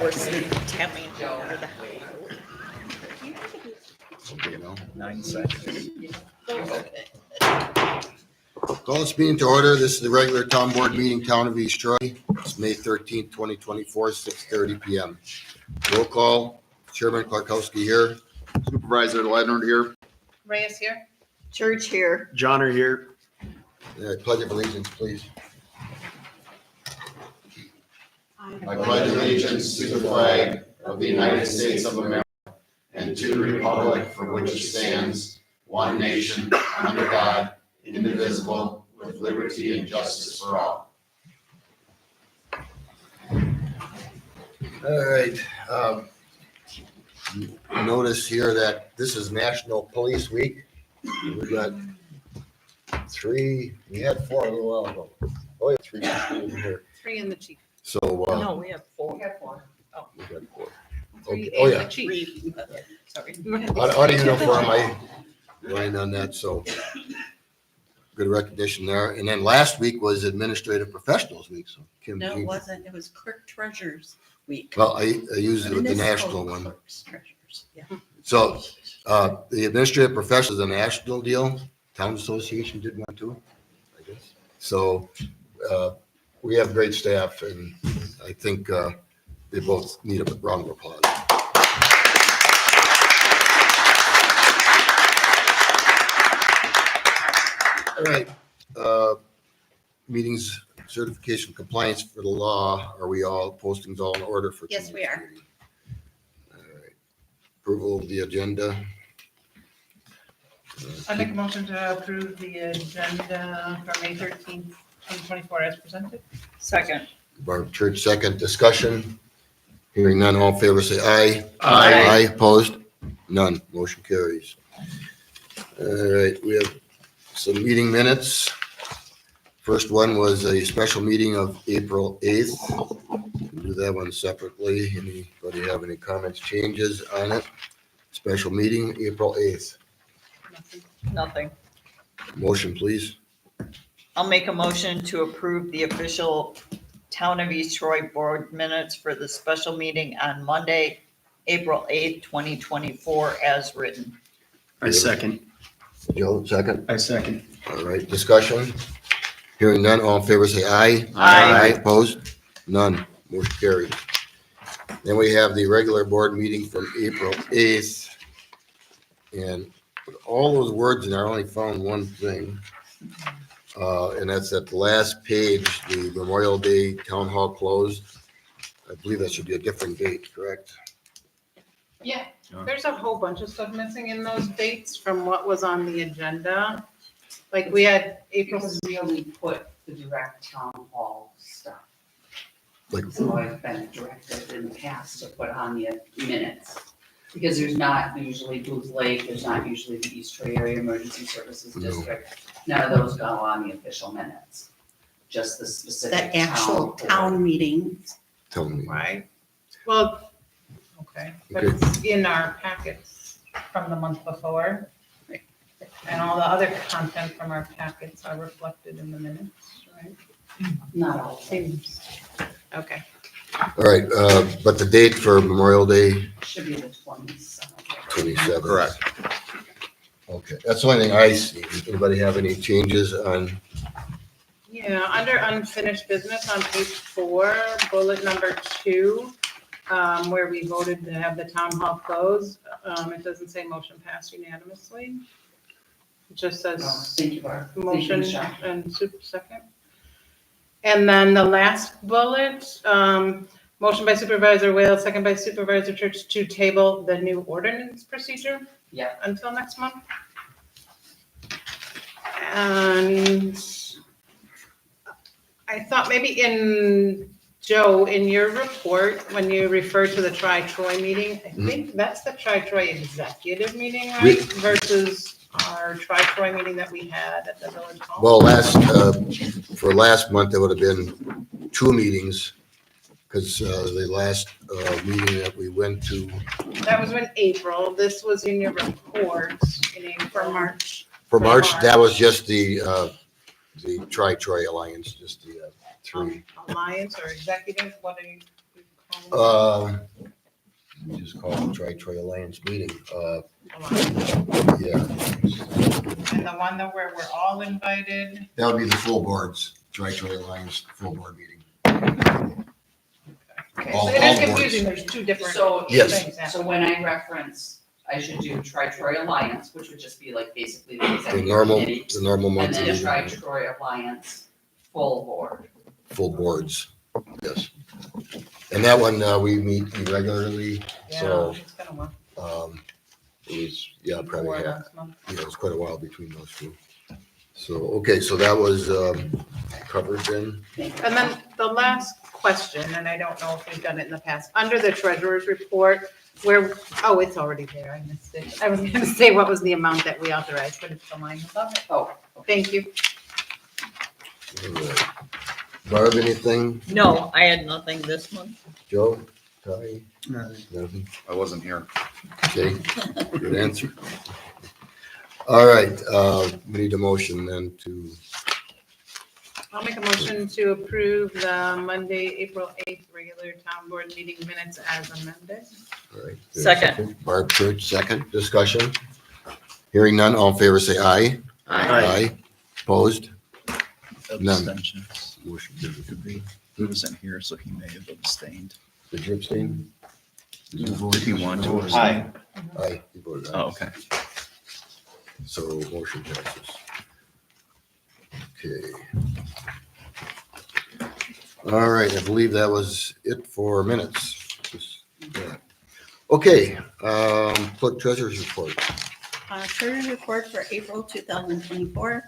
was telling her that. You know. 9 seconds. Call this meeting to order. This is the regular town board meeting, Town of East Troy. It's May 13th, 2024, 6:30 p.m. Roll call. Chairman Clarkowski here. Supervisor Leonard here. Reyes here. Church here. John are here. Pledge of allegiance, please. I pledge allegiance to the flag of the United States of America and to the republic for which it stands, one nation, under God, indivisible, with liberty and justice for all. All right. Notice here that this is National Police Week. We've got three, we had four a little while ago. Oh, yeah, three in here. 3 in the chief. So, No, we have 4. we got four. 3 Okay. Oh, in yeah. the chief. Sorry. How do you know for my line on that? So good recognition there. And then last week was Administrative Professionals Week. So Kim. No, Jean- it wasn't. It was Clerk Treasurer's Week. Well, I used it with the Municipal national one. clerks, treasurers, yeah. So the Administrative Professionals is a national deal. Town Association did one too, I guess. So we have great staff, and I think they both need a round of applause. All right. Meetings, certification, compliance for the law. Are we all, postings all in order for? Yes, we are. tonight's meeting? All right. Approval of the agenda. I make a motion to approve the agenda for May 13th, 2024 as presented. Second. Barb Church, second. Discussion. Hearing none, all in favor say aye. Aye. Opposed? None. Motion carries. All right, we have some meeting minutes. First one was a special meeting of April 8th. We'll do that one separately. Anybody have any comments, changes on it? Special meeting, April 8th. Nothing. Motion, please. I'll make a motion to approve the official Town of East Troy board minutes for the special meeting on Monday, April 8th, 2024, as written. I second. Joe, second. I second. All right, discussion. Hearing none, all in favor say aye. Aye. Opposed? None. Motion carries. Then we have the regular board meeting from April 8th. And with all those words, and I only found one thing. And that's at the last page, the Memorial Day Town Hall closed. I believe that should be a different date, correct? Yeah, there's a whole bunch of stuff missing in those dates from what was on the agenda. Like we had April, Because we only put the direct town hall stuff. Like, So I've been directed in the past to put on the minutes. Because there's not usually Booth Lake, there's not usually the East Troy Area Emergency Services No. District. None of those go on the official minutes. Just the specific The actual board. town meetings. tell me. right? Well, okay, but Okay. it's in our packets from the month before. And all the other content from our packets are reflected in the minutes, right? Not all. Seems, okay. All right, but the date for Memorial Day, Should be the 27th. 27th. Correct. Okay, that's the only thing I see. Anybody have any changes on? Yeah, under unfinished business on page 4, bullet number 2, where we voted to have the town hall closed, it doesn't say motion passed unanimously. It just says Thank you, Barb. Thank you, motion Michelle. and second. And then the last bullet, motion by Supervisor Wales, second by Supervisor Church to table the new ordinance procedure. Yeah. Until next month. And I thought maybe Joe, in your report, when you refer to the Tri-Troy meeting, I think that's the Tri-Troy executive meeting, We- right? Versus our Tri-Troy meeting that we had at the village hall. Well, for last month, there would have been 2 meetings because the last meeting that we went to, That was in April. This was in your report in April. For March. for March, that was just the Tri-Troy Alliance, just the 3. Alliance or executive, what are you We just call it Tri-Troy Alliance meeting. Yeah, And the one that where we're all invited, that would be the full boards, Tri-Troy Alliance full board meeting. okay, All- so it all is boards. confusing, there's two different So, Yes. things so happening. when I reference, I should do Tri-Troy Alliance, which would just be like basically the The executive normal, committee. the normal And monthly then meeting, Tri-Troy Alliance, full board. full boards, yes. And that one, we meet irregularly, Yeah, so, it's been a while. it was, yeah, probably, Before yeah, last month. it was quite a while between those two. So, okay, so that was, covered then. And then the last question, and I don't know if we've done it in the past, under the treasurer's report, where, oh, it's already there, I missed it. I was gonna say what was the amount that we authorized, but it's the line above it. Oh, Thank you. All right. Barb, anything? No, I had nothing this month. Joe? Ty? Nothing? I wasn't here. Okay, good answer. All right, we need a motion then to, I'll make a motion to approve the Monday, April 8th regular town board meeting minutes as amended. all right. Second. Barb Church, second. Discussion? Hearing none, all in favor say aye. Aye. Opposed? None. Abstentions. Motion carries. Could be. He wasn't here, so he may have abstained. Did you abstain? Did you vote? If you want to. Aye. Aye, you voted aye. Oh, okay. So motion passes. Okay. All right, I believe that was it for minutes. Just that. Okay, clerk treasurer's report. Treasurer's report for April 2024.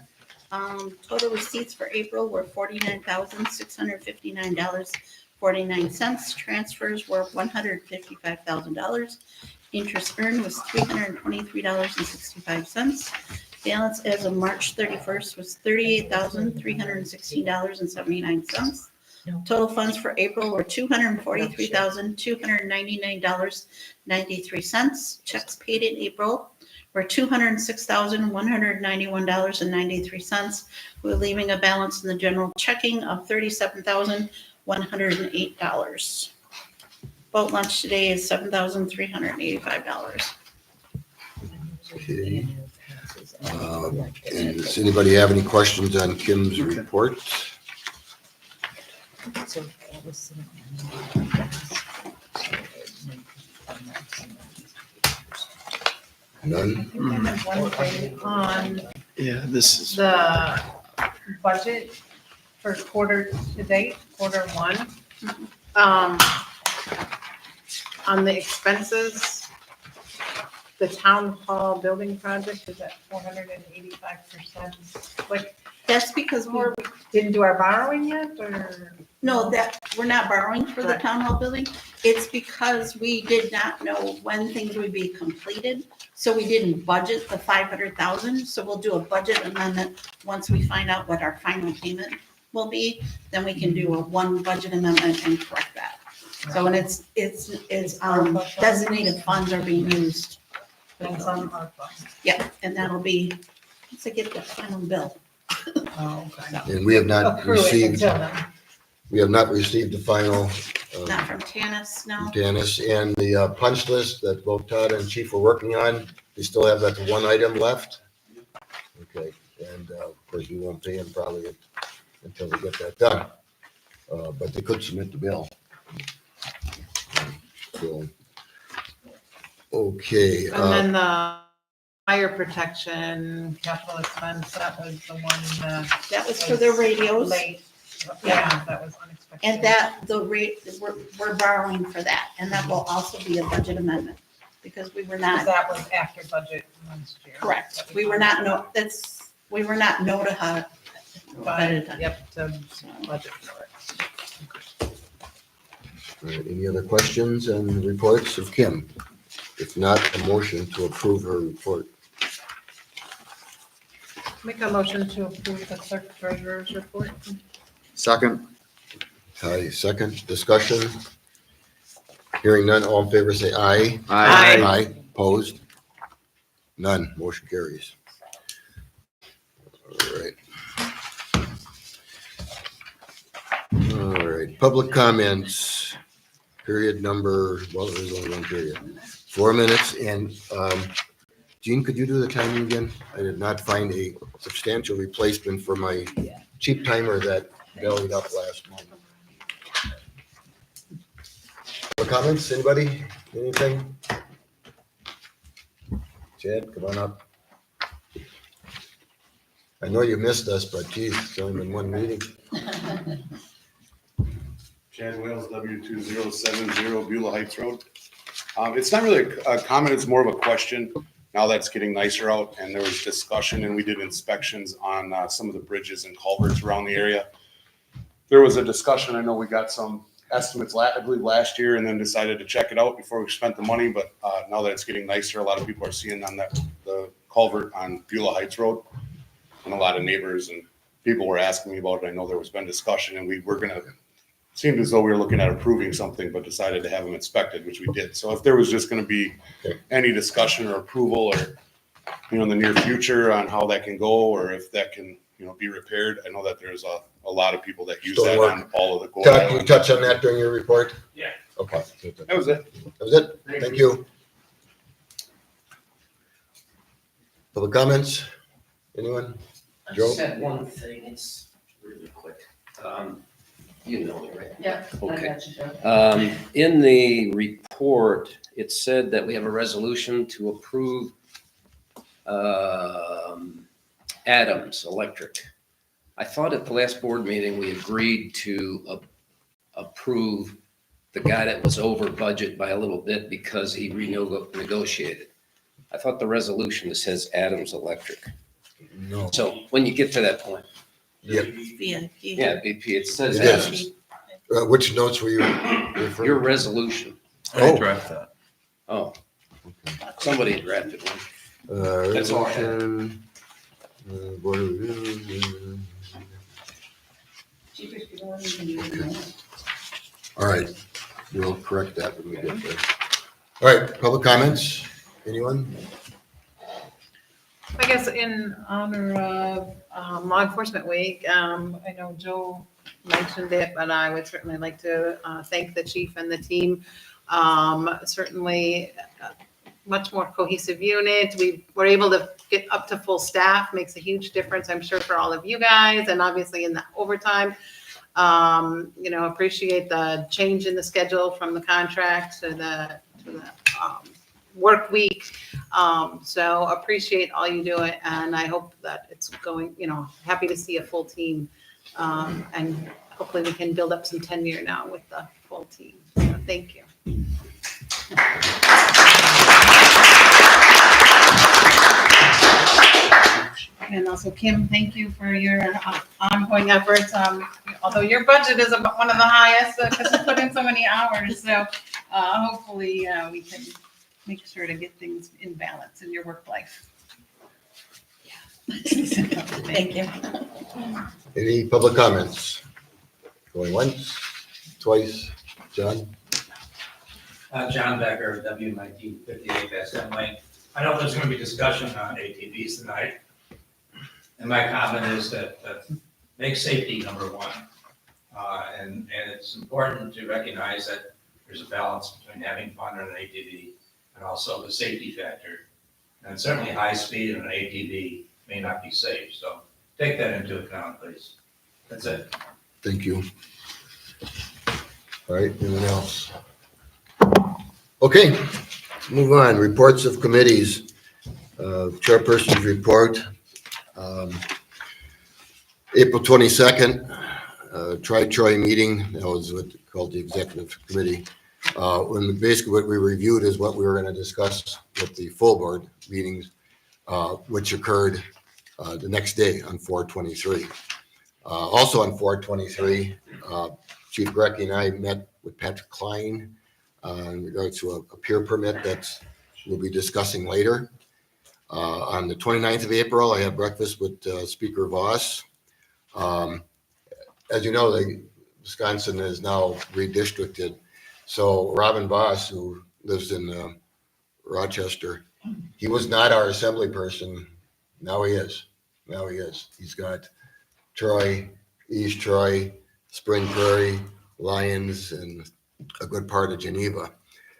Total receipts for April were $49,659.49. Transfers were $155,000. Interest earned was $323.65. Balance as of March 31st was $38,316.79. Total funds for April were $243,299.93. Checks paid in April were $206,191.93. We're leaving a balance in the general checking of $37,108. Boat lunch today is $7,385. Okay. And does anybody have any questions on Kim's report? None? I have one thing on Yeah, this is. the budget for quarter to date, quarter one. On the expenses, the town hall building project is at 485%. Like, That's because we didn't do our borrowing yet, or? No, that, we're not borrowing for the Right. town hall building. It's because we did not know when things would be completed. So we didn't budget the 500,000. So we'll do a budget amendment once we find out what our final payment will be. Then we can do a one budget amendment and correct that. So when it's designated funds are being used. And some are funds. Yeah, and that'll be, once I get the final bill. Oh, okay. And we have not Accrue it received, until then. we have not received the final Not from Tanis, no. Dennis, and the punch list that both Todd and Chief are working on. They still have that one item left. Okay, and of course, we won't pay them probably until we get that done. But they could submit the bill. So, okay. And then the fire protection capital expense, that was the one that That was for the radios. late. Yeah, that was unexpected. And that, the rate, we're borrowing for that, and that will also be a budget amendment, because we were Because not, that was after budget last year. correct, we were not, we were not notified. But, yep, to budget for it. All right, any other questions and reports of Kim? If not, a motion to approve her report. Make a motion to approve the clerk treasurer's report. Second. Ty, second, discussion. Hearing none, all in favor say aye. Aye. Aye, opposed? None, motion carries. All right. All right, public comments. period number, well, there's only one period, 4 minutes. And Gene, could you do the timing again? I did not find a substantial replacement for my cheap timer that bellied up last month. No comments, anybody? Anything? Chad, come on up. I know you missed us, but geez, it's only been one meeting. Chad Wales, W2070 Beulah Heights Road. It's not really a comment, it's more of a question. Now that it's getting nicer out and there was discussion and we did inspections on some of the bridges and culverts around the area. There was a discussion, I know we got some estimates, I believe last year, and then decided to check it out before we spent the money. But now that it's getting nicer, a lot of people are seeing on the culvert on Beulah Heights Road. And a lot of neighbors and people were asking me about it. I know there was been discussion and we were gonna, seemed as though we were looking at approving something, but decided to have them inspected, which we did. So if there was just gonna be any discussion or approval or, in the near future on how that can go, or if that can, be repaired. I know that there's a lot of people that use that on all of the. Gold Todd, can you Island. touch on that during your report? Yeah. Okay. That was it. That was it? Thank you. Public comments? Anyone? I Joe? just had one thing, it's really quick. You know me, right? Yeah, I Okay. got you, Joe. In the report, it said that we have a resolution to approve Adams Electric. I thought at the last board meeting, we agreed to approve the guy that was over budget by a little bit because he renegotiated. I thought the resolution says Adams Electric. No. So when you get to that point, Yep. yeah, BP, it says It is. Adams. Which notes were you referring? Your resolution. Oh. Draft that. Oh, somebody drafted one. That's all I had. Resolution, Board of Review. Chief, if you don't even use it. All right, we'll correct that when we get there. All right, public comments? Anyone? I guess in honor of Law Enforcement Week, I know Joe mentioned it, but I would certainly like to thank the chief and the team. Certainly much more cohesive unit. We were able to get up to full staff, makes a huge difference, I'm sure, for all of you guys, and obviously in the overtime. Appreciate the change in the schedule from the contract to the work week. So appreciate all you do it, and I hope that it's going, happy to see a full team. And hopefully we can build up some tenure now with the full team. So thank you. And also Kim, thank you for your ongoing efforts. Although your budget is about one of the highest because you put in so many hours. So hopefully we can make sure to get things in balance in your work life. Thank you. Any public comments? Going once, twice, John? John Becker, W1958 SM Lane. I know there's going to be discussion on ATVs tonight. And my comment is that make safety number one. And it's important to recognize that there's a balance between having fun on an ATV and also the safety factor. And certainly high speed on an ATV may not be safe. So take that into account, please. That's it. Thank you. All right, anyone else? Okay, let's move on. Reports of committees. Chairperson's report. April 22nd, Tri-Troy meeting. That was what called the executive committee. When basically what we reviewed is what we were going to discuss with the full board meetings, which occurred the next day on 4/23. Also on 4/23, Chief Grecky and I met with Patrick Klein in regards to a peer permit that we'll be discussing later. On the 29th of April, I had breakfast with Speaker Voss. As you know, Wisconsin is now redistricted. So Robin Voss, who lives in Rochester, he was not our assembly person. Now he is. He's got Troy, East Troy, Spring Prairie, Lyons, and a good part of Geneva.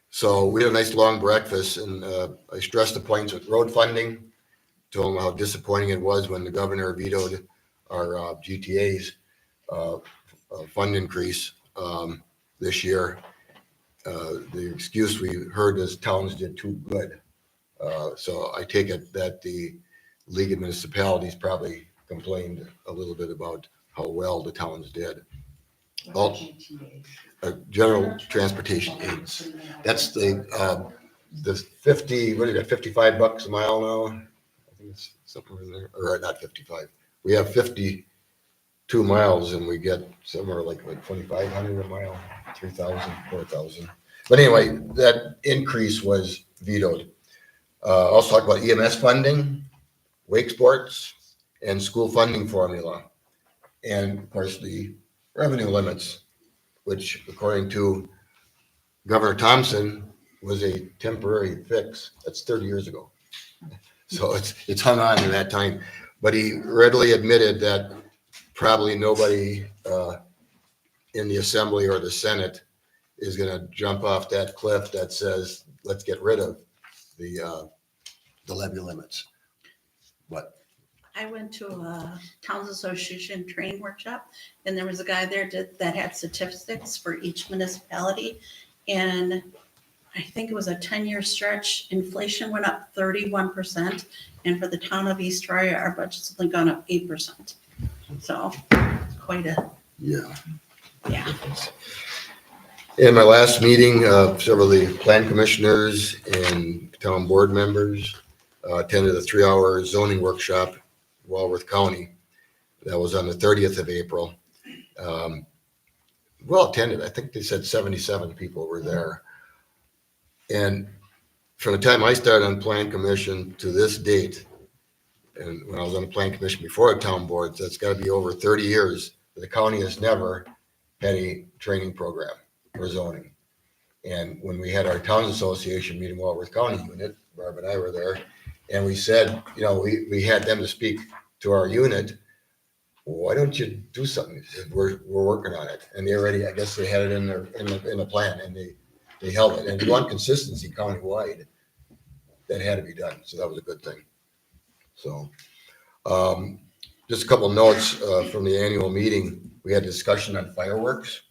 So we had a nice long breakfast, and I stressed the points with road funding, told them how disappointing it was when the governor vetoed our GTA's fund increase this year. The excuse we heard is towns did too good. So I take it that the League of Municipalities probably complained a little bit about how well the towns did. All- General transportation aids. That's the 50, what do you got, $55 a mile now? I think it's somewhere in there, or not 55. We have 52 miles and we get somewhere like 2,500 a mile, 3,000, 4,000. But anyway, that increase was vetoed. Also talk about EMS funding, wake sports, and school funding formula. And of course, the revenue limits, which according to Governor Thompson was a temporary fix. That's 30 years ago. So it's hung on to that time. But he readily admitted that probably nobody in the Assembly or the Senate is going to jump off that cliff that says, let's get rid of the levy limits. But I went to a Towns Association training workshop, and there was a guy there that had statistics for each municipality. And I think it was a 10-year stretch, inflation went up 31%. And for the town of East Troy, our budget's only gone up 8%. So quite a, yeah. yeah. In my last meeting, several of the plan commissioners and town board members attended a 3-hour zoning workshop, Walworth County. That was on the 30th of April. Well attended. I think they said 77 people were there. And from the time I started on plan commission to this date, and when I was on the plan commission before the town boards, that's got to be over 30 years. The county has never had a training program for zoning. And when we had our towns association meeting, Walworth County unit, Barb and I were there, and we said, we had them to speak to our unit. Why don't you do something? They said, we're working on it. And they already, I guess they had it in the plan, and they held it. And we want consistency countywide. That had to be done. So that was a good thing. So just a couple of notes from the annual meeting. We had discussion on fireworks,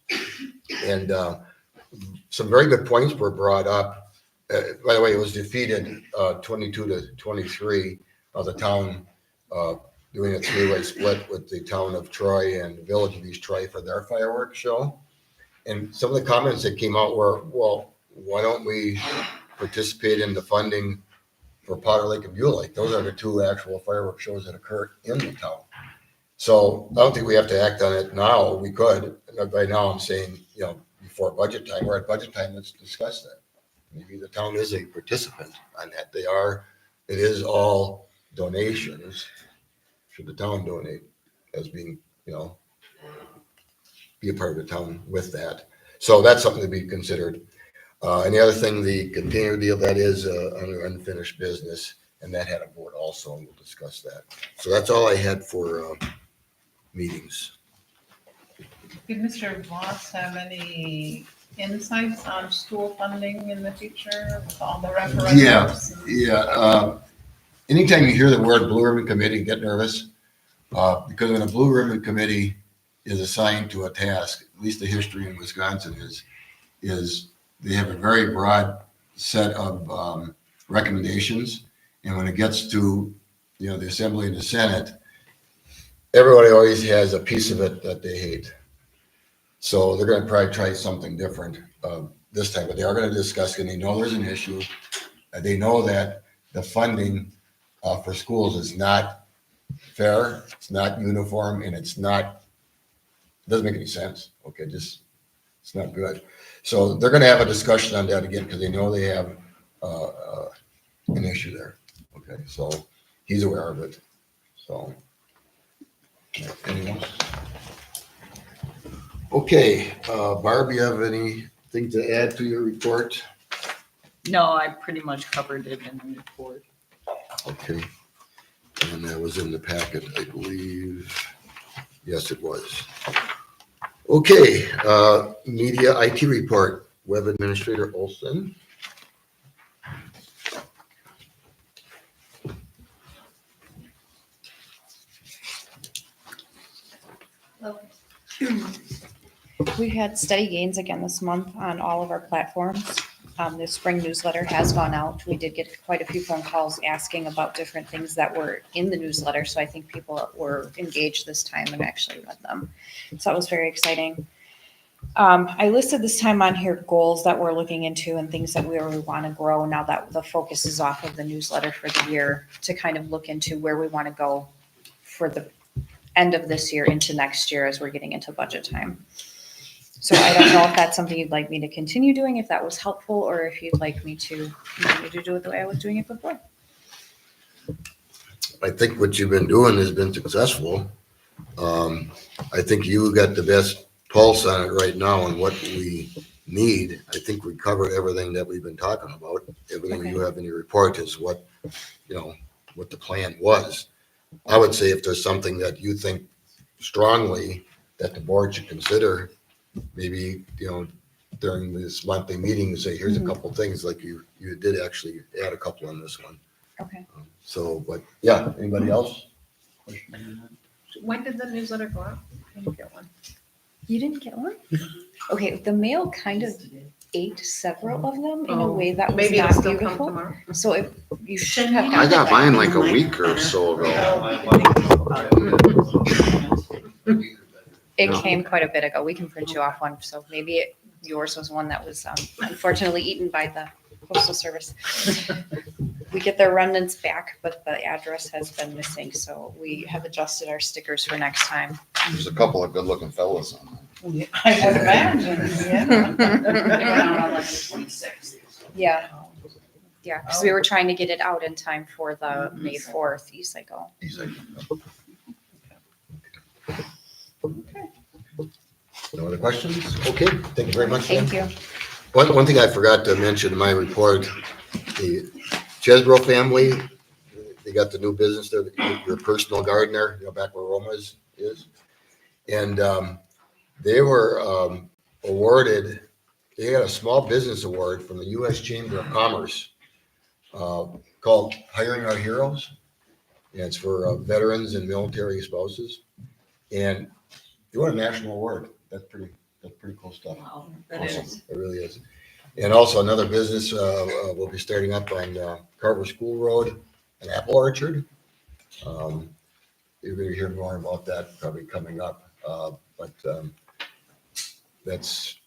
and some very good points were brought up. By the way, it was defeated 22-23 of the town doing a 3-way split with the town of Troy and the village of East Troy for their fireworks show. And some of the comments that came out were, well, why don't we participate in the funding for Potter Lake and Buell Lake? Those are the 2 actual fireworks shows that occur in the town. So I don't think we have to act on it now. We could. Right now I'm saying, before budget time, we're at budget time, let's discuss that. Maybe the town is a participant on that. It is all donations. Should the town donate as being, be a part of the town with that. So that's something to be considered. And the other thing, the continuity of that is under unfinished business, and that had a vote also, and we'll discuss that. So that's all I had for meetings. Did Mr. Voss have any insights on school funding in the future with all the referendums? Yeah. Anytime you hear the word Blue Ribbon Committee, get nervous, because when a Blue Ribbon Committee is assigned to a task, at least the history in Wisconsin is they have a very broad set of recommendations, and when it gets to the Assembly and the Senate, everybody always has a piece of it that they hate. So they're going to probably try something different this time, but they are going to discuss it, and they know there's an issue. They know that the funding for schools is not fair, it's not uniform, and it doesn't make any sense. Okay, it's not good. So they're going to have a discussion on that again because they know they have an issue there. Okay, so he's aware of it. So, anyone else? Okay, Barb, you have anything to add to your report? No, I pretty much covered it in the report. Okay, and that was in the packet, I believe. Yes, it was. Okay, media IT report, Web Administrator Olson. We had steady gains again this month on all of our platforms. The spring newsletter has gone out. We did get quite a few phone calls asking about different things that were in the newsletter. So I think people were engaged this time and actually read them. So that was very exciting. I listed this time on here goals that we're looking into and things that we want to grow now that the focus is off of the newsletter for the year, to kind of look into where we want to go for the end of this year into next year as we're getting into budget time. So I don't know if that's something you'd like me to continue doing, if that was helpful, or if you'd like me to continue to do it the way I was doing it before. I think what you've been doing has been successful. I think you got the best pulse on it right now and what we need. I think we covered everything that we've been talking about. Everything you have in your report is what, what the plan was. I would say if there's something that you think strongly that the board should consider, maybe, during this monthly meeting, say, here's a couple things, like you did actually add a couple on this one. Okay. So, but yeah, anybody else? When did the newsletter go out? I didn't get one. You didn't get one? Okay, the mail kind of ate several of them in a way that was Maybe it'll not still come beautiful. tomorrow. So if you should have. I got gotten mine like a Mine. week or so ago. It No. came quite a bit ago. We can print you off one, so maybe yours was one that was unfortunately eaten by the postal service. We get their remnants back, but the address has been missing, so we have adjusted our stickers for next time. There's a couple of good looking fellas on there. I would imagine, yeah. They went out on like the 26th. Yeah, because we were trying to get it out in time for the May 4th e-cycle. No other questions? Okay, thank you very much. Dan. Thank you. One thing I forgot to mention in my report, the Chesbro family, they got the new business there, your personal gardener, back where Roma's is. And they were awarded, they got a small business award from the U.S. Chamber of Commerce called Hiring Our Heroes. And it's for veterans and military spouses. And they won a national award. That's pretty cool stuff. Wow, Awesome. It really is. And also another business will be starting up on Carver School Road, an apple orchard. You're going to hear more about that probably coming up. But that's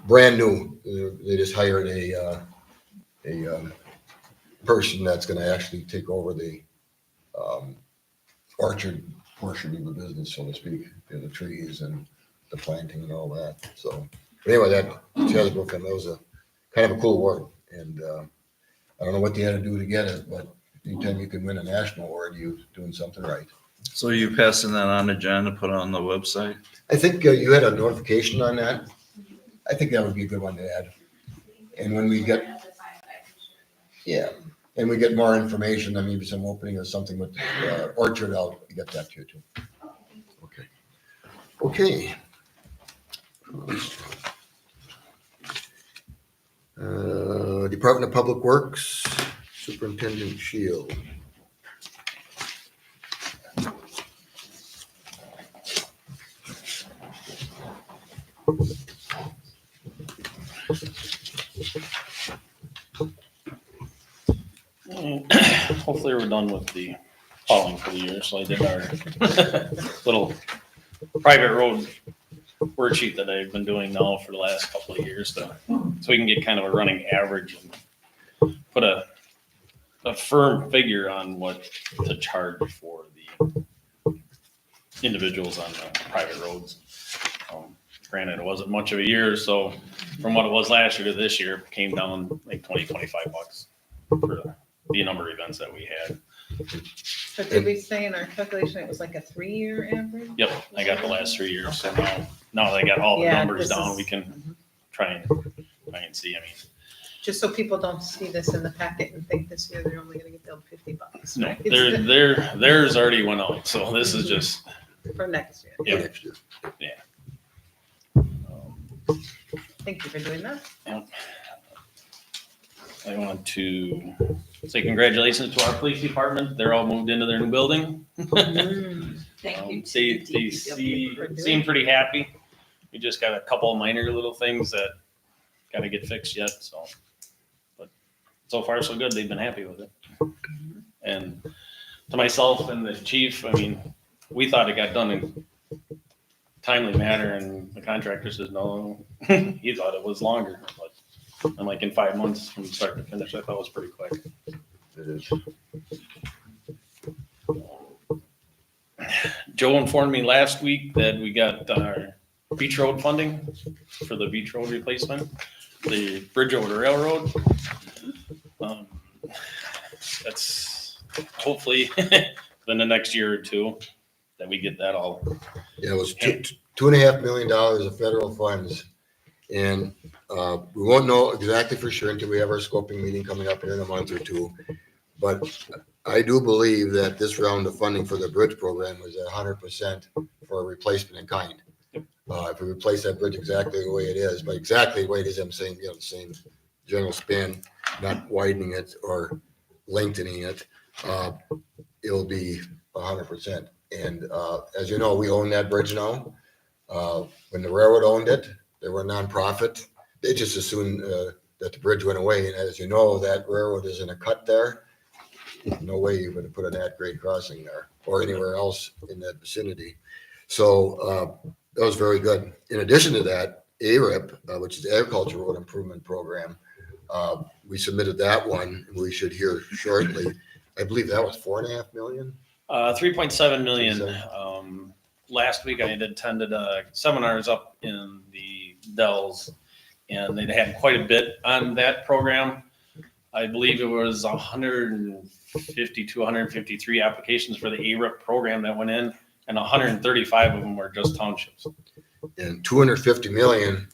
brand new. They just hired a person that's going to actually take over the orchard portion of the business, so to speak, the trees and the planting and all that. So but anyway, that Chesbrook, and that was a kind of a cool award. And I don't know what they had to do to get it, but anytime you can win a national award, you're doing something right. So you passing that on to Jen to put on the website? I think you had a notification on that. I think that would be a good one to add. And when we get, and we get more information, then maybe some opening or something with the orchard, I'll get that to you too. Okay. Okay. Department of Public Works, Superintendent Shield. Hopefully we're done with the hauling for the year, so I did our little private road worksheet that I've been doing now for the last couple of years so we can get kind of a running average and put a firm figure on what to charge for the individuals on the private roads. Granted, it wasn't much of a year, so from what it was last year to this year, it came down like $25 for the number of events that we had. But did we say in our calculation it was like a 3-year average? Yep, I got the last 3 years, so now that I got all the Yeah, numbers this down, is- we can try and see, I mean, Just so people don't see this in the packet and think this year they're only gonna get billed $50. no, right? theirs already went out, so this is just, For next year. yeah. Next year. Thank you for doing that. I want to say congratulations to our police department. They're all moved into their new building. Thank you. to They the DPW for doing seem pretty happy. We just got a couple of minor little things that gotta get fixed yet, so. But so far, so good. They've been happy with it. And to myself and the chief, I mean, we thought it got done in timely manner, and the contractor says, no, he thought it was longer. But I'm like, in 5 months from start to finish, I thought it was pretty quick. It is. Joe informed me last week that we got our beach road funding for the beach road replacement, the bridge over the railroad. That's hopefully within the next year or two that we get that all. Yeah, it was $2.5 million of federal funds. And we won't know exactly for sure until we have our scoping meeting coming up here in a month or two. But I do believe that this round of funding for the bridge program was 100% for a replacement in kind. If we replace that bridge exactly the way it is, but exactly the way it is, I'm saying, the same general span, not widening it or lengthening it, it'll be 100%. And as you know, we own that bridge now. When the railroad owned it, they were a nonprofit. They just assumed that the bridge went away. And as you know, that railroad is in a cut there. No way you would have put an at-grade crossing there or anywhere else in that vicinity. So that was very good. In addition to that, ARIP, which is the Agricultural Road Improvement Program, we submitted that one. We should hear shortly. I believe that was $4.5 million. 3.7 million. Last week I had attended seminars up in the Dells, and they had quite a bit on that program. I believe it was 150 to 153 applications for the ARIP program that went in, and 135 of them were just townships. And 250 million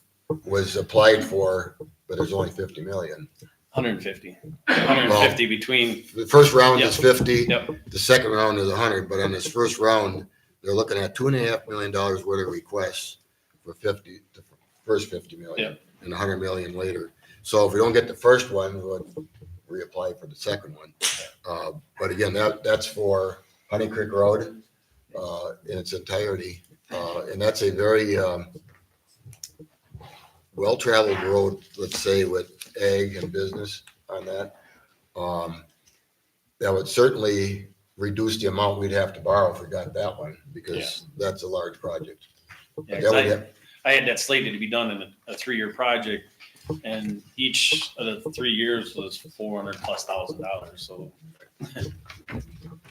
was applied for, but there's only 50 million. 150 between. The first round is 50. Yep. The second round is 100. But on this first round, they're looking at $2.5 million worth of requests for the first 50 million, Yep. and 100 million later. So if we don't get the first one, we'll reapply for the second one. But again, that's for Honey Creek Road in its entirety, and that's a very well-traveled road, let's say, with ag and business on that. That would certainly reduce the amount we'd have to borrow if we got that one, because that's a large project. Yeah, That 'cause would have- I had that slated to be done in a 3-year project, and each of the 3 years was $400,000+. So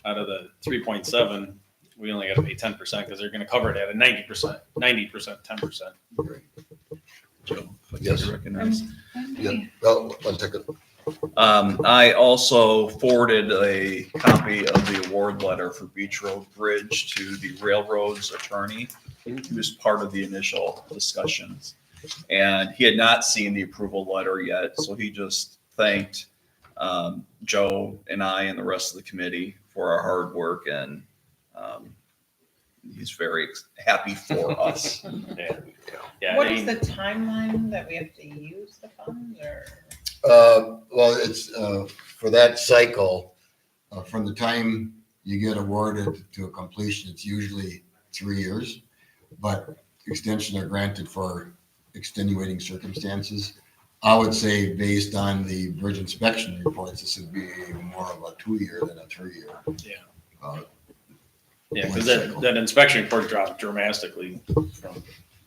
out of the 3.7, we only got to pay 10% because they're going to cover it at a 90%, 10%. Joe, if I could Yes. recognize. Yeah, well, one second. I also forwarded a copy of the award letter for Beach Road Bridge to the railroad's attorney. He was part of the initial discussions, and he had not seen the approval letter yet. So he just thanked Joe and I and the rest of the committee for our hard work, and he's very happy for us. Yeah. What is the timeline that we have to use the funds, or? Well, it's for that cycle, from the time you get awarded to a completion, it's usually 3 years, but extension are granted for extenuating circumstances. I would say based on the bridge inspection reports, this would be more of a 2-year than a 3-year. Yeah. Yeah, because that inspection report dropped dramatically from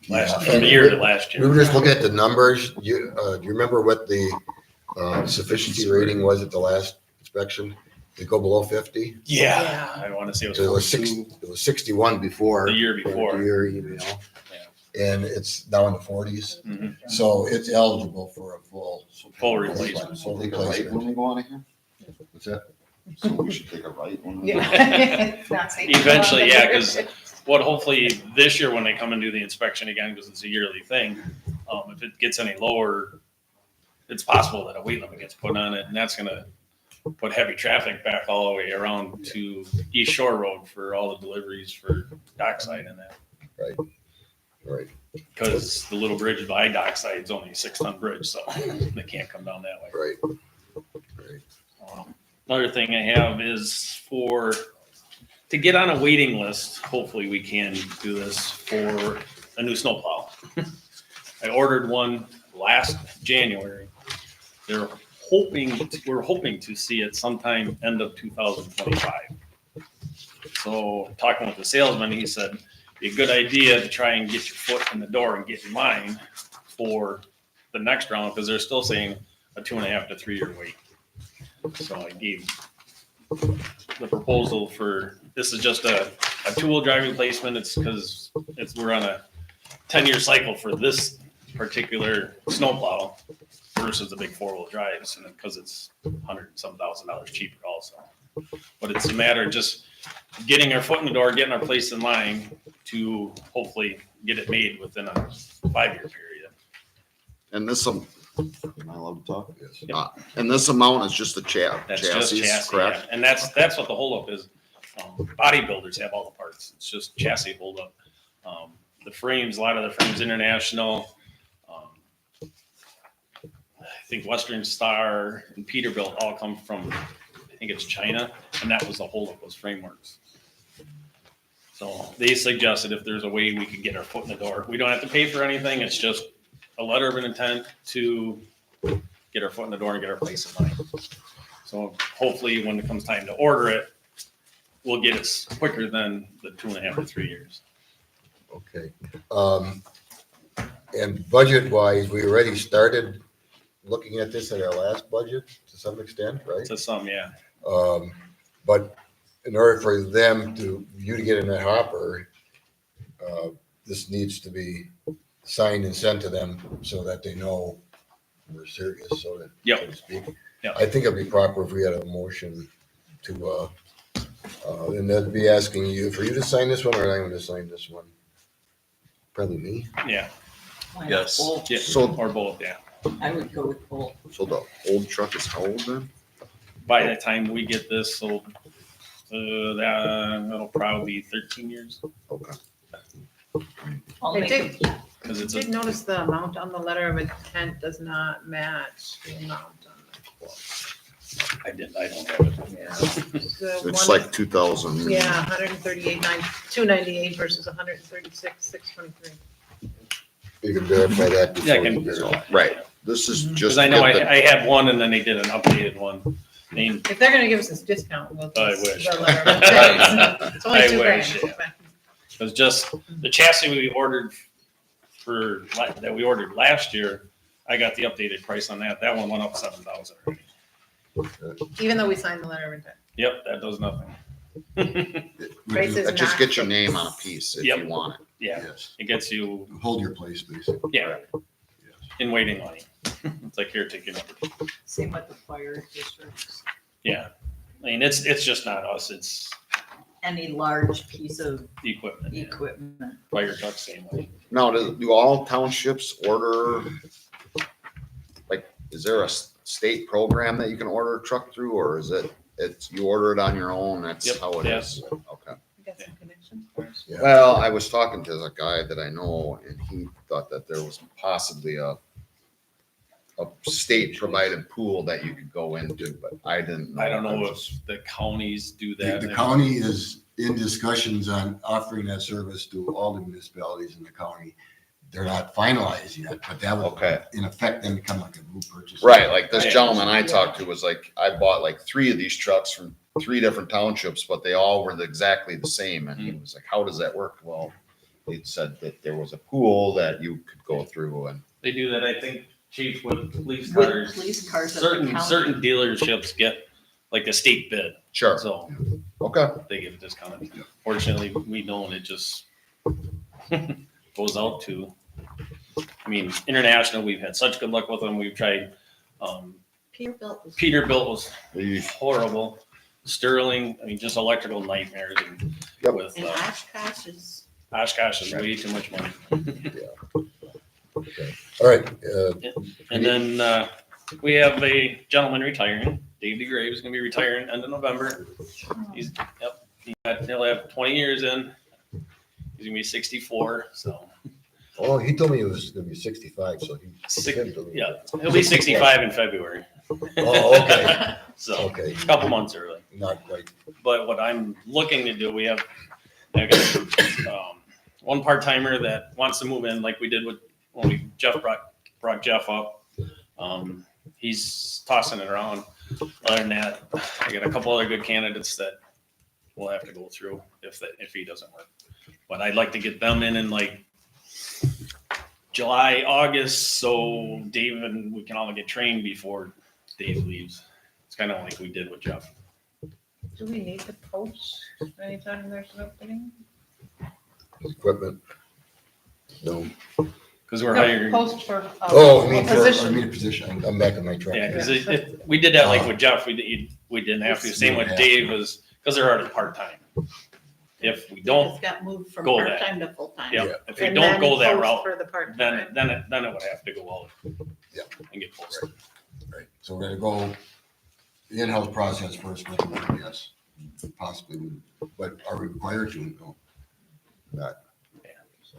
Yeah. year to last year. We were just looking at the numbers. Do you remember what the sufficiency rating was at the last inspection? Did it go below 50? Yeah, I want to say it So was it was 61 before. the year before. And it's now in the 40s. Mhm. So it's eligible for a Full replacement. Full Take a right replacement. when we go out of here? What's that? So we should take a right when we go. Yeah. It's not safe. Eventually, yeah, because what hopefully this year when they come and do the inspection again, because it's a yearly thing, if it gets any lower, it's possible that a weight limit gets put on it, and that's gonna put heavy traffic back all the way around to East Shore Road for all the deliveries for dockside and that. Right. Because the little bridge by dockside is only a 6-ton bridge, so they can't come down that way. Right. Another thing I have is to get on a waiting list, hopefully we can do this for a new snowplow. I ordered one last January. We're hoping to see it sometime end of 2025. So talking with the salesman, he said, it'd be a good idea to try and get your foot in the door and get in line for the next round, because they're still saying a 2.5 to 3 year wait. So I gave the proposal for, this is just a 2-wheel drive replacement. It's because we're on a 10-year cycle for this particular snowplow versus the big 4-wheel drives, and because it's $100,000 cheaper also. But it's a matter of just getting our foot in the door, getting our place in line to hopefully get it made within a 5-year period. And this, am I allowed to talk? Yes. And this amount is just the That's chassis, just chassis, correct? yeah. And that's what the holdup is. Bodybuilders have all the parts. It's just chassis holdup. The frames, a lot of the frames, International. I think Western Star and Peterbilt all come from, I think it's China, and that was the holdup, was frameworks. So they suggested if there's a way we could get our foot in the door, we don't have to pay for anything. It's just a letter of an intent to get our foot in the door and get our place in line. So hopefully when it comes time to order it, we'll get it quicker than the 2.5 to 3 years. Okay. And budget wise, we already started looking at this at our last budget to some extent, right? To some, yeah. But in order for you to get in that hopper, this needs to be signed and sent to them so that they know we're serious, so to speak. Yep. I think it'd be proper if we had a motion to, and that'd be asking you, for you to sign this one, or I'm gonna sign this one? Probably me. Yeah. Why not Yes. both? Yeah. So- Or both, yeah. I would go with both. So the old truck is how old then? By the time we get this sold, that'll probably be 13 years. Okay. I'll I make did, a- Because I it's did notice the amount on the letter of intent does not match the amount on the quote. I don't have it. Yeah. The It's one- like 2000. Yeah, 298 versus 136,623. You can verify that Yeah, I before can- you bid it. Right. This is just. Because I know get the- I had one and then they did an updated one. If they're gonna give us this discount, we'll. I just- wish. the letter of intent. It's only I $2,000. wish, yeah. It was just the chassis we ordered that we ordered last year. I got the updated price on that. That one went up 7,000 already. Even though we signed the letter of intent. Yep, that does nothing. Price is Just not get your fixed. name on a piece if Yep. you want it. Yeah, Yes. it gets you, Hold your place, basically. yeah, in waiting line. It's like here, take your number. Same with the fire districts. Yeah, I mean, it's just not us, it's Any large piece of the equipment. Yeah. equipment. Fire truck, same way. Now, do all townships order, like, is there a state program that you can order a truck through, or is it's, you order it on your own, that's Yep, how it yeah. is? Okay. You got some connections for us? Yeah. Well, I was talking to a guy that I know, and he thought that there was possibly a state provided pool that you could go into, but I didn't know. I don't know if the counties do that. The county is in discussions on offering that service to all the municipalities in the county. They're not finalized yet, but that would, Okay. in effect, then become like a group purchase. Right, like this Yeah. gentleman I talked to was like, I bought like 3 of these trucks from 3 different townships, but they all were exactly the same. And he was like, how does that work? Well, he said that there was a pool that you could go through and. They do that, I think, chief, with police With cars. police cars at the Certain county. dealerships get like a state bid, Sure. so Okay. they give a discount. Fortunately, we don't, it just goes out to, I mean, International, we've had such good luck with them. We've tried, Peterbilt was. Peterbilt was Eesh. horrible. Sterling, I mean, just electrical nightmares, and Yep. with And Oshkosh is, Oshkosh is way too much money. All right, And then we have a gentleman retiring, Dave DeGrave is gonna be retiring end of November. He'll have 20 years in. He's gonna be 64, so Oh, he told me it was gonna be 65, so he. Yeah, he'll be 65 in February. Oh, okay. So, Okay, a couple months early. not quite. But what I'm looking to do, I got, one part-timer that wants to move in like we did when Jeff brought Jeff up. He's tossing it around. Other than that, I got a couple other good candidates that we'll have to go through if he doesn't work. But I'd like to get them in like July, August, so Dave and we can all get trained before Dave leaves. It's kind of like we did with Jeff. Do we need to post anytime there's an opening? Equipment. No. Because we're No, hiring. post for Oh, I a mean, position. a position. I'm back on my track. Yeah, because we did that like with Jeff, we didn't have to. Same with Dave was, because they're already part-time. If we don't, It's got moved from go that. part-time to full-time. yeah, if we And don't then go that post route, For the part. then it would have to go out. Yeah. And get posted. Right, so we're gonna go the in-house process first, with the yes, possibly, but are we required to? No. Not. Yeah. So,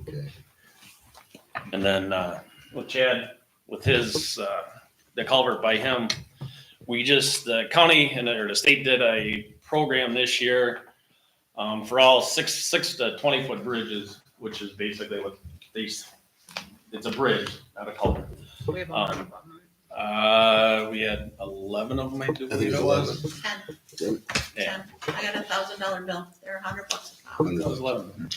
okay. And then with Chad, with his, the culvert by him, the county or the state did a program this year for all six to 20-foot bridges, which is basically what it's a bridge, not a culvert. We have a lot of them. We had 11 of them, I do I think believe it's it was. 10, Yeah. 10. I got $1,000 bill. They're $100 a pop. It was 11.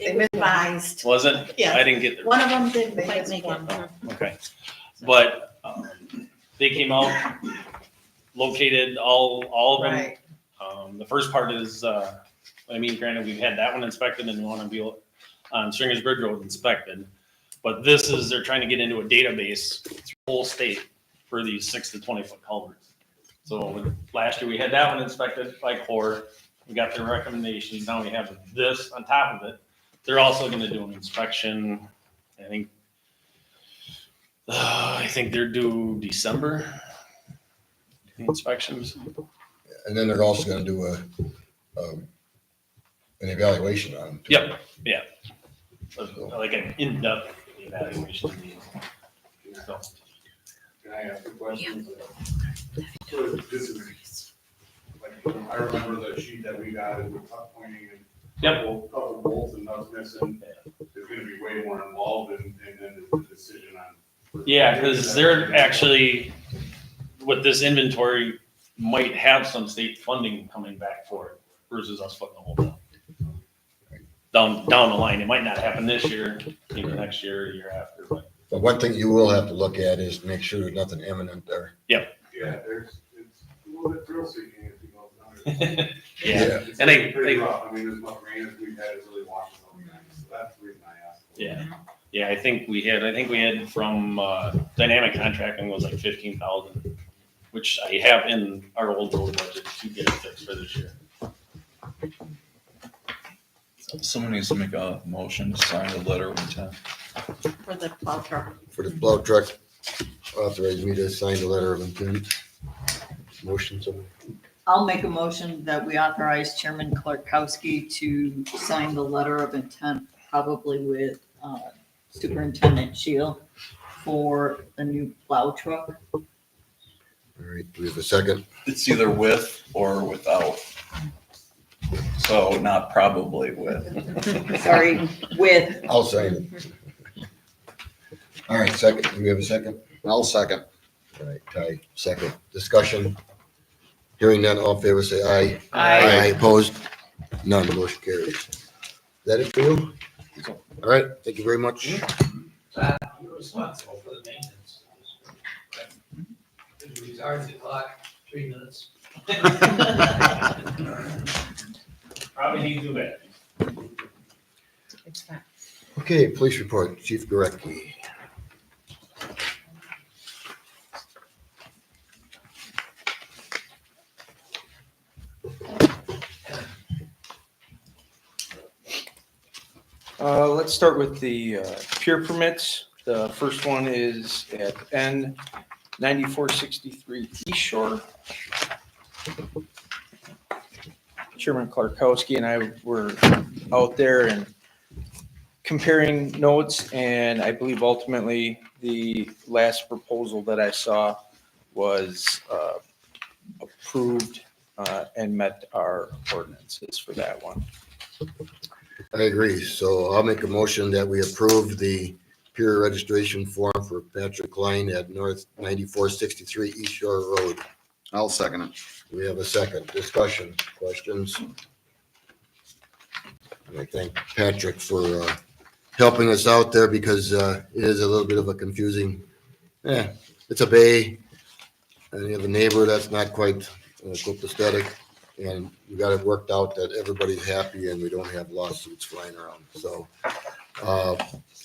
It was revised. Was it? Yeah. I didn't get there. One of them didn't They quite had make one. it. Okay, but they came out, located all of them. Right. The first part is, granted, we've had that one inspected and we want to be on Stringers Bridge Road inspected. But they're trying to get into a database through the whole state for these 6 to 20-foot culverts. So last year we had that one inspected by Core. We got their recommendations. Now we have this on top of it. They're also going to do an inspection. I think they're due December. The inspections. And then they're also gonna do an evaluation on them. too. Yep. Yeah. Like an in-depth evaluation. So, Can I ask a question? So this is, like, I remember the sheet that we got and with tuck pointing and Yep. couple bolts and nuts missing. There's gonna be way more involved and then the decision on. yeah, because they're actually, with this inventory, might have some state funding coming back for it versus us putting the whole down the line. It might not happen this year, maybe next year, or year after, but But one thing you will have to look at is to make sure there's nothing imminent there. Yeah, it's a little bit thrill seeking if you go down. yeah. It's And they- pretty rough. I mean, as much rain as we've had, it's really washed out the guys. So that's the reason I asked. Yeah, yeah, I think we had from Dynamic Contracting was like 15,000, which I have in our old road budget to get it fixed for this year. Someone needs to make a motion to sign the letter of intent. For the plow truck. For the plow truck, authorize me to sign the letter of intent. Motion, someone. I'll make a motion that we authorize Chairman Clarkowski to sign the letter of intent, probably with Superintendent Shield for the new plow truck. All right, do we have a second? It's either with or without. So not probably with. Sorry, with, I'll sign it. All right, second, do we have a second? I'll second. All right, Ty, second. Discussion. Hearing none, all in favor, say aye. Aye. Opposed? None, motion carries. Is that it for you? All right, thank you very much. You're responsible for the maintenance. Right? You started the clock 3 minutes. Probably need to do that. It's fine. Okay, police report, Chief Gorecki. Let's start with the pier permits. The first one is at N 9463 East Shore. Chairman Clarkowski and I were out there and comparing notes, and I believe ultimately the last proposal that I saw was approved and met our ordinances for that one. I agree. So I'll make a motion that we approve the peer registration form for Patrick Klein at North 9463 East Shore Road. I'll second it. We have a second. Discussion, questions? I thank Patrick for helping us out there because it is a little bit of a confusing, it's a bay. And you have a neighbor that's not quite copacetic. And we got it worked out that everybody's happy and we don't have lawsuits flying around. So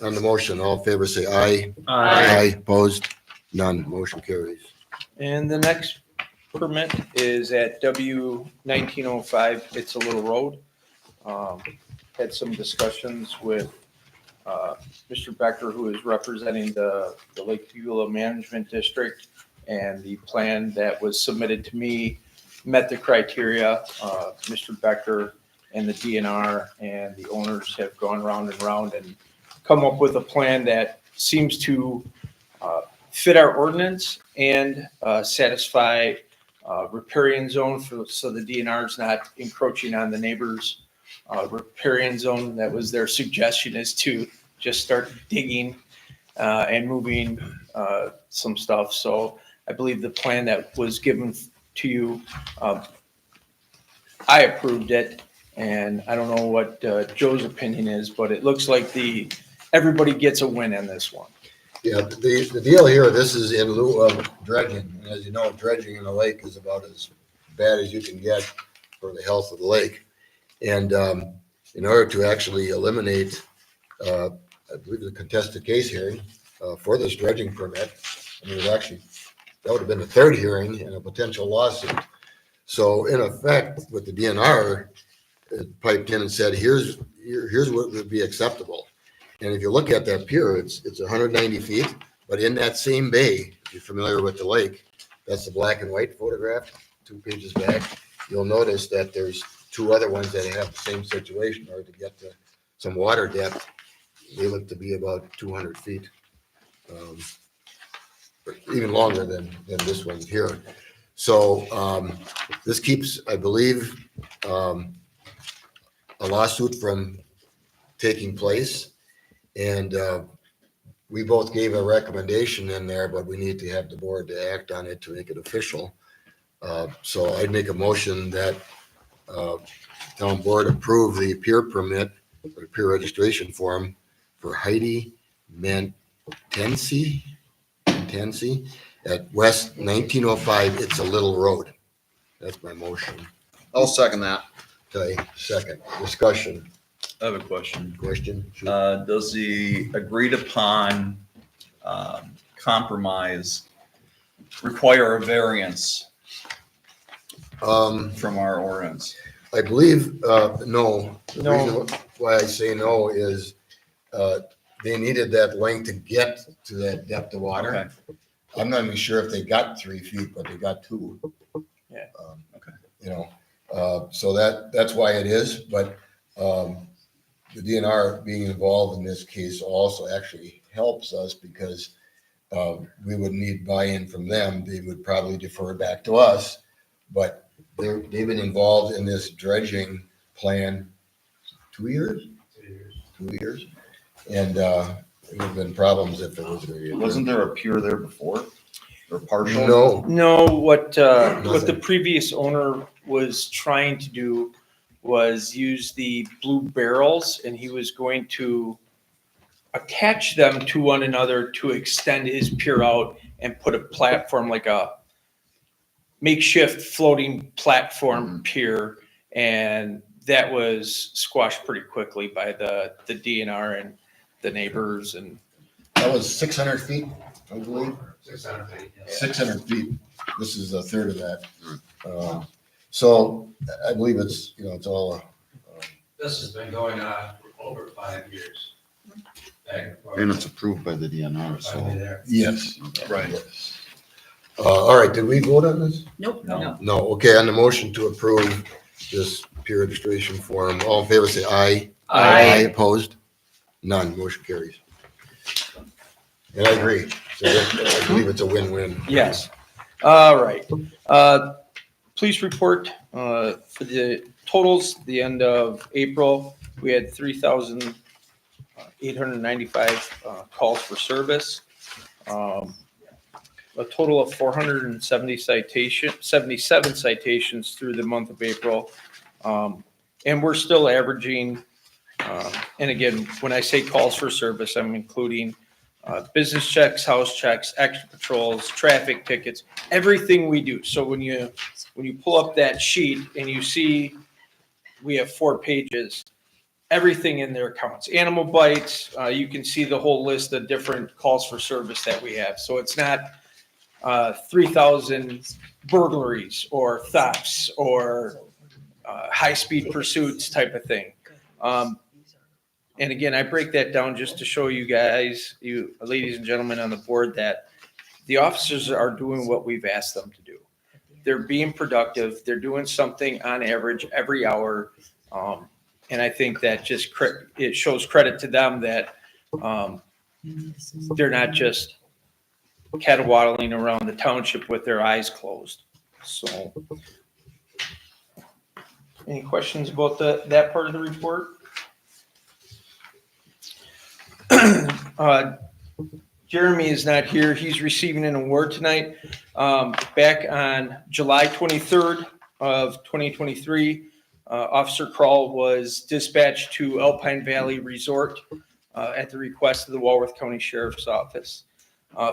on the motion, all in favor say aye. Aye. Opposed? None. Motion carries. And the next permit is at W 1905. It's a little road. Had some discussions with Mr. Becker, who is representing the Lake Beulah Management District, and the plan that was submitted to me met the criteria. Mr. Becker and the DNR and the owners have gone round and round and come up with a plan that seems to fit our ordinance and satisfy riparian zone so the DNR is not encroaching on the neighbors' riparian zone. That was their suggestion, is to just start digging and moving some stuff. So I believe the plan that was given to you, I approved it, and I don't know what Joe's opinion is, but it looks like everybody gets a win in this one. Yeah, the deal here, this is in lieu of dredging. And as you know, dredging in a lake is about as bad as you can get for the health of the lake. And in order to actually eliminate, I believe the contested case hearing for this dredging permit, I mean, that would have been the third hearing and a potential lawsuit. So in effect, with the DNR, it piped in and said, here's what would be acceptable. And if you look at that pier, it's 190 feet, but in that same bay, if you're familiar with the lake, that's the black and white photograph, 2 pages back. You'll notice that there's 2 other ones that have the same situation, or to get to some water depth, they look to be about 200 feet. Even longer than this one here. So this keeps, I believe, a lawsuit from taking place. And we both gave a recommendation in there, but we need to have the board to act on it to make it official. So I'd make a motion that town board approve the peer permit, or peer registration form for Heidi Mantensi at West 1905. It's a little road. That's my motion. I'll second that. Okay, second. Discussion. I have a question. Question? Shoot. Does the agreed upon compromise require a variance from our ordinance? I believe, no. The No. reason why I say no is they needed that length to get to that depth of water. Okay. I'm not even sure if they got 3 feet, but they got 2. Yeah. Okay. You know, so that's why it is, but the DNR being involved in this case also actually helps us because we would need buy-in from them. They would probably defer back to us, but they've been involved in this dredging plan 2 years? 2 years. And there would have been problems if it was. Wasn't there a pier there before? Or partial? No, What the Nothing. previous owner was trying to do was use the blue barrels, and he was going to attach them to one another to extend his pier out and put a platform, like a makeshift floating platform pier. And that was squashed pretty quickly by the DNR and the neighbors. And that was 600 feet, I believe. 600 feet. 600 feet. This is a third of that. So I believe it's, it's all. This has been going on for over 5 years. Back and forth. And it's approved by the DNR, Finally so. there. Yes. Right. Yes. All right, did we vote on this? Nope. No. No, okay, on the motion to approve this peer registration form, all in favor say aye. Aye. Opposed? None, motion carries. And I agree. So I believe it's a win-win. Yes. All right. Police report for the totals, the end of April, we had 3,895 calls for service. A total of 77 citations through the month of April. And we're still averaging, and again, when I say calls for service, I'm including business checks, house checks, extra patrols, traffic tickets, everything we do. So when you pull up that sheet and you see we have 4 pages, everything in there counts. Animal bites, you can see the whole list of different calls for service that we have. So it's not 3,000 burglaries or thefts or high-speed pursuits type of thing. And again, I break that down just to show you guys, you ladies and gentlemen on the board, that the officers are doing what we've asked them to do. They're being productive. They're doing something on average every hour. And I think that just it shows credit to them that they're not just caterwauling around the township with their eyes closed. So, any questions about that part of the report? Jeremy is not here. He's receiving an award tonight. Back on July 23rd of 2023, Officer Kroll was dispatched to Alpine Valley Resort at the request of the Walworth County Sheriff's Office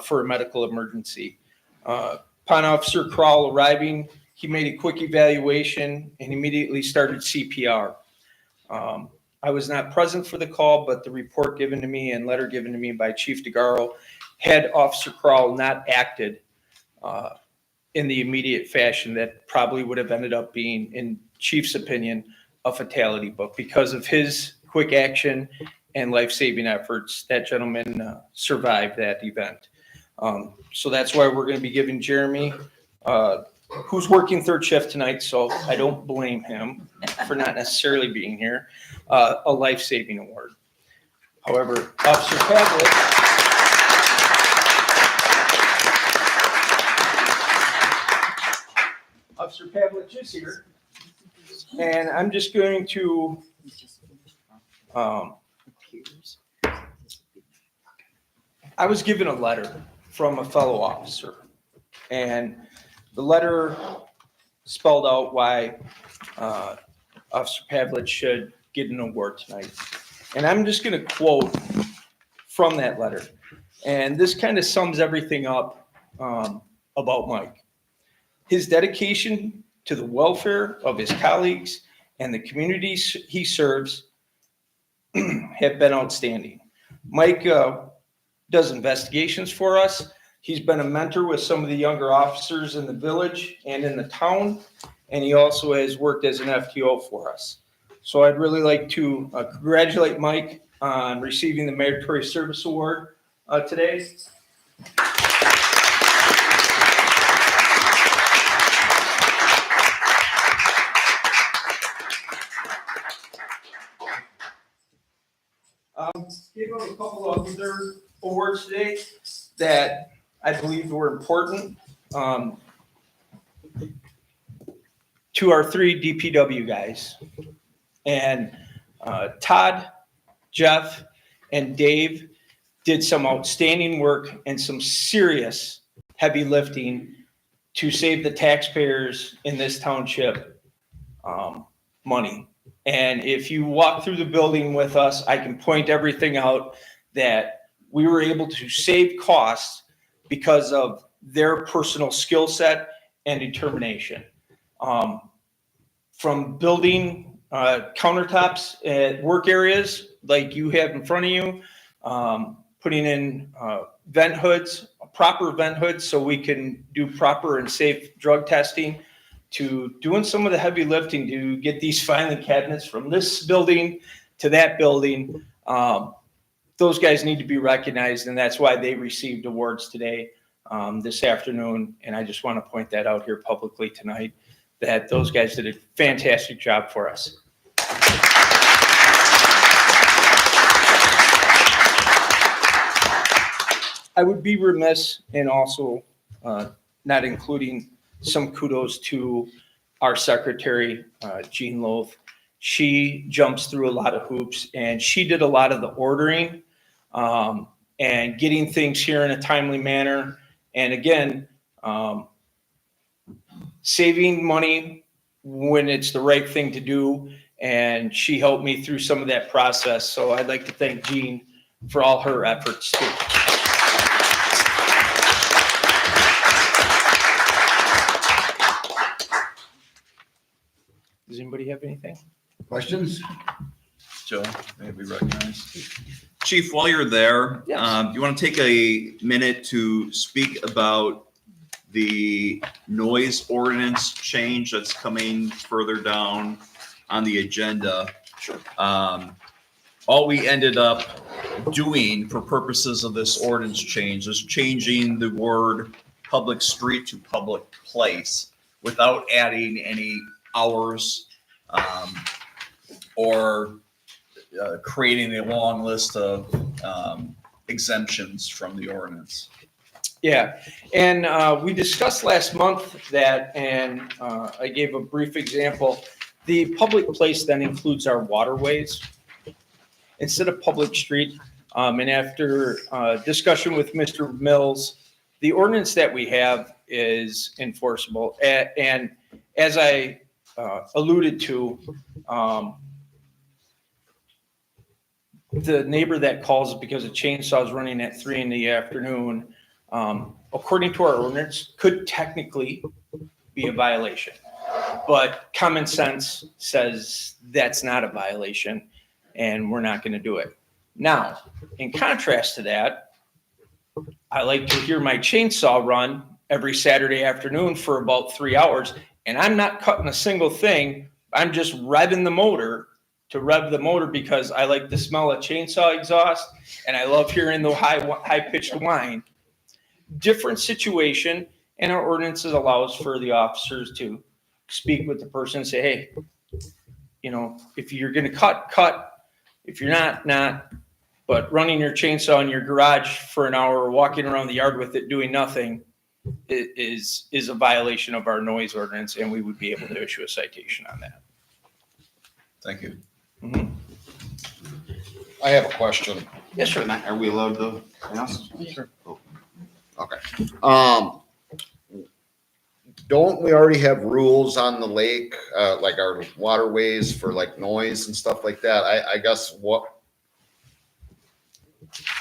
for a medical emergency. Upon Officer Kroll arriving, he made a quick evaluation and immediately started CPR. I was not present for the call, but the report given to me and letter given to me by Chief DeGaro, had Officer Kroll not acted in the immediate fashion, that probably would have ended up being, in Chief's opinion, a fatality. But because of his quick action and life-saving efforts, that gentleman survived that event. So that's why we're going to be giving Jeremy, who's working third shift tonight, so I don't blame him for not necessarily being here, a life-saving award. However, Officer Pavlik, is here, and I'm just going to I was given a letter from a fellow officer, and the letter spelled out why Officer Pavlich should get an award tonight. And I'm just going to quote from that letter. And this kind of sums everything up about Mike. His dedication to the welfare of his colleagues and the communities he serves have been outstanding. Mike does investigations for us. He's been a mentor with some of the younger officers in the village and in the town, and he also has worked as an FTO for us. So I'd really like to congratulate Mike on receiving the Meritorious Service Award today. Gave out a couple of other awards today that I believe were important to our 3 DPW guys. And Todd, Jeff, and Dave did some outstanding work and some serious heavy lifting to save the taxpayers in this township money. And if you walk through the building with us, I can point everything out that we were able to save costs because of their personal skill set and determination. From building countertops at work areas like you have in front of you, putting in vent hoods, proper vent hoods so we can do proper and safe drug testing, to doing some of the heavy lifting to get these filing cabinets from this building to that building. Those guys need to be recognized, and that's why they received awards today, this afternoon. And I just want to point that out here publicly tonight, that those guys did a fantastic job for us. I would be remiss in also not including some kudos to our secretary, Jean Loth. She jumps through a lot of hoops, and she did a lot of the ordering and getting things here in a timely manner. And again, saving money when it's the right thing to do. And she helped me through some of that process. So I'd like to thank Jean for all her efforts too. Does anybody have anything? Questions? Joe, may we recognize? Chief, while you're there, Yes. do you want to take a minute to speak about the noise ordinance change that's coming further down on the agenda? Sure. All we ended up doing for purposes of this ordinance change is changing the word public street to public place without adding any hours or creating a long list of exemptions from the ordinance. Yeah, and we discussed last month that, and I gave a brief example. The public place then includes our waterways instead of public street. And after discussion with Mr. Mills, the ordinance that we have is enforceable. And as I alluded to, the neighbor that calls because a chainsaw is running at 3 p.m, according to our ordinance, could technically be a violation. But common sense says that's not a violation, and we're not going to do it. Now, in contrast to that, I like to hear my chainsaw run every Saturday afternoon for about 3 hours, and I'm not cutting a single thing. I'm just revving the motor to rev the motor because I like the smell of chainsaw exhaust, and I love hearing the high-pitched whine. Different situation, and our ordinances allows for the officers to speak with the person and say, hey, you know, if you're going to cut. If you're not. But running your chainsaw in your garage for an hour or walking around the yard with it doing nothing is a violation of our noise ordinance, and we would be able to issue a citation on that. Thank you. Mhm. I have a question. Yes, sir. Are we allowed to ask? Sure. Okay. Don't we already have rules on the lake, like our waterways for like noise and stuff like that? I guess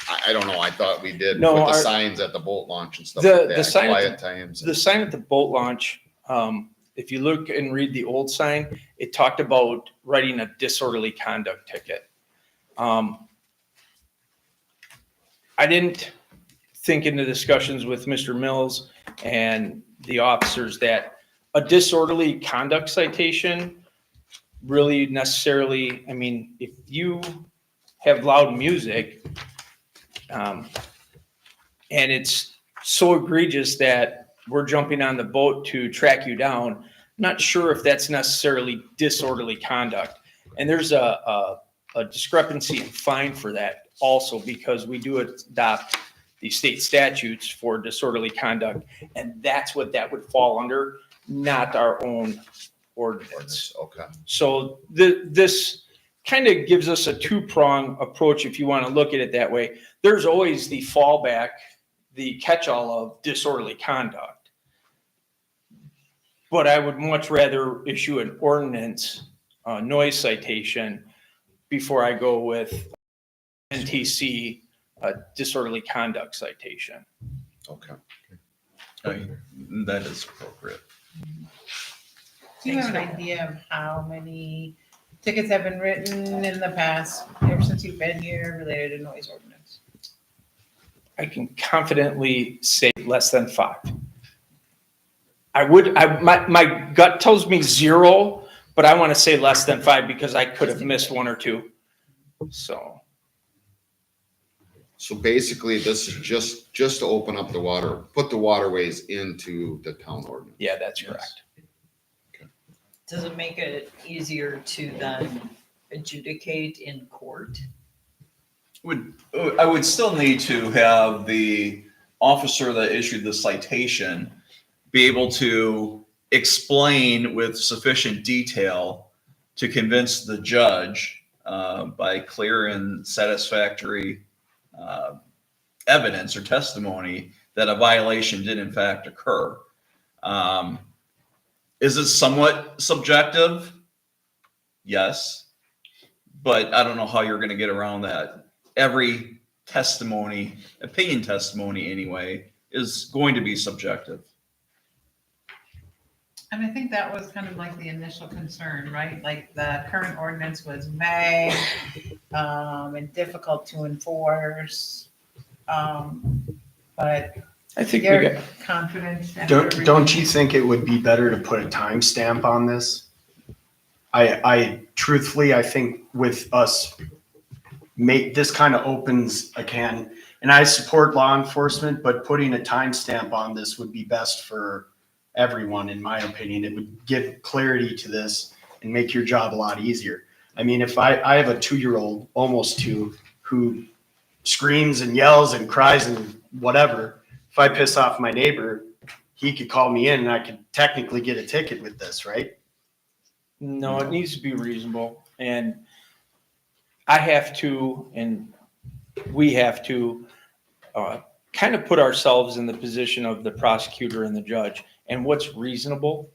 I don't know. I thought we did No, with the our- signs at the boat launch and stuff The- like the that. sign at Quiet times. The sign at the boat launch, if you look and read the old sign, it talked about writing a disorderly conduct ticket. I didn't think in the discussions with Mr. Mills and the officers that a disorderly conduct citation really necessarily, I mean, if you have loud music, and it's so egregious that we're jumping on the boat to track you down, I'm not sure if that's necessarily disorderly conduct. And there's a discrepancy in fine for that also, because we do adopt the state statutes for disorderly conduct, and that's what that would fall under, not our own ordinance. Okay. So this kind of gives us a two-prong approach if you want to look at it that way. There's always the fallback, the catch-all of disorderly conduct. But I would much rather issue an ordinance, noise citation, before I go with NTC, disorderly conduct citation. Okay. That is appropriate. Do you have an idea of how many tickets have been written in the past, ever since you've been here, related to noise ordinance? I can confidently say less than 5. My gut tells me 0, but I want to say less than 5 because I could have missed 1 or 2. So basically, this is just to open up the water, put the waterways into the town ordinance. Yeah, that's correct. Does it make it easier to then adjudicate in court? I would still need to have the officer that issued the citation be able to explain with sufficient detail to convince the judge by clear and satisfactory evidence or testimony that a violation did in fact occur. Is it somewhat subjective? Yes, but I don't know how you're going to get around that. Every testimony, opinion testimony anyway, is going to be subjective. And I think that was kind of like the initial concern, right? Like the current ordinance was vague, and difficult to enforce. But I think we you're got, confident. after reading- Don't you think it would be better to put a timestamp on this? I truthfully, I think with us, this kind of opens a can, and I support law enforcement, but putting a timestamp on this would be best for everyone, in my opinion. It would give clarity to this and make your job a lot easier. I mean, if I have a 2-year-old, almost 2, who screams and yells and cries and whatever, if I piss off my neighbor, he could call me in and I could technically get a ticket with this, right? no, it needs to be reasonable. And I have to, and we have to, kind of put ourselves in the position of the prosecutor and the judge. And what's reasonable?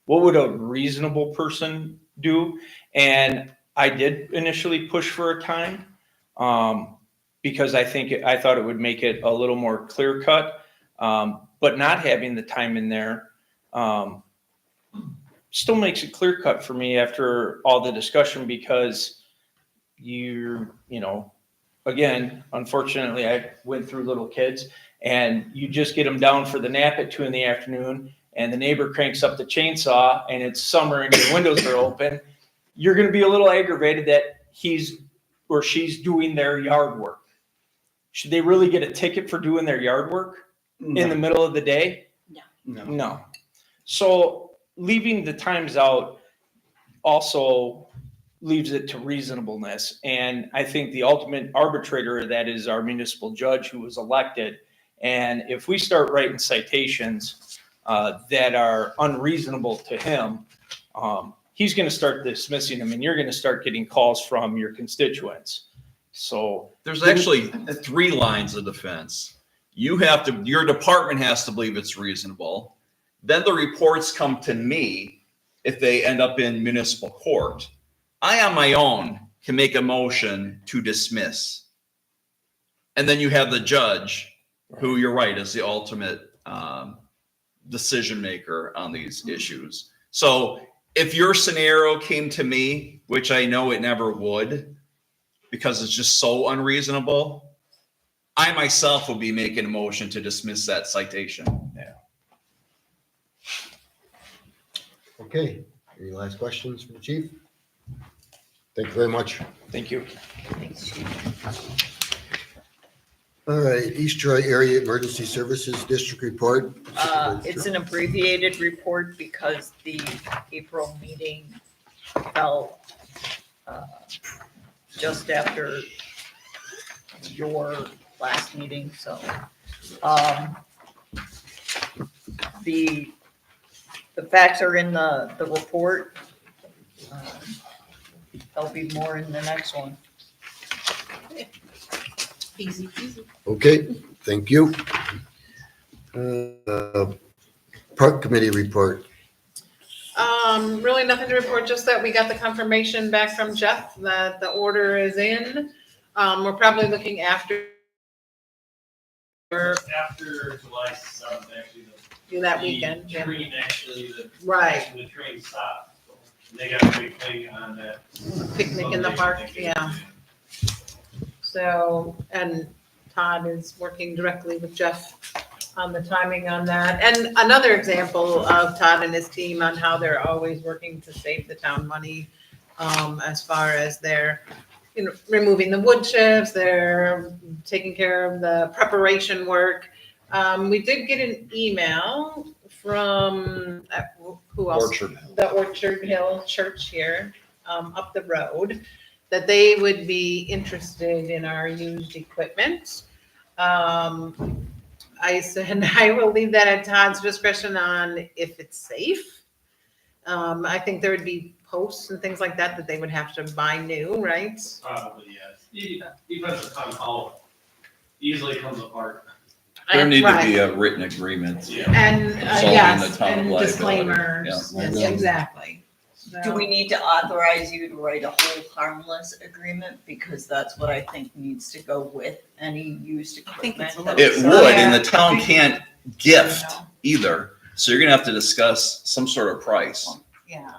What would a reasonable person do? And I did initially push for a time, because I thought it would make it a little more clear cut. But not having the time in there still makes it clear cut for me after all the discussion, because you know, again, unfortunately, I went through little kids, and you just get them down for the nap at 2 p.m, and the neighbor cranks up the chainsaw, and it's summer and your windows are open. You're going to be a little aggravated that he's or she's doing their yard work. Should they really get a ticket for doing their yard work in the middle of the day? No. So leaving the times out also leaves it to reasonableness. And I think the ultimate arbitrator of that is our municipal judge who was elected. And if we start writing citations that are unreasonable to him, he's going to start dismissing them, and you're going to start getting calls from your constituents. So there's actually 3 lines of defense. Your department has to believe it's reasonable. Then the reports come to me if they end up in municipal court. I, on my own, can make a motion to dismiss. And then you have the judge, who, you're right, is the ultimate decision maker on these issues. So if your scenario came to me, which I know it never would, because it's just so unreasonable, I myself would be making a motion to dismiss that citation. Yeah. Okay, any last questions for the chief? Thank you very much. Thank you. All right, East Troy Area Emergency Services District Report. It's an abbreviated report because the April meeting fell just after your last meeting, so the facts are in the report. There'll be more in the next one. Easy peasy. Okay, thank you. Park Committee report. Really nothing to report, just that we got the confirmation back from Jeff that the order is in. We're probably looking after July 7th, actually. do that weekend. The yeah. train actually, Right. the train stopped. So they got a big thing on that. Picnic in the park, yeah. So, and Todd is working directly with Jeff on the timing on that. And another example of Todd and his team on how they're always working to save the town money, as far as they're, removing the wood chips, they're taking care of the preparation work. We did get an email from, who else? Orchard. The Orchard Hill Church here, up the road, that they would be interested in our used equipment. I said, I will leave that at Todd's discretion on if it's safe. I think there would be posts and things like that they would have to buy new, right? Probably, yes. Depends on how easily it comes apart. There need to Right. be a written agreement. Yeah. And, Solving yes, the town and liability. disclaimers, Yeah. yes, exactly. Do we need to authorize you to write a whole harmless agreement? Because that's what I think needs to go with any used I think it's equipment. a that It we would, sell. and the town can't gift either, so you're gonna have to discuss some sort of price. Yeah,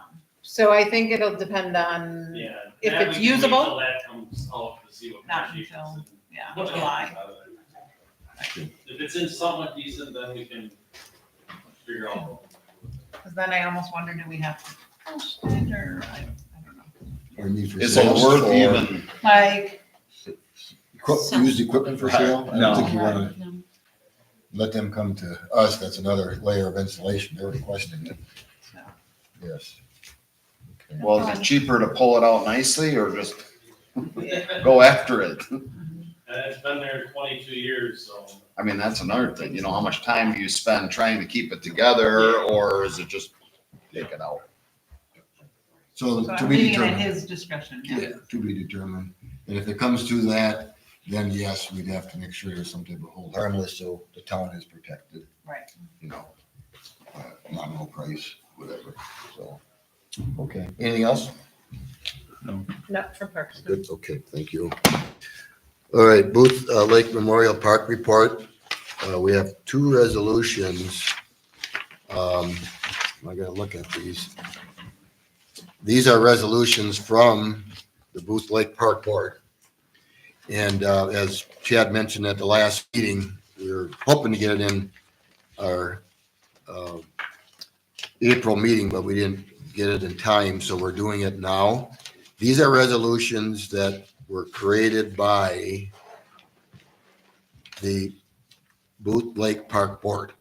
so I think it'll depend on, Yeah. If that it's we can wait usable? till that comes out to see what Not negotiations until, and yeah, what July. comes out of it. If it's in somewhat decent, then we can figure out. Because then I almost wonder, do we have to post it, or I don't know. Or need for Is it sales worth or even Like, Used equipment for sale? I No. don't think you wanna let them come to us. That's another layer of insulation. They're requesting it. Yes. Okay. Well, is it cheaper to pull it out nicely or just go after it? And it's been there 22 years, so. I mean, that's another thing, you know, how much time do you spend trying to keep it together, or is it just take it out? So so to I'm be leaving it at determined. his discretion, yeah. Yeah, to be determined. And if it comes to that, then yes, we'd have to make sure there's some type of hold harmless so the town is protected, Right. you know. Nominal price, whatever, so. Okay, anything else? Not for Parks. Good, okay, thank you. All right, Booth Lake Memorial Park report. We have two resolutions. I gotta look at these. These are resolutions from the Booth Lake Park Board. And as Chad mentioned at the last meeting, we were hoping to get it in our April meeting, but we didn't get it in time, so we're doing it now. These are resolutions that were created by the Booth Lake Park Board.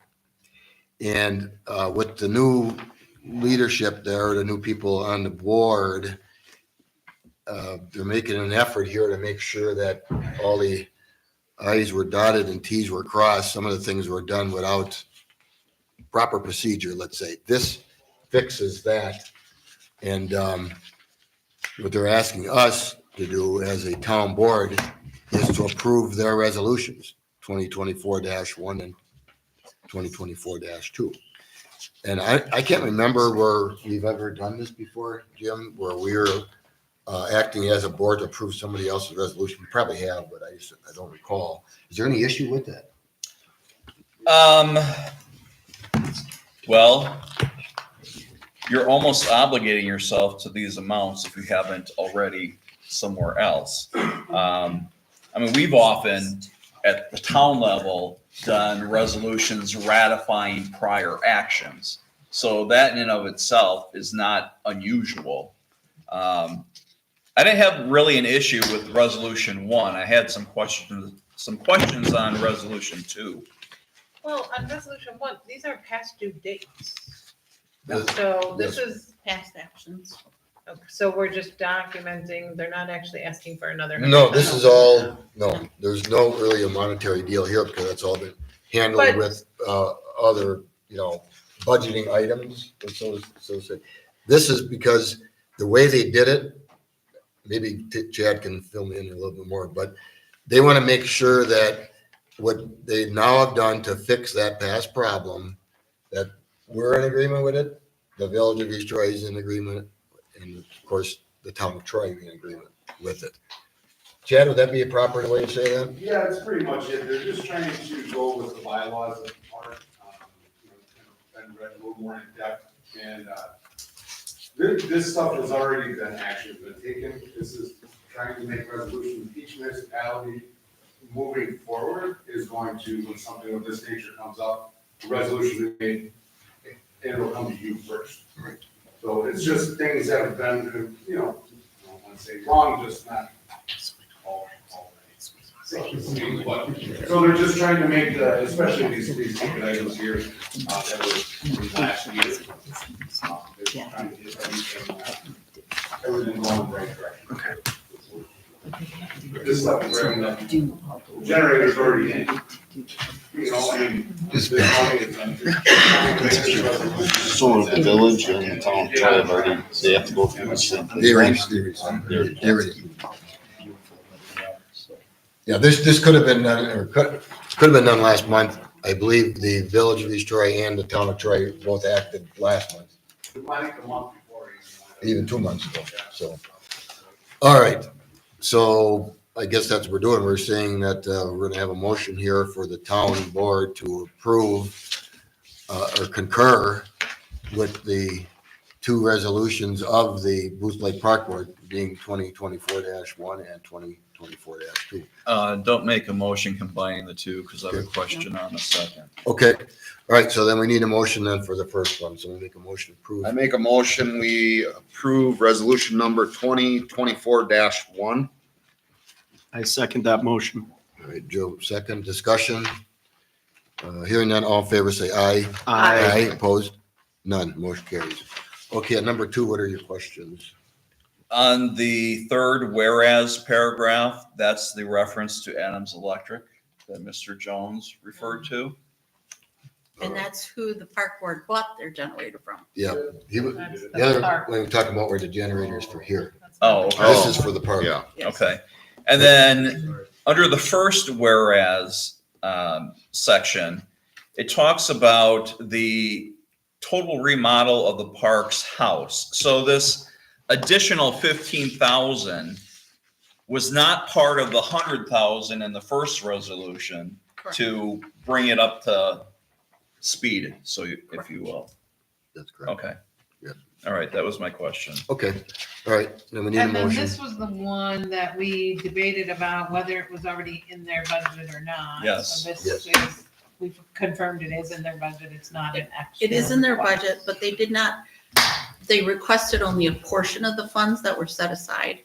And with the new leadership there, the new people on the board, they're making an effort here to make sure that all the i's were dotted and t's were crossed. Some of the things were done without proper procedure, let's say. This fixes that. And what they're asking us to do as a town board is to approve their resolutions, 2024-1 and 2024-2. And I can't remember where we've ever done this before, Jim, where we're acting as a board to approve somebody else's resolution. We probably have, but I don't recall. Is there any issue with that? Well, you're almost obligating yourself to these amounts if you haven't already somewhere else. I mean, we've often, at the town level, done resolutions ratifying prior actions. So that in and of itself is not unusual. I didn't have really an issue with resolution 1. I had some questions on resolution 2. Well, on resolution 1, these are past due dates. Yes. So this Yes. is, Past actions. so we're just documenting, they're not actually asking for another. No, this is all, no, there's no really a monetary deal here because that's all been handled But- with other, budgeting items. And so this is because the way they did it, maybe Chad can fill me in a little bit more, but they want to make sure that what they now have done to fix that past problem, that we're in agreement with it, the village of East Troy is in agreement, and of course, the town of Troy is in agreement with it. Chad, would that be a proper way to say that? Yeah, that's pretty much it. They're just trying to go with the bylaws of the park, and read a little more in depth. And this stuff has already been actually been taken. This is trying to make resolution. Each municipality moving forward is going to, when something of this nature comes up, the resolution is made, and it'll come to you first. Right. So it's just things that have been, I don't want to say wrong, just not all. So they're just trying to make the, especially these ticket items here, that were from last year. They're trying to get everything going in the right direction. This stuff is wrapping up. Generator's already in. I mean, So the village and the town have already, they have to go through the same thing. They already. Yeah, this could have been done, or could have been done last month. I believe the Village of East Troy and the Town of Troy both acted last month, even 2 months ago, so. All right, so I guess that's what we're doing. We're saying that we're gonna have a motion here for the town board to approve or concur with the two resolutions of the Booth Lake Park Board being 2024-1 and 2024-2. Don't make a motion combining the two because I have a question on the second. Okay, all right, so then we need a motion then for the first one, so we make a motion to approve. I make a motion, we approve resolution number 2024-1. I second that motion. All right, Joe, second, discussion. Hearing none, all in favor, say aye. Aye. Opposed? None, motion carries. Okay, at number 2, what are your questions? On the third whereas paragraph, that's the reference to Adams Electric that Mr. Jones referred to. And that's who the park board bought their generator from. Yeah, That's the other, park. when we're talking about where the generator is for here. Oh, okay. This is for the park. Yeah. Yes. Okay. And then under the first whereas section, it talks about the total remodel of the park's house. So this additional 15,000 was not part of the 100,000 in the first resolution Correct. to bring it up to speed, so if you will. That's correct. Okay. Yes. All right, that was my question. Okay, all right, then we need a And then motion. this was the one that we debated about whether it was already in their budget or not. Yes. So this Yes. is, we've confirmed it is in their budget, it's not an extra. It is in their request. budget, but they did not, they requested only a portion of the funds that were set aside.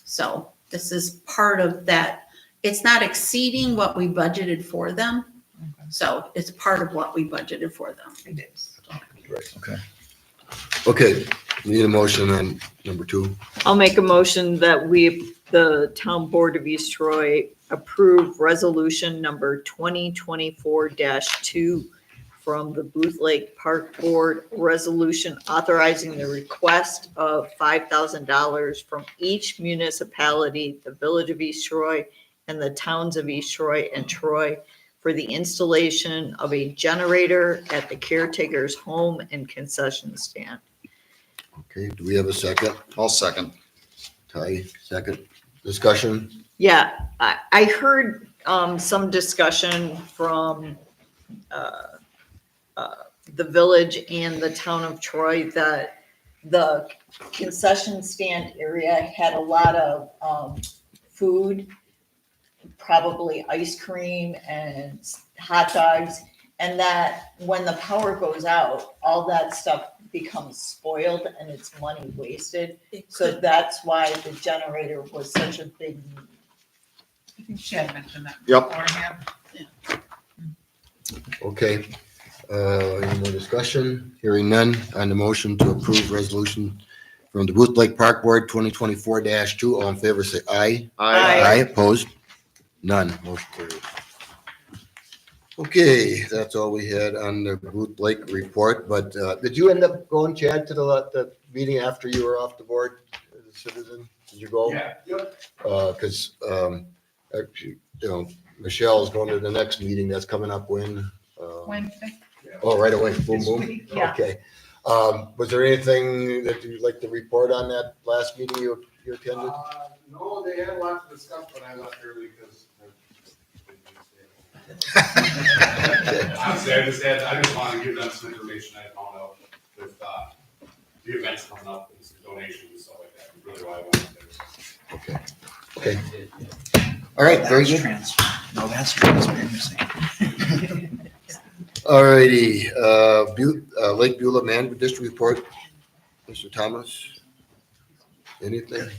So this is part of that. It's not exceeding what we budgeted for them. Okay. So it's part of what we budgeted for them. It is. Okay. Okay, we need a motion on number 2. I'll make a motion that we, the Town Board of East Troy, approve resolution number 2024-2 from the Booth Lake Park Board, resolution authorizing the request of $5,000 from each municipality, the Village of East Troy and the towns of East Troy and Troy, for the installation of a generator at the caretaker's home and concession stand. Okay, do we have a second? I'll second. Ty, second. Discussion? Yeah, I heard some discussion from the village and the town of Troy that the concession stand area had a lot of food, probably ice cream and hot dogs, and that when the power goes out, all that stuff becomes spoiled and it's money wasted. So that's why the generator was such a big need. I think Chad mentioned that. Yep. beforehand. Okay, any more discussion? Hearing none on the motion to approve resolution from the Booth Lake Park Board 2024-2. All in favor, say aye. Aye. Opposed? None, motion carries. Okay, that's all we had on the Booth Lake report, but did you end up going, Chad, to the meeting after you were off the board as a citizen? Did you go? Yeah. Because, actually, you know, Michelle's going to the next meeting that's coming up when? Wednesday. Oh, right away, boom, This boom. week, yeah. Okay. Was there anything that you'd like to report on that last meeting you attended? No, they had lots to discuss, but I left early because. Honestly, I just want to give them some information I found out with, the events coming up and some donations and stuff like that, really why I wanted there. Okay. All right, very good. No, that's transparency. All righty, Lake Beulah Management District report, Mr. Thomas. Anything?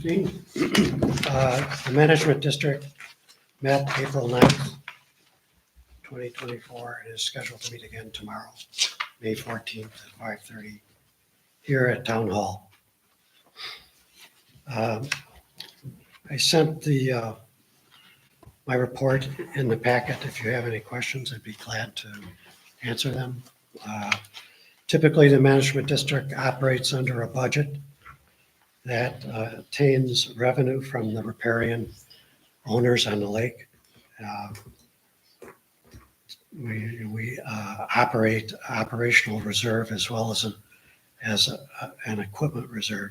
The management district met April 9th, 2024, and is scheduled to meet again tomorrow, May 14th at 5:30 here at Town Hall. I sent the my report in the packet. If you have any questions, I'd be glad to answer them. Typically, the management district operates under a budget that obtains revenue from the riparian owners on the lake. We operate operational reserve as well as an equipment reserve.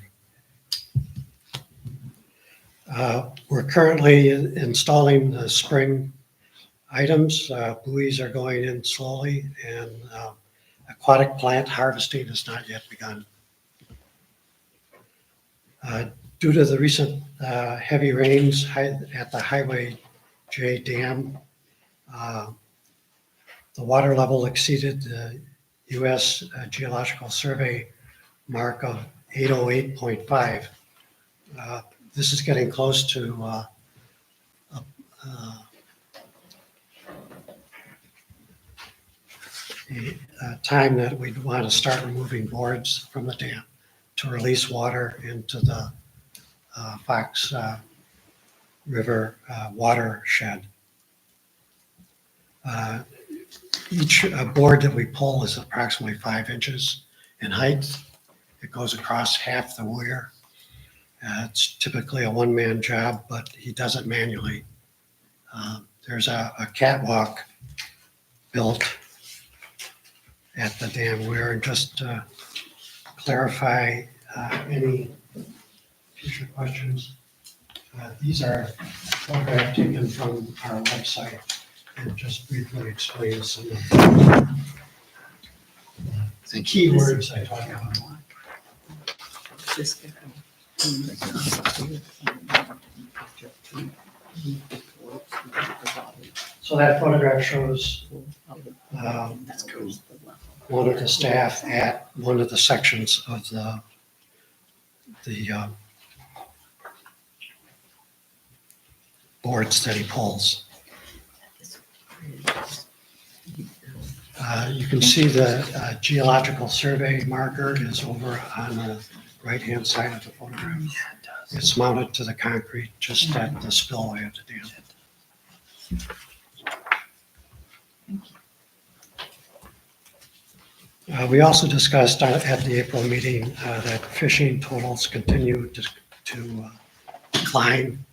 We're currently installing the spring items. Buoys are going in slowly, and aquatic plant harvesting has not yet begun. Due to the recent heavy rains at the Highway J Dam, the water level exceeded the U.S. Geological Survey mark of 808.5. This is getting close to a time that we'd want to start removing boards from the dam to release water into the Fox River watershed. Each board that we pull is approximately 5 inches in height. It goes across half the weir. It's typically a one-man job, but he does it manually. There's a catwalk built at the dam weir, and just to clarify any future questions, these are photographs taken from our website, and just briefly explain some of the keywords I talk about. So that photograph shows one of the staff at one of the sections of the boards that he pulls. You can see the geological survey marker is over on the right-hand side of the photograph. It's mounted to the concrete just at the spillway of the dam. We also discussed at the April meeting that fishing totals continue to decline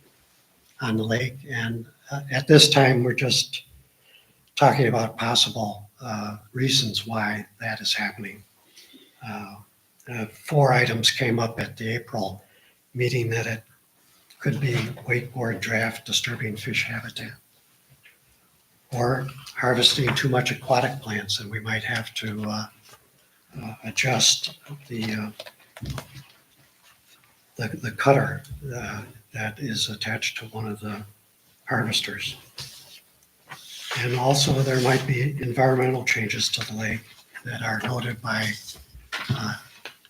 on the lake. And at this time, we're just talking about possible reasons why that is happening. 4 items came up at the April meeting that it could be wakeboard draft disturbing fish habitat, or harvesting too much aquatic plants, and we might have to adjust the cutter that is attached to one of the harvesters. And also there might be environmental changes to the lake that are noted by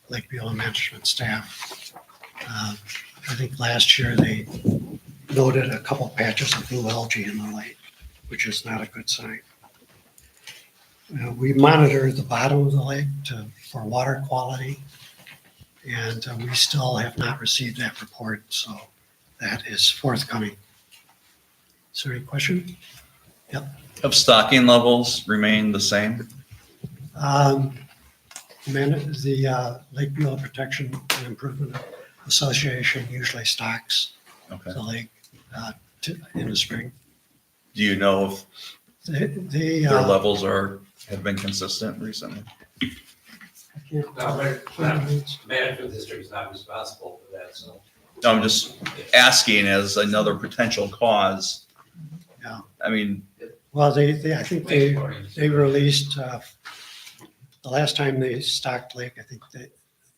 Lake Beulah management staff. I think last year they noted a couple patches of blue algae in the lake, which is not a good sign. We monitor the bottom of the lake for water quality, and we still have not received that report, so that is forthcoming. Is there any question? Yep. Have stocking levels remained the same? The Lake Beulah Protection and Improvement Association usually stocks the lake in the spring. Do you know if their their levels have been consistent recently? No, the management district is not responsible for that, so. No, I'm just asking as another potential cause. Yeah. I mean, well, I think they released, the last time they stocked lake, I think they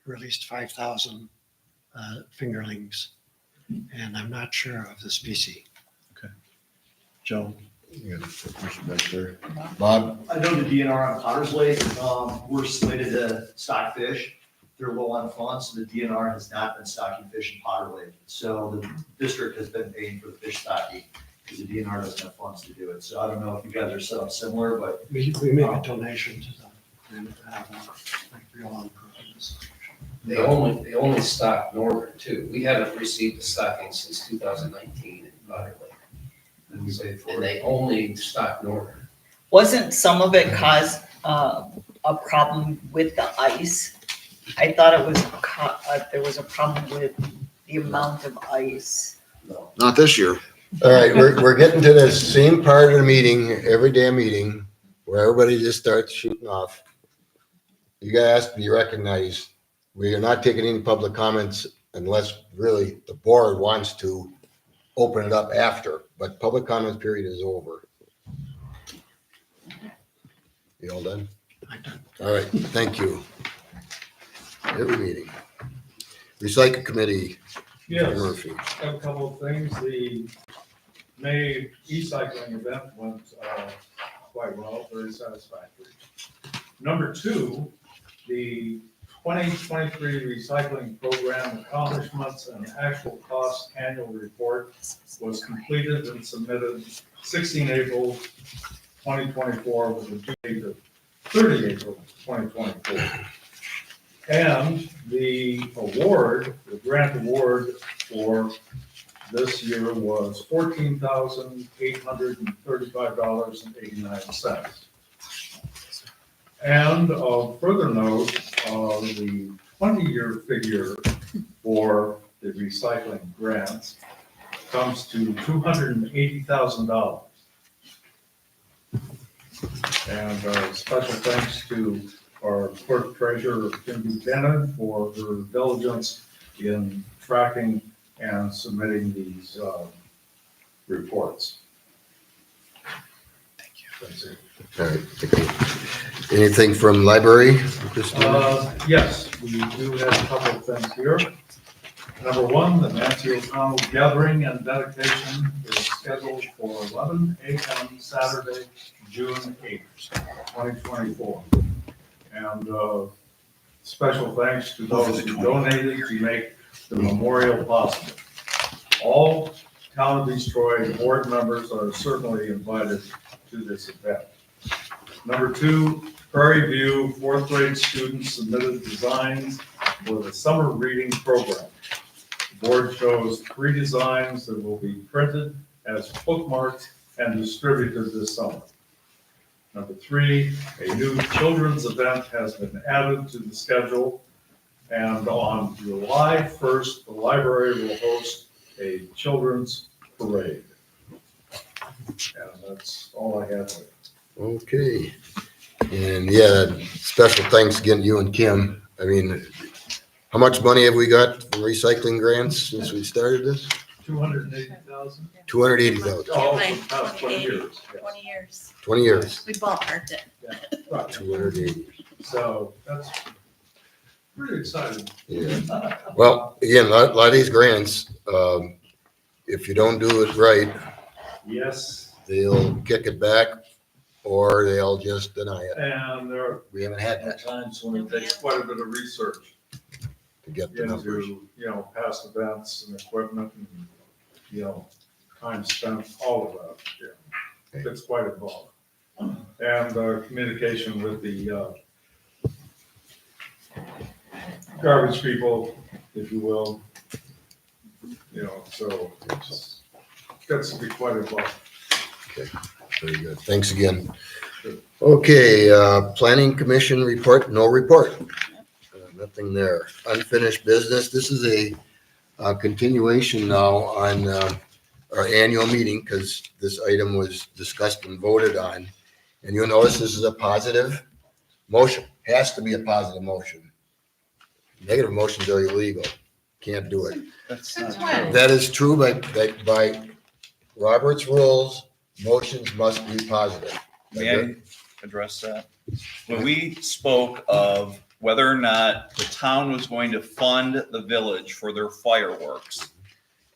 released 5,000 fingerlings, and I'm not sure of the species. Okay. Joe? You got a question back there. Bob? I know the DNR on Potter's Lake, we're slated to stock fish. They're low on funds, so the DNR has not been stocking fish in Potter Lake. So the district has been paying for the fish stocking because the DNR doesn't have funds to do it. So I don't know if you guys are set up similar, but. We make a donation to them. They only stock northern too. We haven't received a stocking since 2019 in Butter Lake. and we paid for And it. they only stock Northern. Wasn't some of it caused a problem with the ice? I thought it was, there was a problem with the amount of ice. Not this year. All right, we're getting to the same part of the meeting, every damn meeting, where everybody just starts shooting off. You guys be recognized. We are not taking any public comments unless really the board wants to open it up after, but public comments period is over. You all done? All right, thank you. Every meeting. Recycle committee. Yes, Murphy. a couple of things. The May e-cycling event went quite well, very satisfactory. Number two, the 2023 recycling program accomplishments and actual cost annual report was completed and submitted 16 April 2024 with a due date of 30 April 2024. And the award, the grant award for this year was $14,835.89. And of further note, the 20-year figure for the recycling grants comes to $280,000. And special thanks to our clerk treasurer, Kim Buchanan, for her diligence in tracking and submitting these reports. Thank you. That's it. All right, thank you. Anything from library? Yes, we do have a couple of things here. Number one, the Nancy O'Connell Gathering and Dedication is scheduled for 11 a.m. Saturday, June 8th, 2024. And special thanks to those who donated to make the memorial possible. All Town of East Troy board members are certainly invited to this event. Number two, Prairie View fourth grade students submitted designs for the summer reading program. The board chose 3 designs that will be printed as bookmarked and distributed this summer. Number 3, a new children's event has been added to the schedule. And on July 1st, the library will host a children's parade. And that's all I have. Okay. And yeah, special thanks again to you and Kim. I mean, how much money have we got from recycling grants since we started this? 280,000? 280,000. Oh, Like for the past 20 years. 20 years. 20 years. We ballparked it. Right. 280. So that's pretty exciting. Yeah. Well, again, a lot of these grants, if you don't do it right, Yes, they'll kick it back or they'll just deny it. and there We haven't had are that times when it takes quite a bit of research to get the numbers. into, past events and equipment and, time spent, all of that. Yeah. It's quite involved. And communication with the garbage people, if you will. So it's gets to be quite involved. Okay, very good. Thanks again. Okay, planning commission report, no report. Nothing there. Unfinished business. This is a continuation now on our annual meeting because this item was discussed and voted on. And you'll notice this is a positive motion. Has to be a positive motion. Negative motions are illegal. Can't do it. That's Since not when? true. That is true by Robert's rules, motions must be positive. May I address that? When we spoke of whether or not the town was going to fund the village for their fireworks,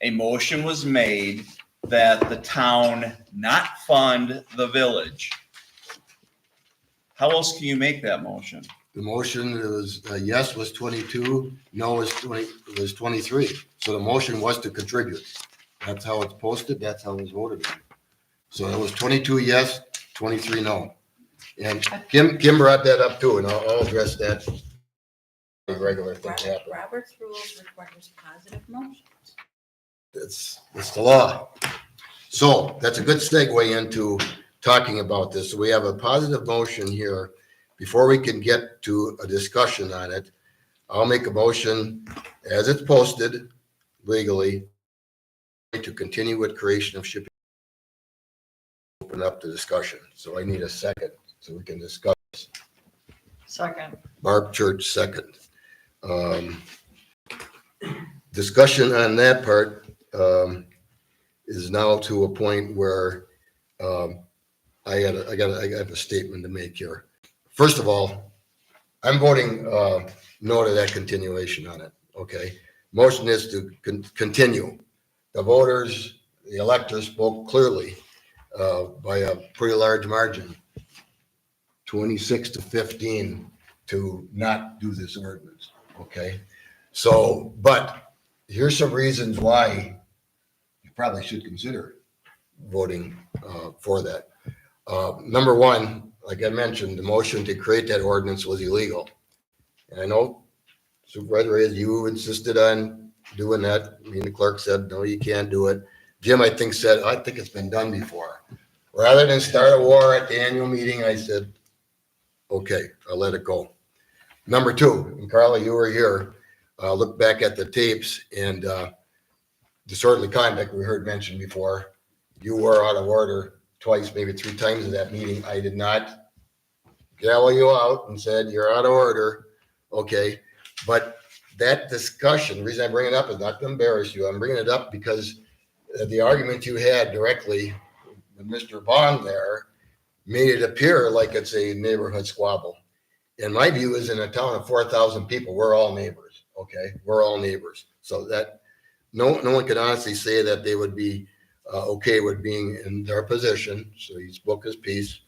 a motion was made that the town not fund the village. How else can you make that motion? The motion was, yes was 22, no was 23. So the motion was to contribute. That's how it's posted, that's how it was voted on. So it was 22 yes, 23 no. And Kim brought that up too, and I'll address that. A regular thing happen. Robert's rules requires positive motions. It's the law. So that's a good segue into talking about this. So we have a positive motion here. Before we can get to a discussion on it, I'll make a motion as it's posted legally to continue with creation of shipping. Open up the discussion. So I need a second so we can discuss. Second. Barb Church, second. Discussion on that part is now to a point where I have a statement to make here. First of all, I'm voting no to that continuation on it, okay? Motion is to continue. The voters, the electors spoke clearly by a pretty large margin, 26-15, to not do this ordinance, okay? So, but here's some reasons why you probably should consider voting for that. Number one, like I mentioned, the motion to create that ordinance was illegal. And I know Supervisor Reyes, you insisted on doing that. I mean, the clerk said, no, you can't do it. Jim, I think said, I think it's been done before. Rather than start a war at the annual meeting, I said, okay, I'll let it go. Number two, and Carla, you were here, look back at the tapes and disorderly conduct we heard mentioned before. You were out of order twice, maybe 3 times in that meeting. I did not gavel you out and said, you're out of order. Okay. But that discussion, the reason I bring it up is not to embarrass you. I'm bringing it up because the argument you had directly with Mr. Vaughn there made it appear like it's a neighborhood squabble. And my view is in a town of 4,000 people, we're all neighbors. Okay. We're all neighbors. So that no one could honestly say that they would be okay with being in their position. So he spoke his piece,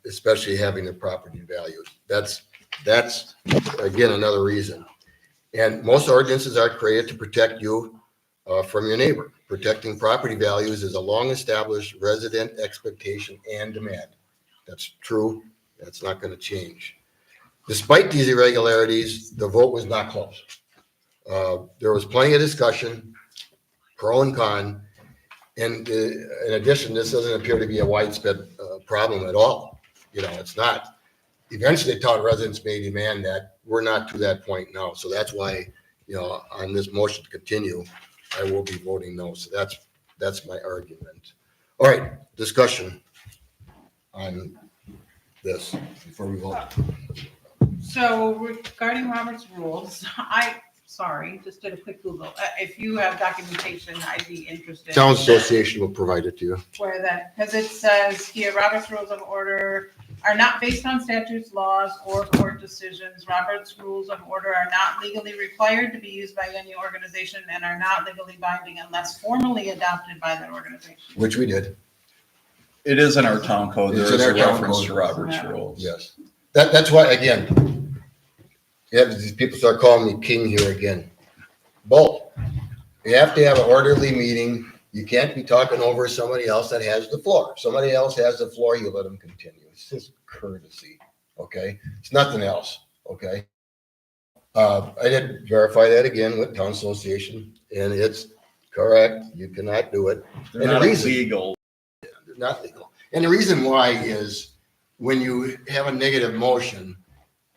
especially having the property values. That's again, another reason. And most ordinances are created to protect you from your neighbor. Protecting property values is a long-established resident expectation and demand. That's true. That's not going to change. Despite these irregularities, the vote was not close. There was plenty of discussion, pro and con. And in addition, this doesn't appear to be a widespread problem at all. You know, it's not. Eventually, town residents may demand that. We're not to that point now. So that's why, you know, on this motion to continue, I will be voting no. So that's my argument. All right, discussion on this before we vote. So regarding Robert's rules, just did a quick Google. If you have documentation, I'd be interested. Town Association will provide it to you. Where that, because it says here, Robert's Rules of Order are not based on statutes, laws, or court decisions. Robert's Rules of Order are not legally required to be used by any organization and are not legally binding unless formally adopted by that organization. Which we did. It is in our town code. It's There is in a our town reference code. to Robert's Yeah. rules. Yes. That's why, again, yeah, these people start calling me king here again. Both. You have to have an orderly meeting. You can't be talking over somebody else that has the floor. If somebody else has the floor, you let them continue. It's just courtesy, okay? It's nothing else, okay? I did verify that again with Town Association, and it's correct. You cannot do it. They're And the not reason- legal. They're not legal. And the reason why is when you have a negative motion,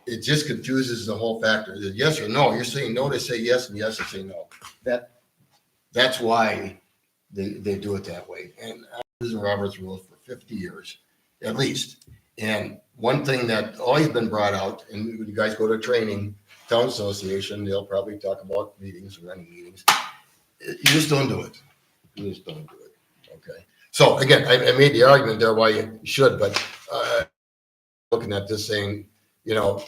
it just confuses the whole factor. Is it yes or no? You're saying no to say yes and yes to say no. That's why they do it that way. And I'm using Robert's Rules for 50 years, at least. And one thing that always been brought out, and when you guys go to training, Town Association, they'll probably talk about meetings or any meetings. You just don't do it. You just don't do it. Okay. So again, I made the argument there why you should, but looking at this saying, you know,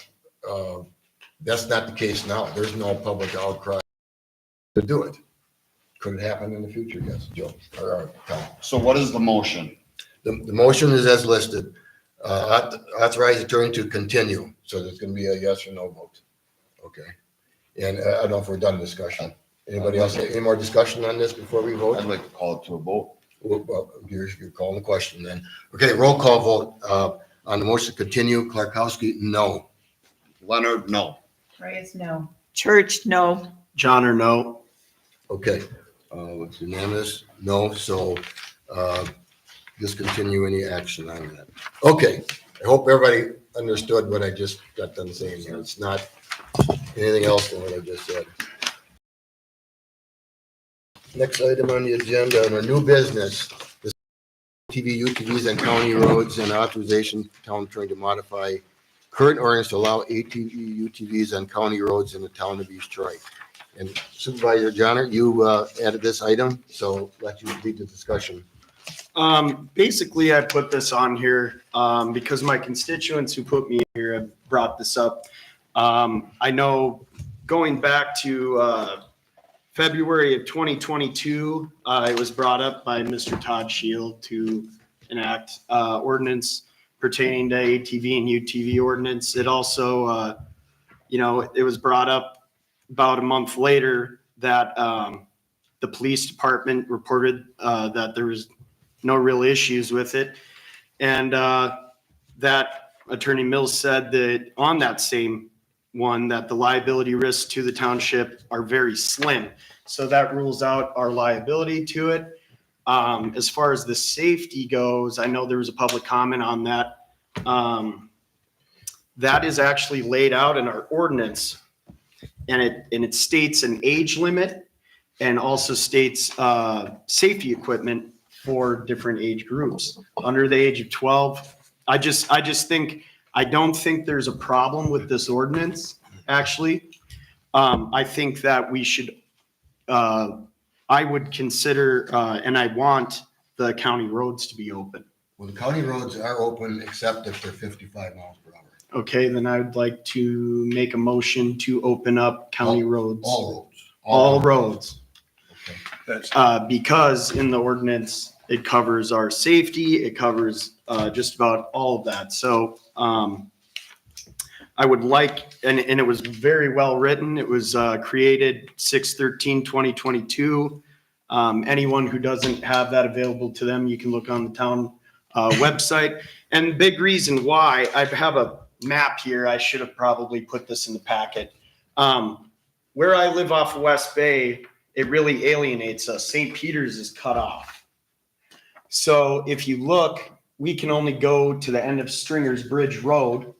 that's not the case now. There's no public outcry to do it. Could it happen in the future? Yes, Joe. Or Tom. So what is the motion? The motion is as listed. Authorize attorney to continue. So there's going to be a yes or no vote. Okay. And I don't know if we're done discussion. Anybody else? Any more discussion on this before we vote? I'd like to call it to a vote. Well, you're calling the question then. Okay, roll call vote on the motion to continue. Clarkowski, no. Leonard, no. Reyes, no. Church, no. John or no? Okay, It's unanimous, no, so discontinue any action on that. Okay, I hope everybody understood what I just got done saying here. It's not anything else than what I just said. Next item on the agenda, under new business, the TV, UTVs on county roads and authorization town attorney to modify current ordinance to allow ATV, UTVs on county roads in the town of East Troy. And Supervisor Johnner, you added this item, so let you lead the discussion. Basically, I put this on here because my constituents who put me here have brought this up. I know going back to February of 2022, it was brought up by Mr. Todd Shield to enact ordinance pertaining to ATV and UTV ordinance. It also, it was brought up about a month later that the police department reported that there was no real issues with it. And that Attorney Mills said that on that same one, that the liability risks to the township are very slim. So that rules out our liability to it. As far as the safety goes, I know there was a public comment on that. That is actually laid out in our ordinance, and it states an age limit and also states safety equipment for different age groups. Under the age of 12, I don't think there's a problem with this ordinance, actually. I think that we should, I would consider, and I want the county roads to be open. Well, the county roads are open except if they're 55 miles per hour. Okay, then I would like to make a motion to open up county roads. All roads. All roads. Okay. Because in the ordinance, it covers our safety, it covers just about all of that. So I would like, and it was very well written. It was created 6/13/2022. Anyone who doesn't have that available to them, you can look on the town website. And the big reason why, I have a map here. I should have probably put this in the packet. Where I live off of West Bay, it really alienates us. St. Peter's is cut off. So if you look, we can only go to the end of Stringer's Bridge Road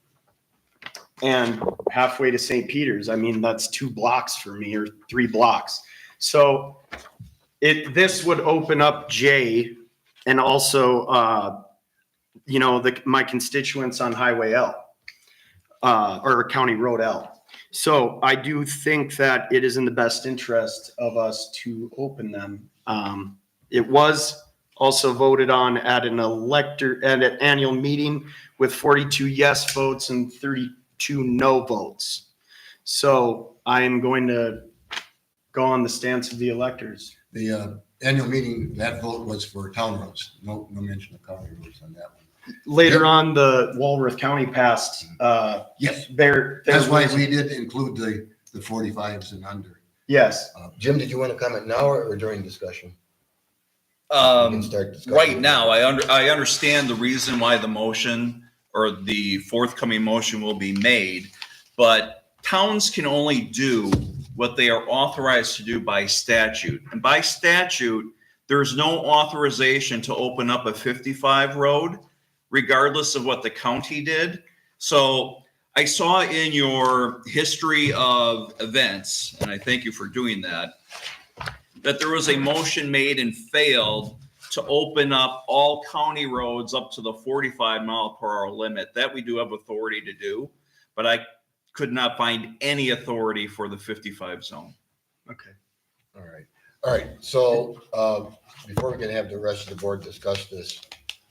and halfway to St. Peter's. I mean, that's 2 blocks for me, or 3 blocks. So this would open up J and also, my constituents on Highway L, or County Road L. So I do think that it is in the best interest of us to open them. It was also voted on at an annual meeting with 42 yes votes and 32 no votes. So I am going to go on the stance of the electors. The annual meeting, that vote was for town roads. No mention of county roads on that one. Later on, the Walworth County passed. Yes. That's why we did include the 45s and under. Yes. Jim, did you want to comment now or during discussion? We can start discussion. Right now, I understand the reason why the motion or the forthcoming motion will be made, but towns can only do what they are authorized to do by statute. And by statute, there's no authorization to open up a 55 road, regardless of what the county did. So I saw in your history of events, and I thank you for doing that, that there was a motion made and failed to open up all county roads up to the 45 mile per hour limit. That we do have authority to do, but I could not find any authority for the 55 zone. Okay. All right. So before we can have the rest of the board discuss this,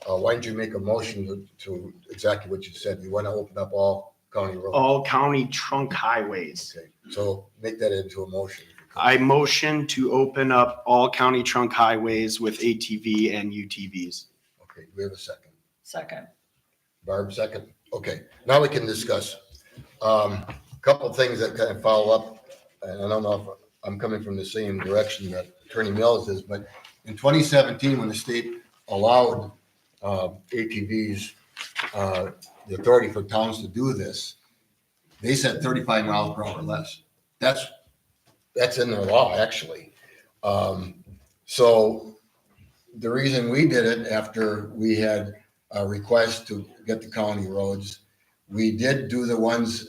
why don't you make a motion to exactly what you said? You want to open up all county roads? All county trunk highways. Okay, so make that into a motion. I motion to open up all county trunk highways with ATV and UTVs. Okay, do we have a second? Second. Barb, second. Okay, now we can discuss. Couple of things that kind of follow up, and I don't know if I'm coming from the same direction that Attorney Mills is, but in 2017, when the state allowed ATVs, the authority for towns to do this, they said 35 miles per hour or less. That's in their law, actually. So the reason we did it after we had a request to get the county roads, we did do the ones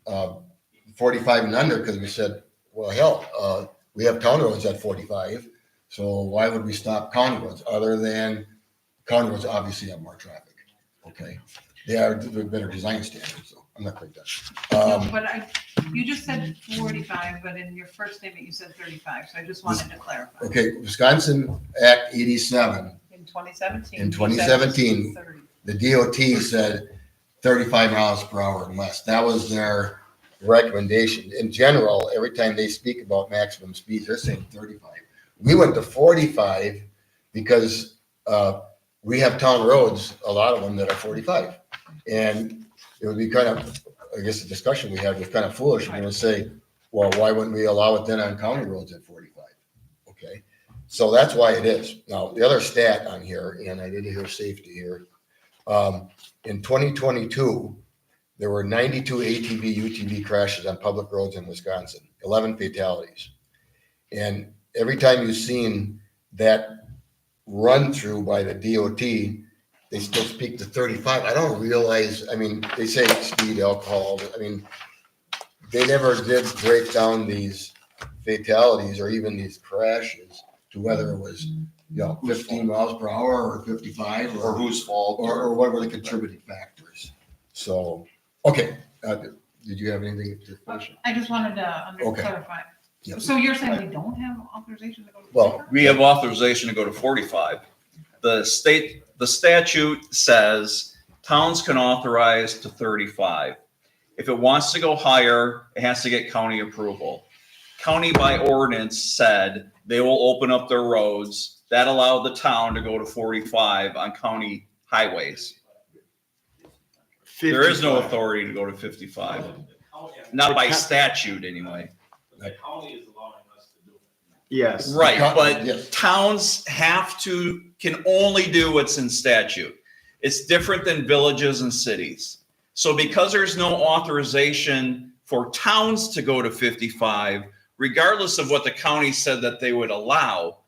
45 and under because we said, well, hell, we have county roads at 45. So why would we stop county roads other than county roads obviously have more traffic? Okay. They are better design standards, so I'm not quite done. No, but you just said 45, but in your first statement, you said 35, so I just wanted to clarify. Okay, Wisconsin Act 87, In 2017. in you said 2017, 30. the DOT said 35 miles per hour and less. That was their recommendation. In general, every time they speak about maximum speeds, they're saying 35. We went to 45 because we have town roads, a lot of them that are 45. And it would be kind of, I guess the discussion we had was kind of foolish. We're going to say, well, why wouldn't we allow it then on county roads at 45? Okay, so that's why it is. Now, the other stat on here, and I didn't hear safety here. In 2022, there were 92 ATV, UTV crashes on public roads in Wisconsin, 11 fatalities. And every time you've seen that run through by the DOT, they still speak to 35. I don't realize, I mean, they say speed, alcohol, I mean, they never did break down these fatalities or even these crashes to whether it was, 15 miles per hour or 55 Or whose fault. or what were the contributing factors. So, okay, did you have anything to finish? I just wanted to Okay. clarify. Yep. So you're saying we don't have authorization to go to? Well, We have authorization to go to 45. The statute says towns can authorize to 35. If it wants to go higher, it has to get county approval. County by ordinance said they will open up their roads. That allowed the town to go to 45 on county highways. There is no 55. authority to go to 55, not by statute anyway. The county is allowing us to do it. Yes. Right, Yes. but towns can only do what's in statute. It's different than villages and cities. So because there's no authorization for towns to go to 55, regardless of what the county said that they would allow,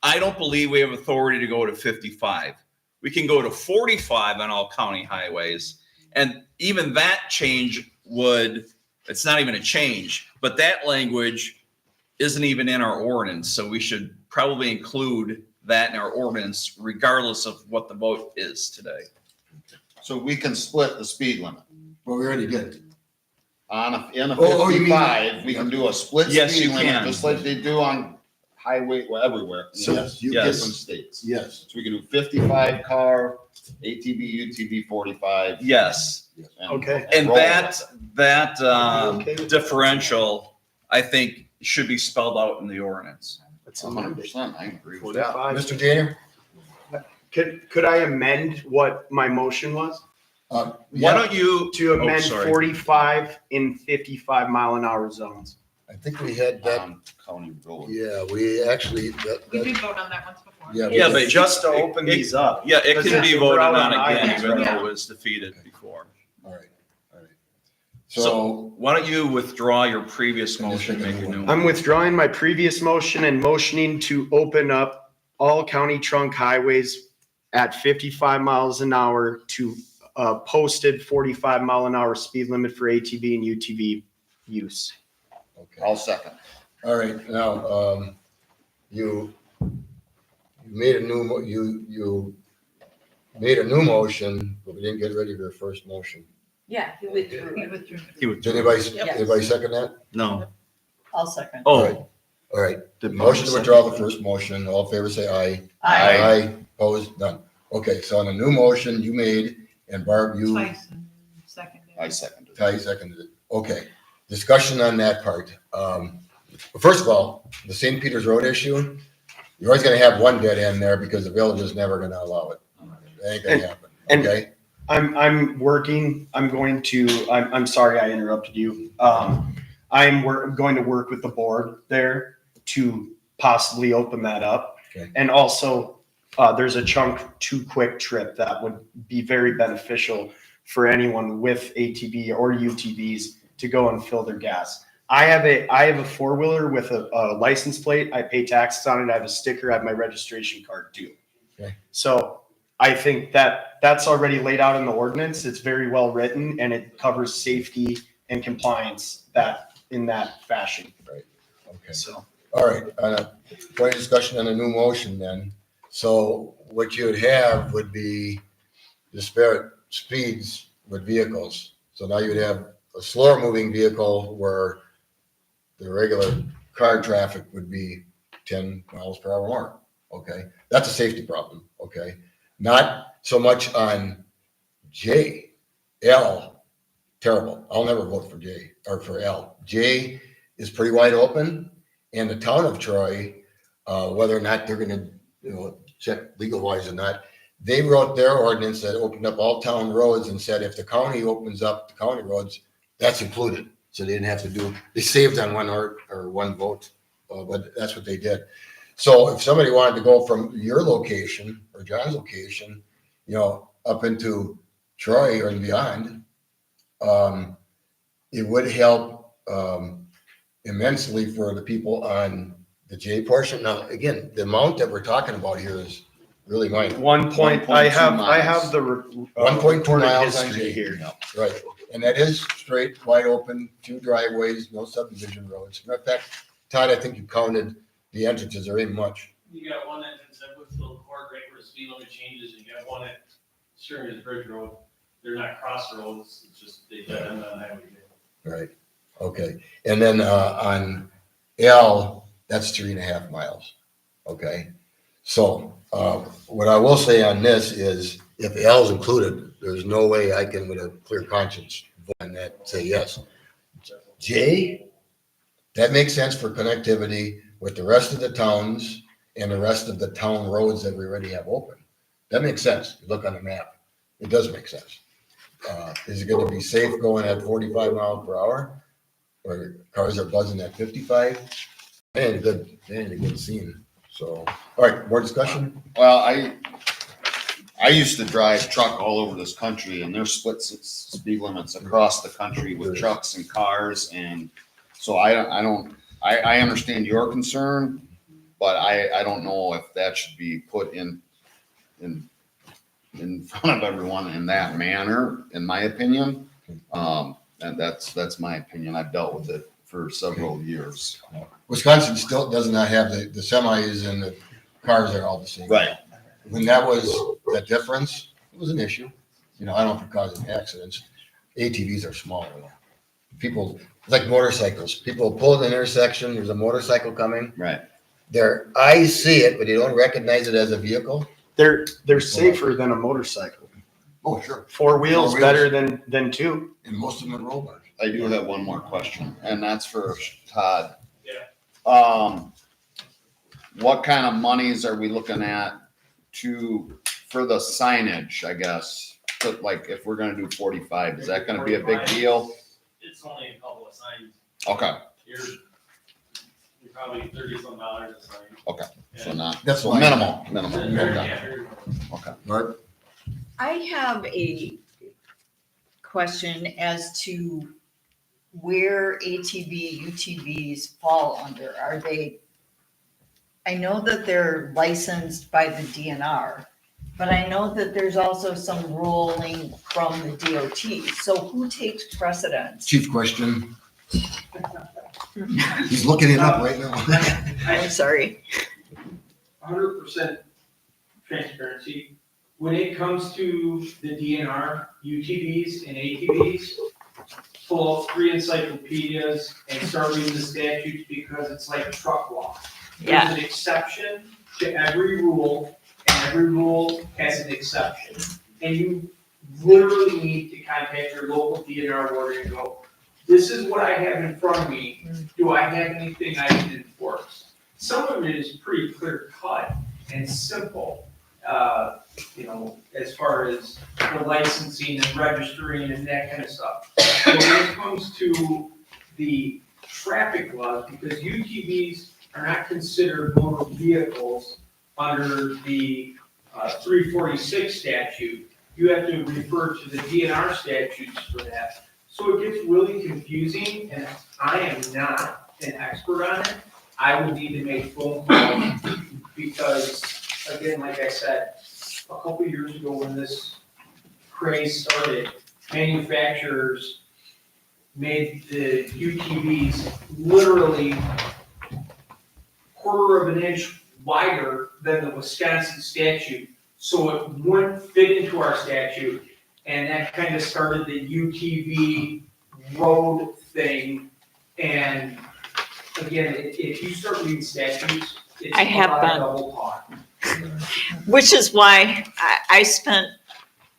I don't believe we have authority to go to 55. We can go to 45 on all county highways. And even that change it's not even a change, but that language isn't even in our ordinance. So we should probably include that in our ordinance regardless of what the vote is today. So we can split the speed limit. Well, we already did. In a Oh, you mean- 55, we can do a split Yes, speed you limit, can. just like they do on highway, well, everywhere. So Yes, you Yes. different states. Yes. So we can do 55 car, ATV, UTV 45. Yes. Okay. And roll that Okay with differential, I think, should be spelled out in the ordinance. That's 100%, I agree with that. 45. Mr. Danner? Could I amend what my motion was? Why Yeah, don't you? To amend sorry. 45 in 55 mile an hour zones. I think we had that, County road. yeah, we actually, We did vote on that once before. yeah. Yeah, but Just to it- open it- these up. Yeah, it Because can be we're voted out on on again, items even right though now. it was defeated before. All right, all right. So So, why don't you withdraw your previous motion, make a new one? I'm withdrawing my previous motion and motioning to open up all county trunk highways at 55 miles an hour to a posted 45 mile an hour speed limit for ATV and UTV use. okay, I'll second. all right, now, you made a new, you made a new motion, but we didn't get rid of your first motion. Yeah, he withdrew. We withdrew. Did anybody, Yes. anybody second that? No. I'll second. Oh, All right, the motion to withdraw the first motion, all in favor say aye. Aye. Opposed, none. Okay, so on a new motion you made, and Barb, you, Tyson seconded. I seconded. Ty seconded it. Okay, discussion on that part. First of all, the St. Peters Road issue, you're always gonna have one dead end there because the village is never gonna allow it. That ain't gonna happen, and- okay? I'm sorry I interrupted you. Going to work with the board there to possibly open that up. Okay. And also, there's a chunk to Quick Trip that would be very beneficial for anyone with ATV or UTVs to go and fill their gas. I have a four-wheeler with a license plate. I pay taxes on it. I have a sticker. I have my registration card too. Okay. So I think that's already laid out in the ordinance. It's very well written and it covers safety and compliance in that fashion. Right. Okay. So. All right, for any discussion on a new motion then. So what you would have would be disparate speeds with vehicles. So now you'd have a slower moving vehicle where the regular car traffic would be 10 miles per hour more. Okay, that's a safety problem. Okay, not so much on J, L, terrible. I'll never vote for J or for L. J is pretty wide open, and the town of Troy, whether or not they're going to, check legal wise or not, they wrote their ordinance that opened up all town roads and said if the county opens up the county roads, that's included. So they didn't have to they saved on one vote, but that's what they did. So if somebody wanted to go from your location or John's location, up into Troy or beyond, it would help immensely for the people on the J portion. Now, again, the amount that we're talking about here is really minor. 1 I have the 1.2 miles on history J here. Right, and that is straight, wide open, 2 driveways, no subdivision roads. Matter of fact, Todd, I think you counted the entrances, there ain't much. You got one entrance at Woodsville Court, right where the speed limit changes, and you got one at Stearns Bridge Road. They're not crossroads, it's just they dead end on highway. Right, okay, and then on L, that's 3.5 miles, okay? So, what I will say on this is, if L is included, there's no way I can, with a clear conscience, vote on that, say yes. J, that makes sense for connectivity with the rest of the towns and the rest of the town roads that we already have open. That makes sense. You look on the map, it does make sense. Is it gonna be safe going at 45 miles per hour? Or cars are buzzing at 55? Man, a good scene. So, all right, more discussion? Well, I used to drive truck all over this country, and there's split speed limits across the country with trucks and cars, and so I understand your concern, but I don't know if that should be put in front of everyone in that manner, in my opinion. And that's my opinion. I've dealt with it for several years. Wisconsin still does not have the semis and the cars are all the same. Right. When that was the difference, it was an issue. I don't know if it caused accidents. ATVs are smaller. People, it's like motorcycles. People pull in an intersection, there's a motorcycle coming. Right. Their eyes see it, but they don't recognize it as a vehicle. They're safer than a motorcycle. Oh, sure. 4 wheels better than 2. And most of them are roll bars. I do have one more question, and that's for Todd. Yeah. What kind of monies are we looking at for the signage, I guess? But like, if we're gonna do 45, is that gonna be a big deal? It's only a couple of signs. Okay, You're probably $30-some a sign. okay, so not, That's so fine. minimal. Yeah. Okay. Mark? I have a question as to where ATV, UTVs fall under. Are they, I know that they're licensed by the DNR, but I know that there's also some ruling from the DOT. So who takes precedence? Chief question. He's looking it up right now. I'm sorry. 100% transparency. When it comes to the DNR, UTVs and ATVs, pull out 3 encyclopedias and start reading the statutes because it's like truck law. Yeah. There's an exception to every rule, and every rule has an exception. And you literally need to contact your local DNR board and go, this is what I have in front of me. Do I have anything I can enforce? Some of it is pretty clear cut and simple, as far as the licensing and registering and that kind of stuff. But when it comes to the traffic laws, because UTVs are not considered motor vehicles under the 346 statute, you have to refer to the DNR statutes for that. So it gets really confusing, and I am not an expert on it. I would need to make phone calls because, again, like I said, a couple years ago when this craze started, manufacturers made the UTVs literally quarter of an inch wider than the Wisconsin statute, so it wouldn't fit into our statute. And that kind of started the UTV road thing. And again, if you start reading statutes, it's I a have lot of been. double talk. Which is why I spent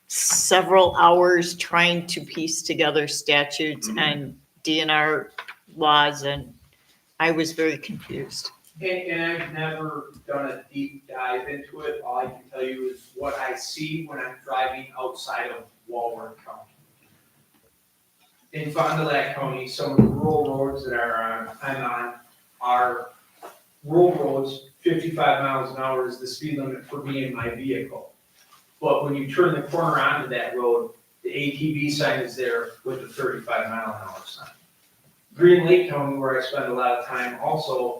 several hours trying to piece together statutes and DNR laws, and I was very confused. And I've never done a deep dive into it. All I can tell you is what I see when I'm driving outside of Walworth County. In Fond du Lac County, some of the rural roads that I'm on are rural roads, 55 miles an hour is the speed limit for me and my vehicle. But when you turn the corner onto that road, the ATV sign is there with the 35 mile an hour sign. Green Lake County, where I spend a lot of time, also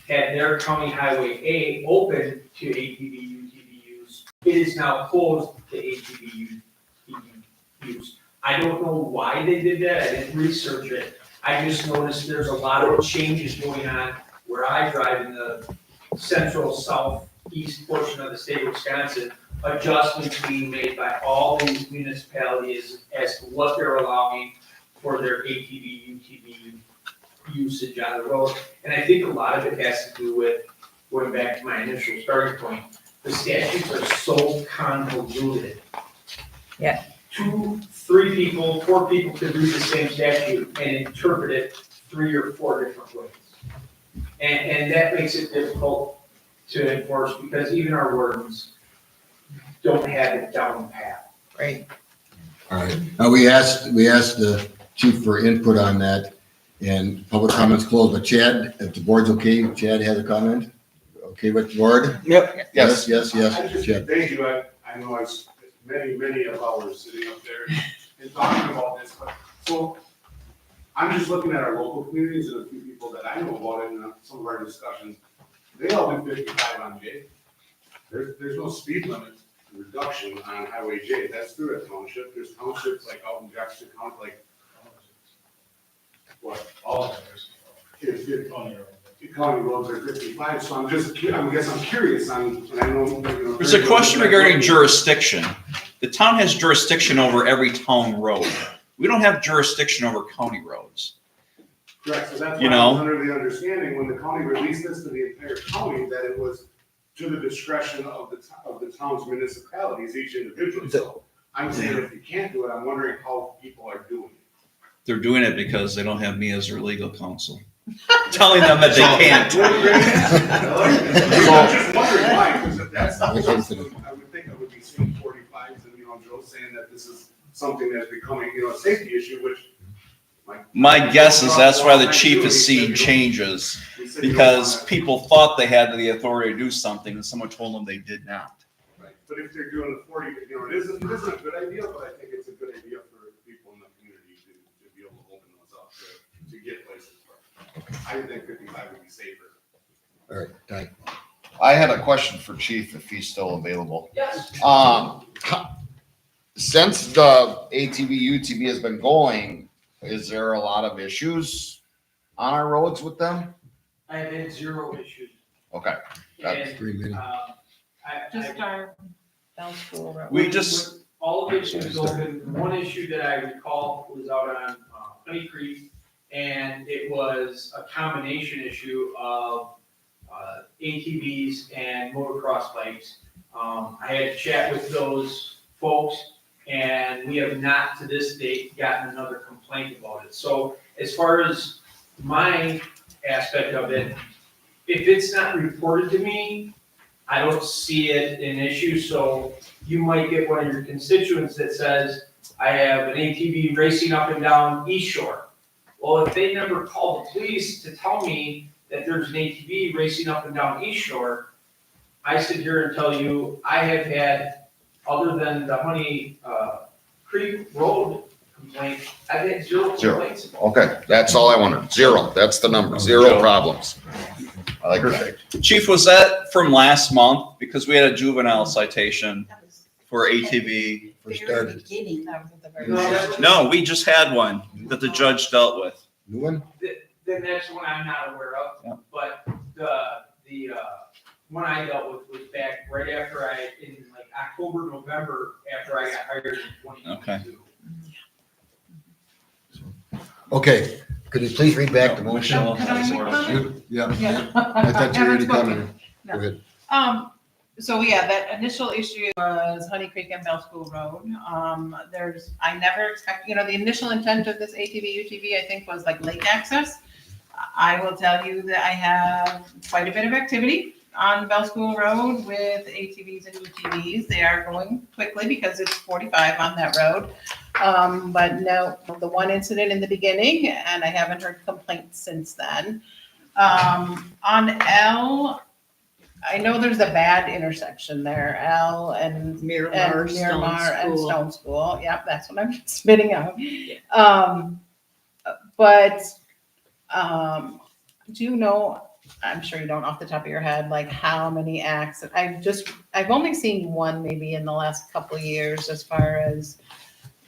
had their County Highway A open to ATV, UTV use. It is now closed to ATV, UTV use. I don't know why they did that, I didn't research it. I just noticed there's a lot of changes going on where I drive in the central southeast portion of the state of Wisconsin. Adjustments being made by all these municipalities as to what they're allowing for their ATV, UTV usage on the road. And I think a lot of it has to do with, going back to my initial starting point, the statutes are so convoluted. Yeah. 2, 3 people, 4 people could read the same statute and interpret it 3 or 4 different ways. And that makes it difficult to enforce because even our wardens don't have it down pat. Right. All right. Now, we asked the chief for input on that, and public comments closed. But Chad, if the board's okay, Chad has a comment? Okay with the board? Yep. Yes, yes, I yes, just, Chad. thank you. I know I spent many of hours sitting up there and talking about this, but so I'm just looking at our local communities and a few people that I know about in some of our discussions. They all do 55 on J. There's no speed limit reduction on Highway J. That's through a township. There's townships like out in Jefferson County, like what? All county roads are 55. So I'm curious on, and I know, There's a question regarding jurisdiction. The town has jurisdiction over every town road. We don't have jurisdiction over county roads. Correct, so that's You why I was know? under the understanding when the county released this to the entire county, that it was to the discretion of the town's municipalities, each individually. So I'm saying if you can't do it, I'm wondering how people are doing it. They're doing it because they don't have me as their legal counsel. Telling them that they can't. I'm just wondering why, because that's not something I would think I would be seeing 45s and, Joe saying that this is something that's becoming, a safety issue, which. My guess is that's why the chief is seeing changes, because people thought they had the authority to do something and someone told them they did not. Right, but if they're doing the 40, it isn't a good idea, but I think it's a good idea for people in the community to be able to open those up, to get places. I think 55 would be safer. All right, Ty. I had a question for Chief if he's still available. Yes. Since the ATV, UTV has been going, is there a lot of issues on our roads with them? I have had 0 issues. Okay. And, 3 minutes. Just our Bell School Road. We just, all of the issues open. One issue that I recall was out on Honey Creek, and it was a combination issue of ATVs and motocross bikes. I had a chat with those folks, and we have not to this date gotten another complaint about it. So as far as my aspect of it, if it's not reported to me, I don't see it an issue. So you might get one of your constituents that says, I have an ATV racing up and down East Shore. Well, if they never call the police to tell me that there's an ATV racing up and down East Shore, I sit here and tell you, I have had, other than the Honey Creek Road complaint. I've had zero Zero. complaints. Okay, that's all I wanted. Zero. That's the number. Zero problems. I like that. Chief, was that from last month? Because we had a juvenile citation for ATV. First started. No, we just had one that the judge dealt with. New one? The next one I'm not aware of, Yep. but the one I dealt with was back right after in like October, November, after I got hired in 2022. Okay, could you please read back the motion? Michelle. Can I make comment? Yeah, I thought you were already coming. Go ahead. So yeah, that initial issue was Honey Creek and Bell School Road. I never expect, the initial intent of this ATV, UTV, I think was like lake access. I will tell you that I have quite a bit of activity on Bell School Road with ATVs and UTVs. They are going quickly because it's 45 on that road. But no, the one incident in the beginning, and I haven't heard complaints since then. On L, I know there's a bad intersection there, L and Miramar, and Stone School. Yep, that's what I'm spitting out. But do you know, I'm sure you don't off the top of your head, like how many accidents? I've only seen one maybe in the last couple of years as far as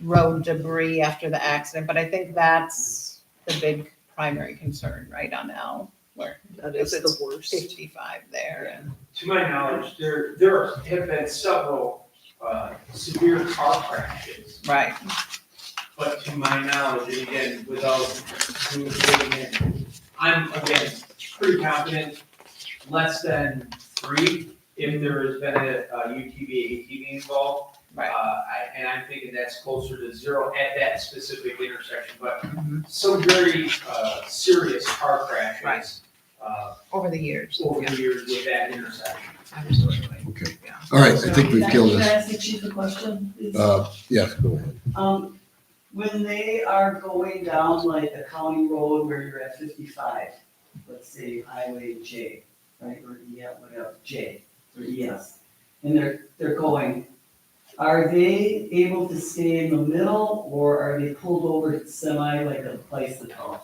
road debris after the accident, but I think that's the big primary concern, right, on L, where That is the worst. 55 there. And To my knowledge, there have been several severe car crashes, right. but to my knowledge, and again, without doing it, I'm again pretty confident less than 3 if there has been a UTV, ATV involved. Right. And I'm thinking that's closer to 0 at that specific intersection, but some very serious car crashes. Over the years. Over the years with that intersection. Absolutely. Okay. All right, I think we've killed Can I this. ask the chief a question, please? Yes, go ahead. When they are going down like a county road where you're at 55, let's say Highway J, right, or whatever, J, or ES, and they're going, are they able to stay in the middle, or are they pulled over semi like a bicycle?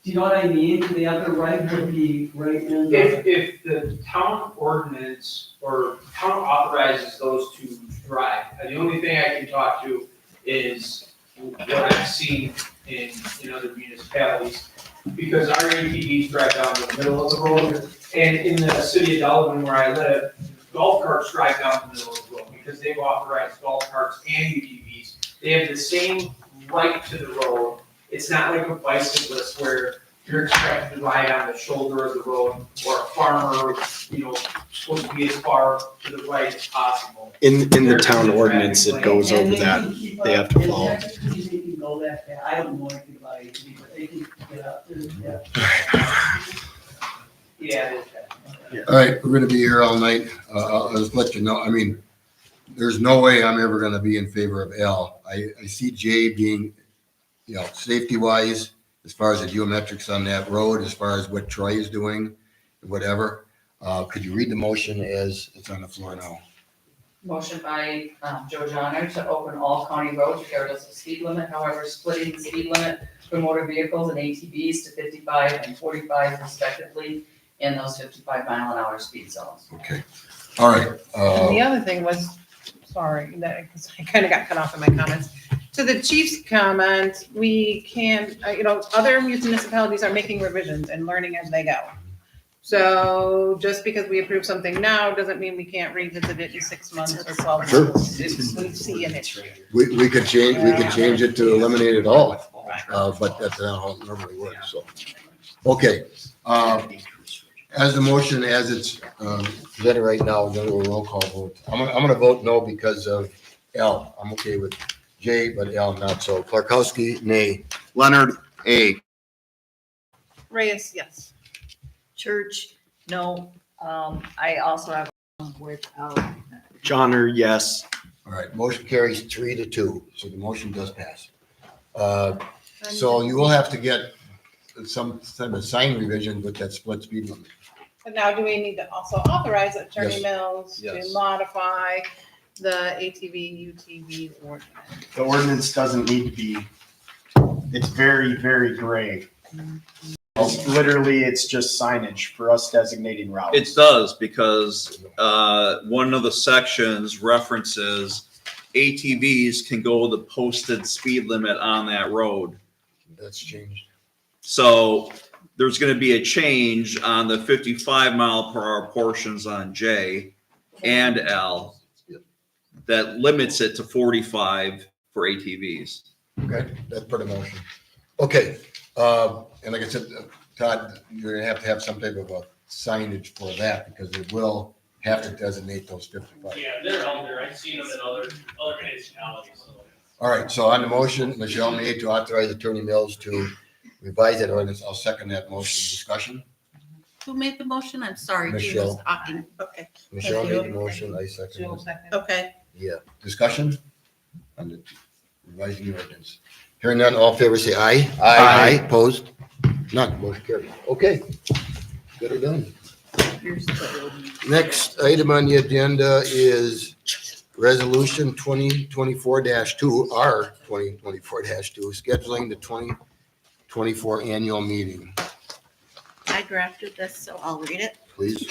Do you know what I mean? Do they have the right to be right in the? If the town ordinance or town authorizes those to drive, the only thing I can talk to is what I've seen in other municipalities. Because our ATVs drive down the middle of the road, and in the city of Delavan where I live, golf carts drive down the middle of the road because they've authorized golf carts and UTVs. They have the same right to the road. It's not like a bicyclist where you're expected to ride on the shoulder of the road, or a farmer, supposed to be as far to the right as possible. In the town ordinance, it goes over that. They have to follow. And they can go that fast. I don't know anything about ATV, but they can get up there, yeah. Yeah. All right, we're gonna be here all night. I'll just let you know, I mean, there's no way I'm ever gonna be in favor of L. I see J being, safety wise, as far as the geometrics on that road, as far as what Troy is doing, whatever. Could you read the motion as it's on the floor now? Motion by Joe Johnner to open all county roads regardless of speed limit, however, splitting the speed limit for motor vehicles and ATVs to 55 and 45 respectively in those 55-mile-an-hour speed zones. Okay, all right. And the other thing was, sorry, because I kind of got cut off in my comments. To the chief's comment, we can, other municipalities are making revisions and learning as they go. So just because we approve something now doesn't mean we can't revisit it in 6 months or 12 Sure. months. If we see an issue. We could change it to eliminate it all, but that's not how it normally works, so. Okay, as the motion, as it's presented right now, we're gonna do a roll call vote. I'm gonna vote no because of L. I'm okay with J, but L not so. Clarkowski, nay. Leonard, A. Reyes, yes. Church, no. I also have with, Johnner, yes. All right, motion carries 3-2, so the motion does pass. So you will have to get some type of sign revision with that split speed limit. But now do we need to also authorize Attorney Yes. Mills to Yes. modify The ATV, UTV ordinance. The ordinance doesn't need to be, it's very, very gray. It's just signage for us designating routes. It does, because one of the sections references ATVs can go the posted speed limit on that road. That's changed. So there's gonna be a change on the 55 mph portions on J and L that limits it to 45 for ATVs. Okay, that's part of the motion. Okay, and like I said, Todd, you're gonna have some type of a signage for that because it will have to designate those 55. Yeah, they're out there. I've seen them in other municipalities. All right, so on the motion, Michelle made to authorize Attorney Mills to revise that ordinance. I'll second that motion. Discussion? Who made the motion? I'm sorry, Jean was Michelle. talking. Okay. Michelle you. made the motion, I second it. Okay. Yeah, discussion? On the revising the ordinance. Hearing none, all in favor say aye. Aye. Opposed? None, motion carried. Okay, good or done. Next item on the agenda is Resolution 2024-2, R 2024-2, scheduling the 2024 annual meeting. I drafted this, so I'll read it. Please.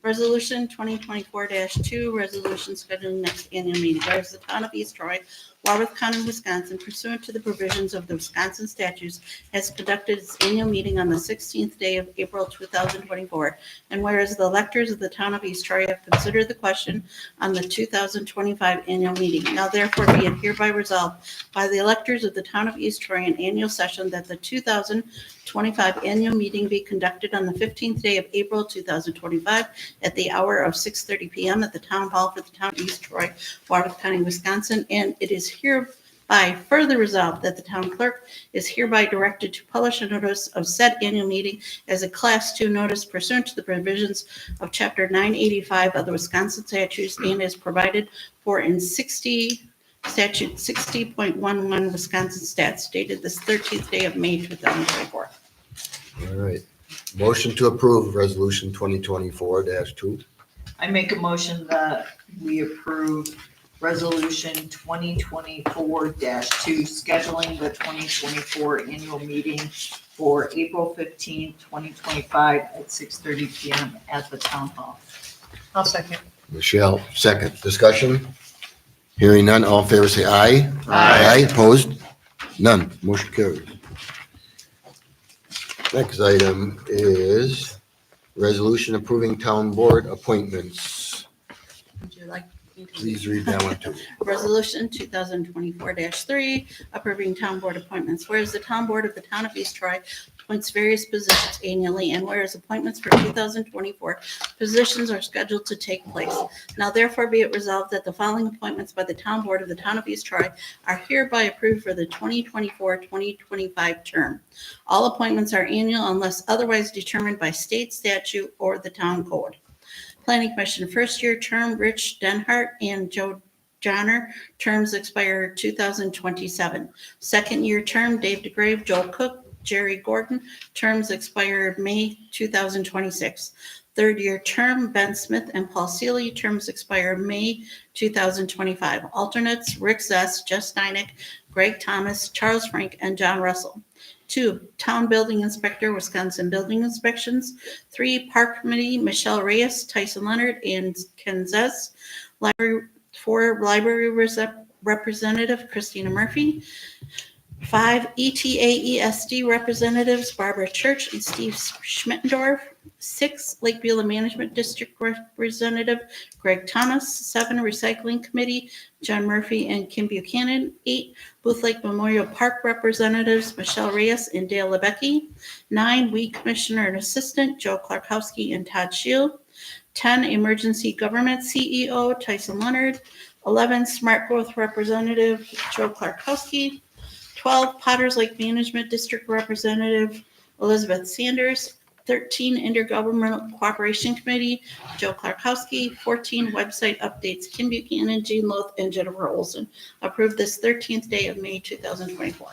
Resolution 2024-2, resolution scheduling next annual meeting. Whereas the town of East Troy, Warwick County, Wisconsin, pursuant to the provisions of the Wisconsin statutes, has conducted its annual meeting on the 16th day of April 2024. And whereas the electors of the town of East Troy have considered the question on the 2025 annual meeting. Now therefore be it hereby resolved by the electors of the town of East Troy in annual session that the 2025 annual meeting be conducted on the 15th day of April 2025 at the hour of 6:30 p.m. at the town hall for the town of East Troy, Warwick County, Wisconsin. And it is hereby further resolved that the town clerk is hereby directed to publish a notice of said annual meeting as a Class 2 notice pursuant to the provisions of Chapter 985 of the Wisconsin statutes and is provided for in statute 60.11 Wisconsin stats dated this 13th day of May 2024. All right. Motion to approve Resolution 2024-2. I make a motion that we approve Resolution 2024-2, scheduling the 2024 annual meeting for April 15, 2025 at 6:30 p.m. at the town hall. I'll second. Michelle, second. Discussion? Hearing none, all in favor say aye. Aye. Opposed? None. Motion carries. Next item is resolution approving town board appointments. Would you like me to Please read that one too. Resolution 2024-3, approving town board appointments. Whereas the town board of the town of East Troy appoints various positions annually, and whereas appointments for 2024 positions are scheduled to take place. Now therefore be it resolved that the following appointments by the town board of the town of East Troy are hereby approved for the 2024-2025 term. All appointments are annual unless otherwise determined by state statute or the town code. Planning Commission, first year term, Rich Denhart and Joe Johnner, terms expire 2027. Second year term, Dave DeGrave, Joel Cook, Jerry Gordon, terms expire May 2026. Third year term, Ben Smith and Paul Seeley, terms expire May 2025. Alternates, Rick Zess, Jess Steineck, Greg Thomas, Charles Frank, and John Russell. 2, Town Building Inspector, Wisconsin Building Inspections. 3, Park Committee, Michelle Reyes, Tyson Leonard, and Ken Zess. 4, Library Representative, Christina Murphy. 5, ETAESD Representatives, Barbara Church and Steve Schmittendorf. 6, Lake Beulah Management District Representative, Greg Thomas. 7, Recycling Committee, John Murphy and Kim Buchanan. 8, Booth Lake Memorial Park Representatives, Michelle Reyes and Dale Lebecki. 9, Weed Commissioner and Assistant, Joe Clarkowski and Todd Shield. 10, Emergency Government CEO, Tyson Leonard. 11, Smart Growth Representative, Joe Clarkowski. 12, Potters Lake Management District Representative, Elizabeth Sanders. 13, Intergovernmental Cooperation Committee, Joe Clarkowski. 14, Website Updates, Kim Buchanan, Jean Loth, and Jennifer Olson. Approved this 13th day of May 2024.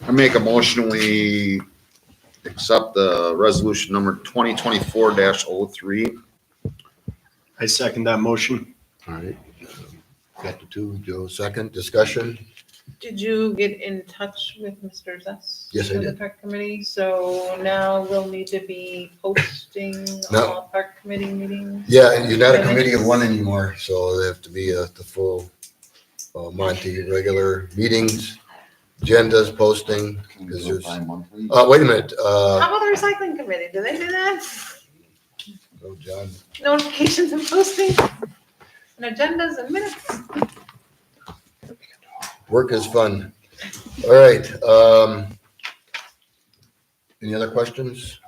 I make a motion, we accept the resolution number 2024-03. I second that motion. All right. Got the two, Joe, second, discussion? Did you get in touch with Mr. Zess? Yes, I with the did. park committee? So now we'll need to be posting No. all park committee meetings? Yeah, and you're not a committee of one anymore, so they have to be the full Monty, regular meetings, agendas, posting, because there's, wait a minute, How about the recycling committee? Do they do that? oh, John, Notifications and posting? And agendas and minutes? work is fun. All right, any other questions?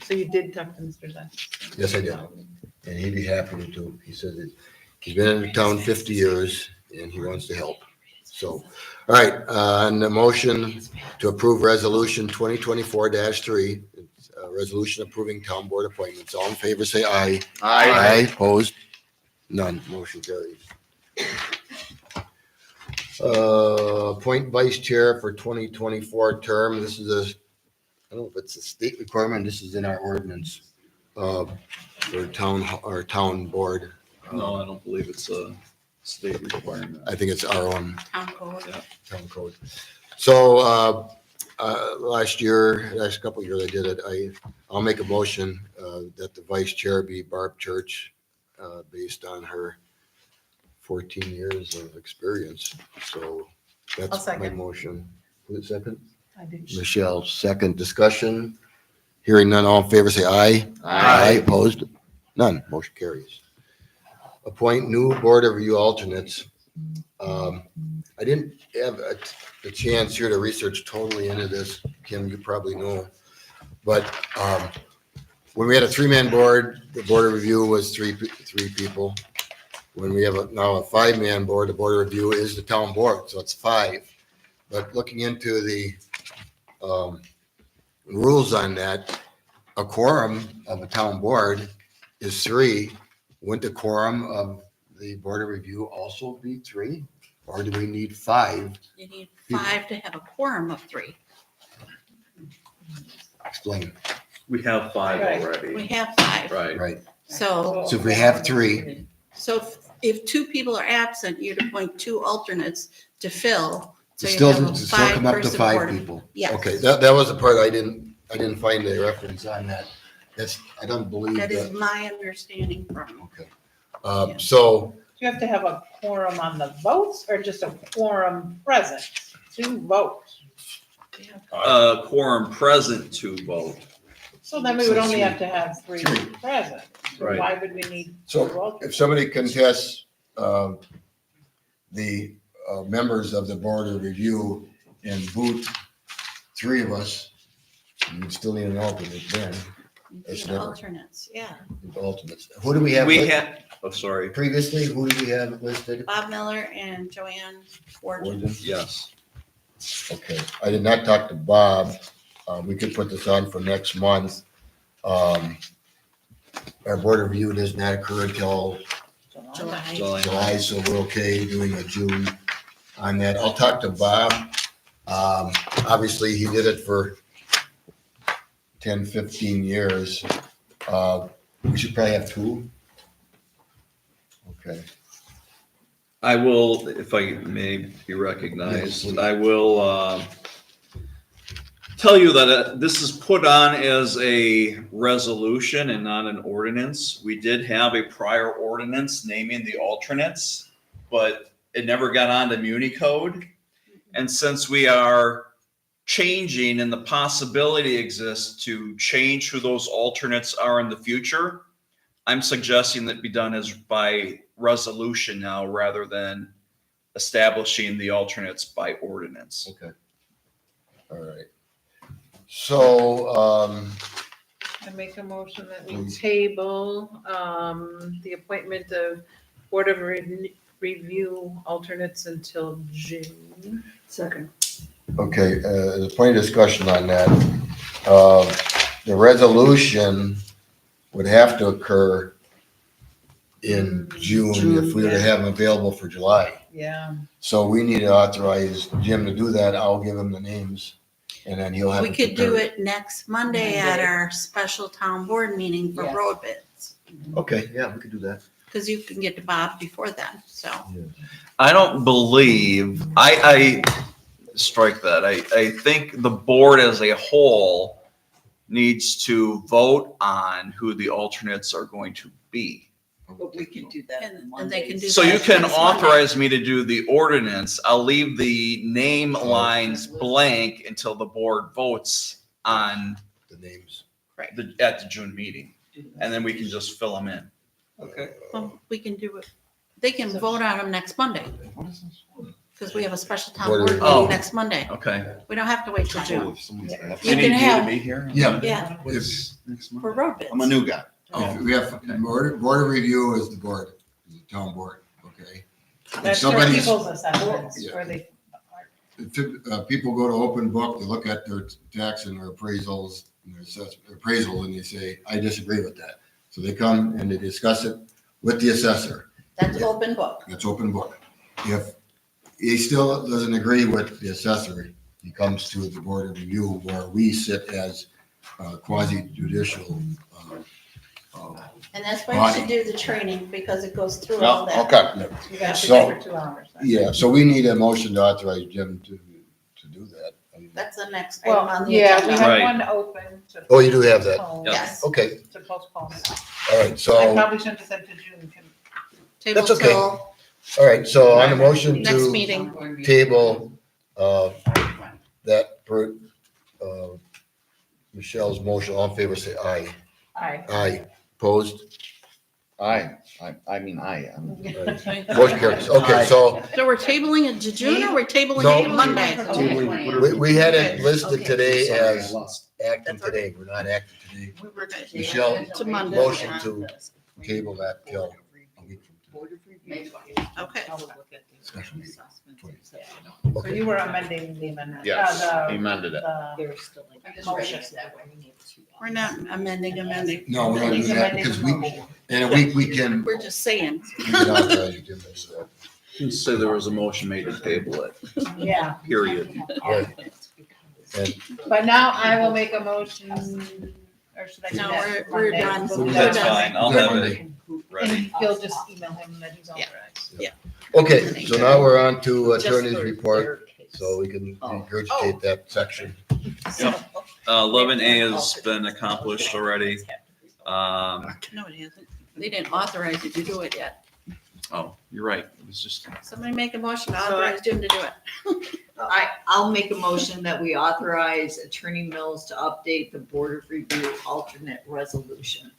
So you did talk to Mr. Zess? Yes, I did. And he'd be happy to. He said that he's been in the town 50 years and he wants to help. So, all right, on the motion to approve resolution 2024-3, it's a resolution approving town board appointments. All in favor, say aye. Aye. Opposed? None. Motion carries. Appoint vice chair for 2024 term. This is a, I don't know if it's a state requirement. This is in our ordinance. For town, our town board. No, I don't believe it's a state requirement. I think it's our own Town code. town code. So, last couple of years I did it. I'll make a motion, that the vice chair be Barb Church, based on her 14 years of experience. So I'll that's my second. motion. Who's it second? I did. Michelle, second. Discussion. Hearing none, all in favor, say aye. Aye. Opposed? None. Motion carries. Appoint new board of review alternates. I didn't have the chance here to research totally into this. Kim, you probably know. But when we had a three-man board, the board of review was three people. When we have now a five-man board, the board of review is the town board, so it's five. But looking into the rules on that, a quorum of a town board is three. Wouldn't the quorum of the board of review also be three? Or do we need five? You need 5 to have a quorum of 3. Explain. We have five Right. already. We have 5. Right. Right. So, So if we have three, if 2 people are absent, you'd appoint 2 alternates to fill. So it you still, have a it still come up to 5-person five board. people. Yes. Okay, that was the part I didn't find a reference on that. I don't believe That is that. my understanding from. Okay. So, Do you have to have a quorum on the votes or just a quorum present to vote? Quorum present to vote. So then we would only have to have 3 present. So Right. why would we need 2 so alternates? if somebody contests, the members of the board of review and boot 3 of us, you still need an alternate then. You It's need never- alternates, yeah. Alternates. Who do we have? We listed had, oh, sorry. Previously, who do we have listed? Bob Miller and Joanne Ward. Yes. Okay, I did not talk to Bob. We could put this on for next month. Our board review does not occur until July. July, so we're okay doing a June on that. I'll talk to Bob. Obviously, he did it for 10, 15 years. We should probably have 2. Okay. I will, if I may be recognized, Yes, please. I will tell you that this is put on as a resolution and not an ordinance. We did have a prior ordinance naming the alternates, but it never got on to Muni Code. And since we are changing and the possibility exists to change who those alternates are in the future, I'm suggesting that be done as by resolution now rather than establishing the alternates by ordinance. Okay. All right. So, I make a motion that we Please. table the appointment of Board of Review alternates until June. Second. okay, there's plenty of discussion on that. The resolution would have to occur in June if we were to have them available for July. Yeah. So we need to authorize Jim to do that. I'll give him the names and then he'll have. We could do it next Monday at our special town board meeting for Yes. road bids. Okay, yeah, we could do that. because you can get to Bob before then, so. I don't believe, I strike that. I think the board as a whole needs to vote on who the alternates are going to be. But we can do that And they can do So that you can next Monday. authorize me to do the ordinance. I'll leave the name lines blank until the board votes on The names. at the June meeting. And then we can just fill them in. Okay. Well, we can do it, they can vote on them next Monday. Because we have a special town Board board review. meeting Oh. next Monday. Okay. We don't have to wait till June. You You need can me to have, be here? Yeah. yeah, What's next month? for road bids. I'm a new guy. Oh. We have, board of review is the board, is the town board, okay? If That's for somebody's- people's assessments, Yeah. where they, People go to open book, they look at their tax and their appraisals, and their appraisal, and they say, I disagree with that. So they come and they discuss it with the assessor. That's open book. That's open book. If he still doesn't agree with the assessor, he comes to the board of review where we sit as quasi judicial. And that's why you should do the training, because it goes through all that. Okay. you got to So- do for 2 hours. Yeah, so we need a motion to authorize Jim to do that. I mean, That's the next item Well, on the yeah, we agenda. have Right. one open to. Oh, you do have that? postpone- Yes. Okay, To postpone it. all right, I so, probably shouldn't have said to June. Table That's okay. till all right, so on the motion next to meeting. table, that per, Michelle's motion, all in favor, say aye. Aye. Aye, opposed? I mean, I am. Motion carries. Okay, so So we're tabling it to June, or we're tabling No. it to Monday? we had it listed Okay. today Sorry, I as lost. acting today. We're not acting today. Okay. Michelle, To Monday. motion to table that till a week from May Okay. special meeting. So Okay. you were amending the amendment. Yes, the- amended it. the motion. We're not amending. No, we're not doing that because we, in a week, we can. We're just saying. we can authorize you to do that. You say there was a motion made to table it, Yeah, period. Right. And but now I will make a motion, or should I do No, that? we're Monday? done. We'll do That's that fine. I'll Good have Monday. it ready. And you'll just email him that he's authorized. Okay, so now we're on to attorney's Just for report, their case. so we can regurgitate that section. 11A has been accomplished already. No, it hasn't. They didn't authorize you to do it yet. Oh, you're right. It was just, Somebody make a motion to authorize Jim to do it. I'll make a motion that we authorize Attorney Mills to update the Board of Review alternate resolution.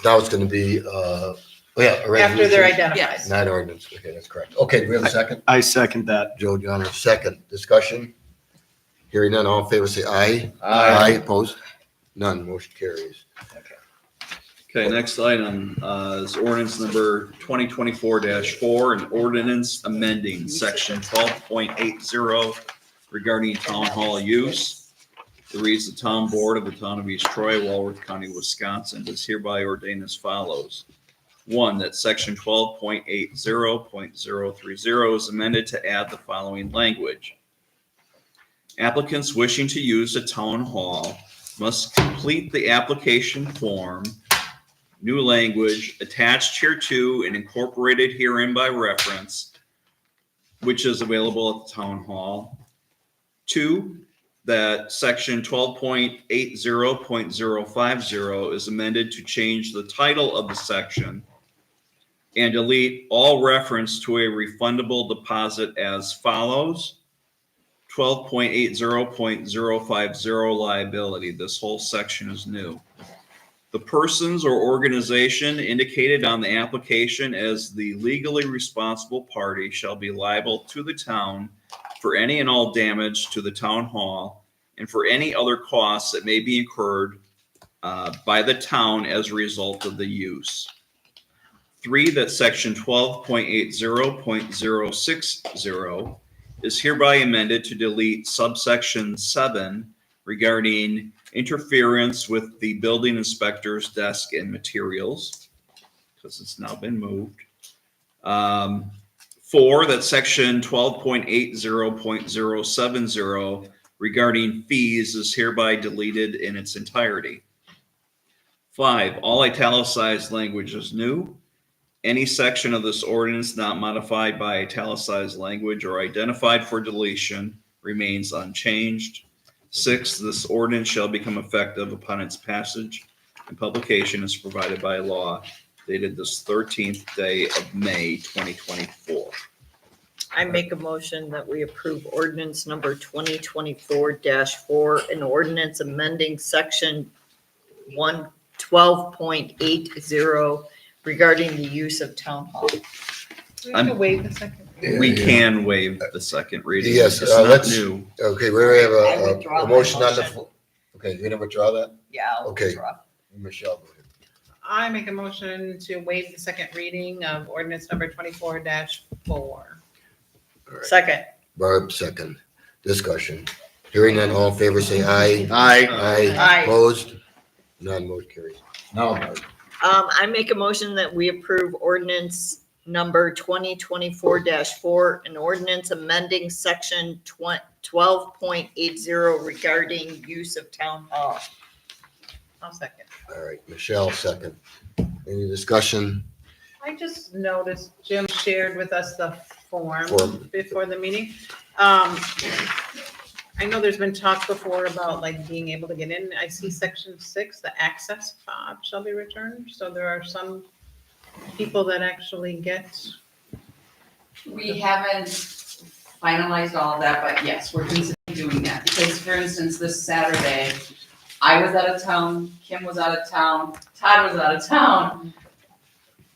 Now it's gonna be, a After they're resolution, identified. Yes. not ordinance. Okay, that's correct. Okay, do we have a second? I second that. Joe Johnner, second. Discussion? Hearing none, all in favor, say aye. Aye. Opposed? None, motion carries. okay, next item is ordinance number 2024-4, an ordinance amending section 12.80 regarding town hall use. It reads, the town board of the town of East Troy, Walworth County, Wisconsin, is hereby ordained as follows. One, that section 12.80.030 is amended to add the following language. Applicants wishing to use a town hall must complete the application form, new language, attached hereto and incorporated herein by reference, which is available at the town hall. Two, that section 12.80.050 is amended to change the title of the section and delete all reference to a refundable deposit as follows. 12.80.050 liability. This whole section is new. The persons or organization indicated on the application as the legally responsible party shall be liable to the town for any and all damage to the town hall and for any other costs that may be incurred by the town as a result of the use. Three, that section 12.80.060 is hereby amended to delete subsection 7 regarding interference with the building inspector's desk and materials, because it's now been moved. 4, that section 12.80.070 regarding fees is hereby deleted in its entirety. 5, all italicized language is new. Any section of this ordinance not modified by italicized language or identified for deletion remains unchanged. 6, this ordinance shall become effective upon its passage and publication as provided by law, dated this 13th day of May, 2024. I make a motion that we approve ordinance number 2024-4, an ordinance amending section 112.80 regarding the use of town hall. Do we have to waive the second? We can waive the second reading. Yes, It's not let's- new. Okay, we have I a withdraw my motion on the motion. floor. Okay, you gonna withdraw that? Yeah, I'll Okay. withdraw. Michelle, go ahead. I make a motion to waive the second reading of ordinance number 24-4. All right. Second. Barb, second. Discussion. Hearing none, all in favor, say aye. Aye. Aye. Opposed? None, motion carries. Now, Barb. I make a motion that we approve ordinance number 2024-4, an ordinance amending section 12.80 regarding use of town hall. I'll second. All right, Michelle, second. Any discussion? I just noticed Jim shared with us the form Form. before the meeting. I know there's been talk before about like being able to get in. I see section 6, the access fob shall be returned. So there are some people that actually get. We haven't finalized all of that, but yes, we're considering doing that. Because for instance, this Saturday, I was out of town, Kim was out of town, Todd was out of town.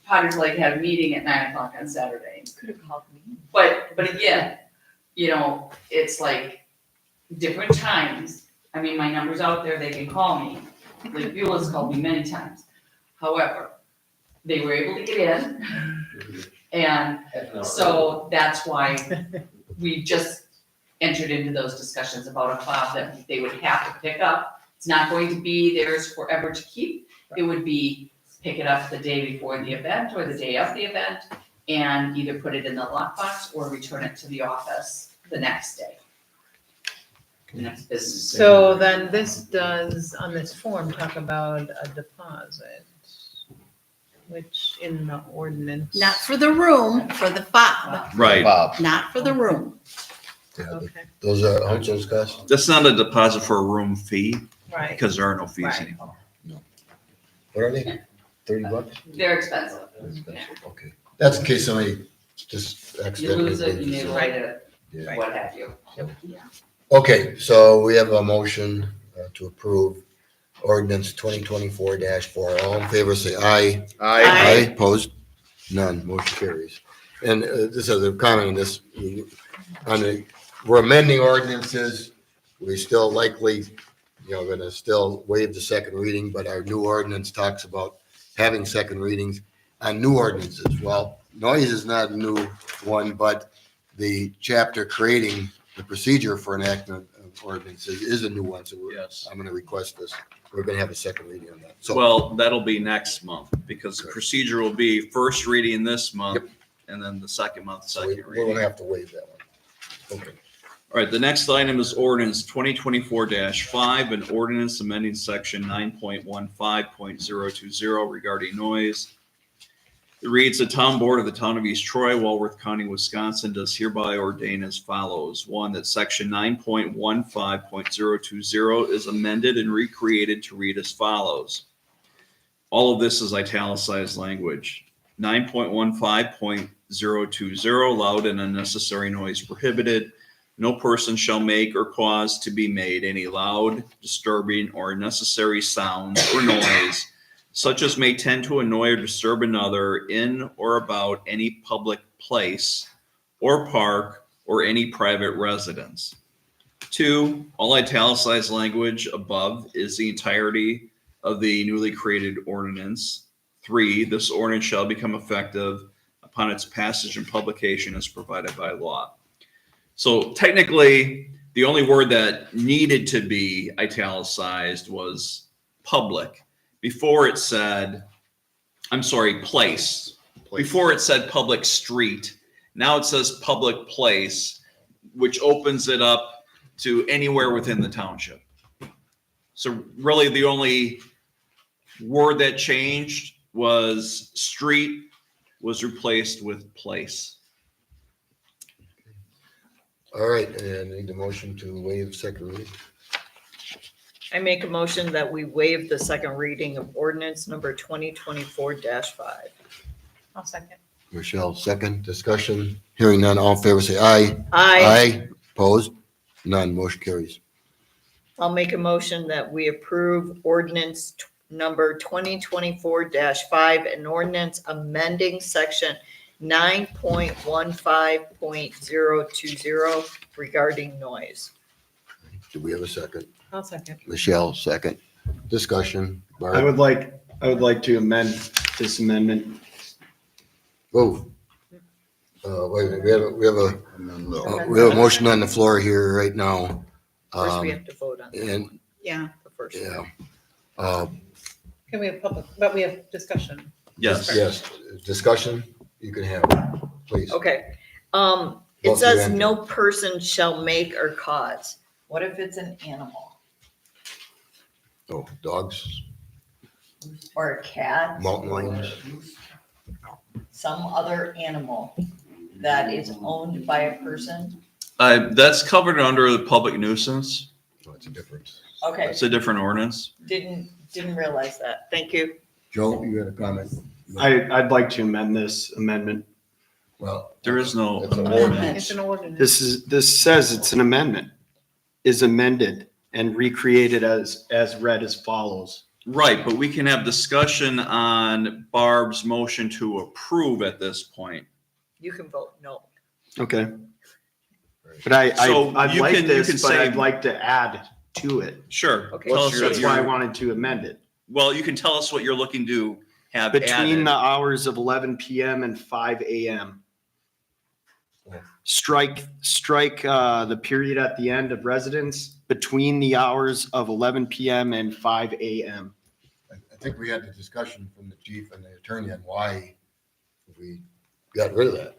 Potter's Lake had a meeting at 9:00 on Saturday. Could have called me. But again, you know, it's like different times. I mean, my number's out there, they can call me. Like Beulah's called me many times. However, they were able to get in. And so that's why we just entered into those discussions about a fob that they would have to pick up. It's not going to be theirs forever to keep. It would be pick it up the day before the event or the day of the event and either put it in the lockbox or return it to the office the next day. The next business day. So then this does, on this form, talk about a deposit, which in the ordinance. Not for the room, for the fob, Right. not for the room. Yeah, Okay, those are, how much those cost? That's not a deposit for a room fee right. because there are no fees Right. anymore. What are they? $30? They're expensive. Okay. That's in case somebody just You accidentally. lose it, you loses need to write it, Yeah. what have you. Okay, so we have a motion to approve ordinance 2024-4. All in favor, say aye. Aye. Opposed? None, motion carries. And this is a comment on this, we're amending ordinances, we still likely, gonna still waive the second reading, but our new ordinance talks about having second readings on new ordinances. Well, noise is not a new one, but the chapter creating the procedure for enactment of ordinances is a new one, so Yes. I'm gonna request this. We're gonna have a second reading on that. So, Well, that'll be next month because the procedure will be first reading this month and then the second month, so second we're reading. gonna have to waive that one. Okay. All right, the next item is ordinance 2024-5, an ordinance amending section 9.15.020 regarding noise. It reads, the town board of the town of East Troy, Walworth County, Wisconsin does hereby ordain as follows. One, that section 9.15.020 is amended and recreated to read as follows. All of this is italicized language. 9.15.020, loud and unnecessary noise prohibited. No person shall make or cause to be made any loud, disturbing, or unnecessary sounds or noise such as may tend to annoy or disturb another in or about any public place or park or any private residence. 2, all italicized language above is the entirety of the newly created ordinance. 3, this ordinance shall become effective upon its passage and publication as provided by law. So technically, the only word that needed to be italicized was public. Before it said, place. Before it said public street. Now it says public place, which opens it up to anywhere within the township. So really the only word that changed was street, was replaced with place. All right, and I need a motion to waive second reading. I make a motion that we waive the second reading of ordinance number 2024-5. I'll second. Michelle, second. Discussion. Hearing none. All in favor, say aye. Aye. Opposed? None. Motion carries. I'll make a motion that we approve ordinance number 2024-5, an ordinance amending section 9.15.020 regarding noise. Do we have a second? I'll second. Michelle, second. Discussion. Barb? I would like to amend this amendment. Oh. Wait a minute, we have a motion on the floor here right now. First, we have to vote on And, Yeah. the first. yeah. Can we have public, but we have discussion. Yes. Yes, discussion, you can have, it, please. Okay. It Well, says you no person shall make or cause. What if it's an animal Oh, dogs, or a cat? mountain lions. Some other animal that is owned by a person? That's covered under the public nuisance. What's the difference? Okay, It's a different ordinance. didn't realize that. Thank you. Joe, you had a comment? I'd like to amend this amendment. Well, There is no It's an amendment. It's an ordinance. This says it's an amendment, is amended and recreated as read as follows. Right, but we can have discussion on Barb's motion to approve at this point. You can vote no. Okay. But So I'd you like can- you this, can but say- I'd like to add to it. Sure. Okay. Tell us what That's why I you're, wanted to amend it. well, you can tell us what you're looking to have Between added. the hours of 11 PM and 5 AM. Strike the period at the end of residence between the hours of 11 PM and 5 AM. I think we had the discussion from the chief and the attorney on why we got rid of that.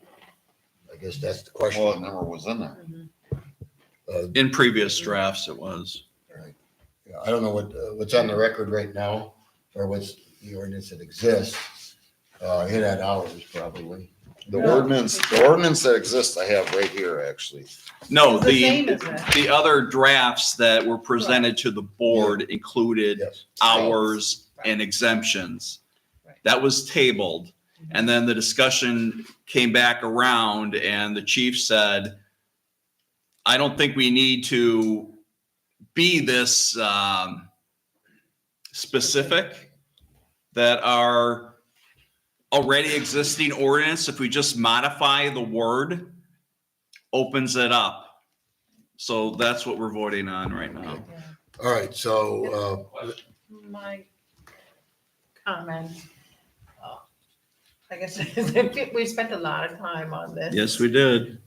I guess that's the question. Well, it never was in there. In previous drafts, it was. Yeah, I don't know what's on the record right now, or what's the ordinance that exists. It had hours probably. The ordinance that exists, I have right here, actually. No, It's the same as that. the other drafts that were presented to the board included Yes. hours and exemptions. That was tabled. And then the discussion came back around and the chief said, I don't think we need to be this specific, that our already existing ordinance, if we just modify the word, opens it up. So that's what we're voting on right now. All right, so, My comment. I guess we spent a lot of time on this. Yes, we did.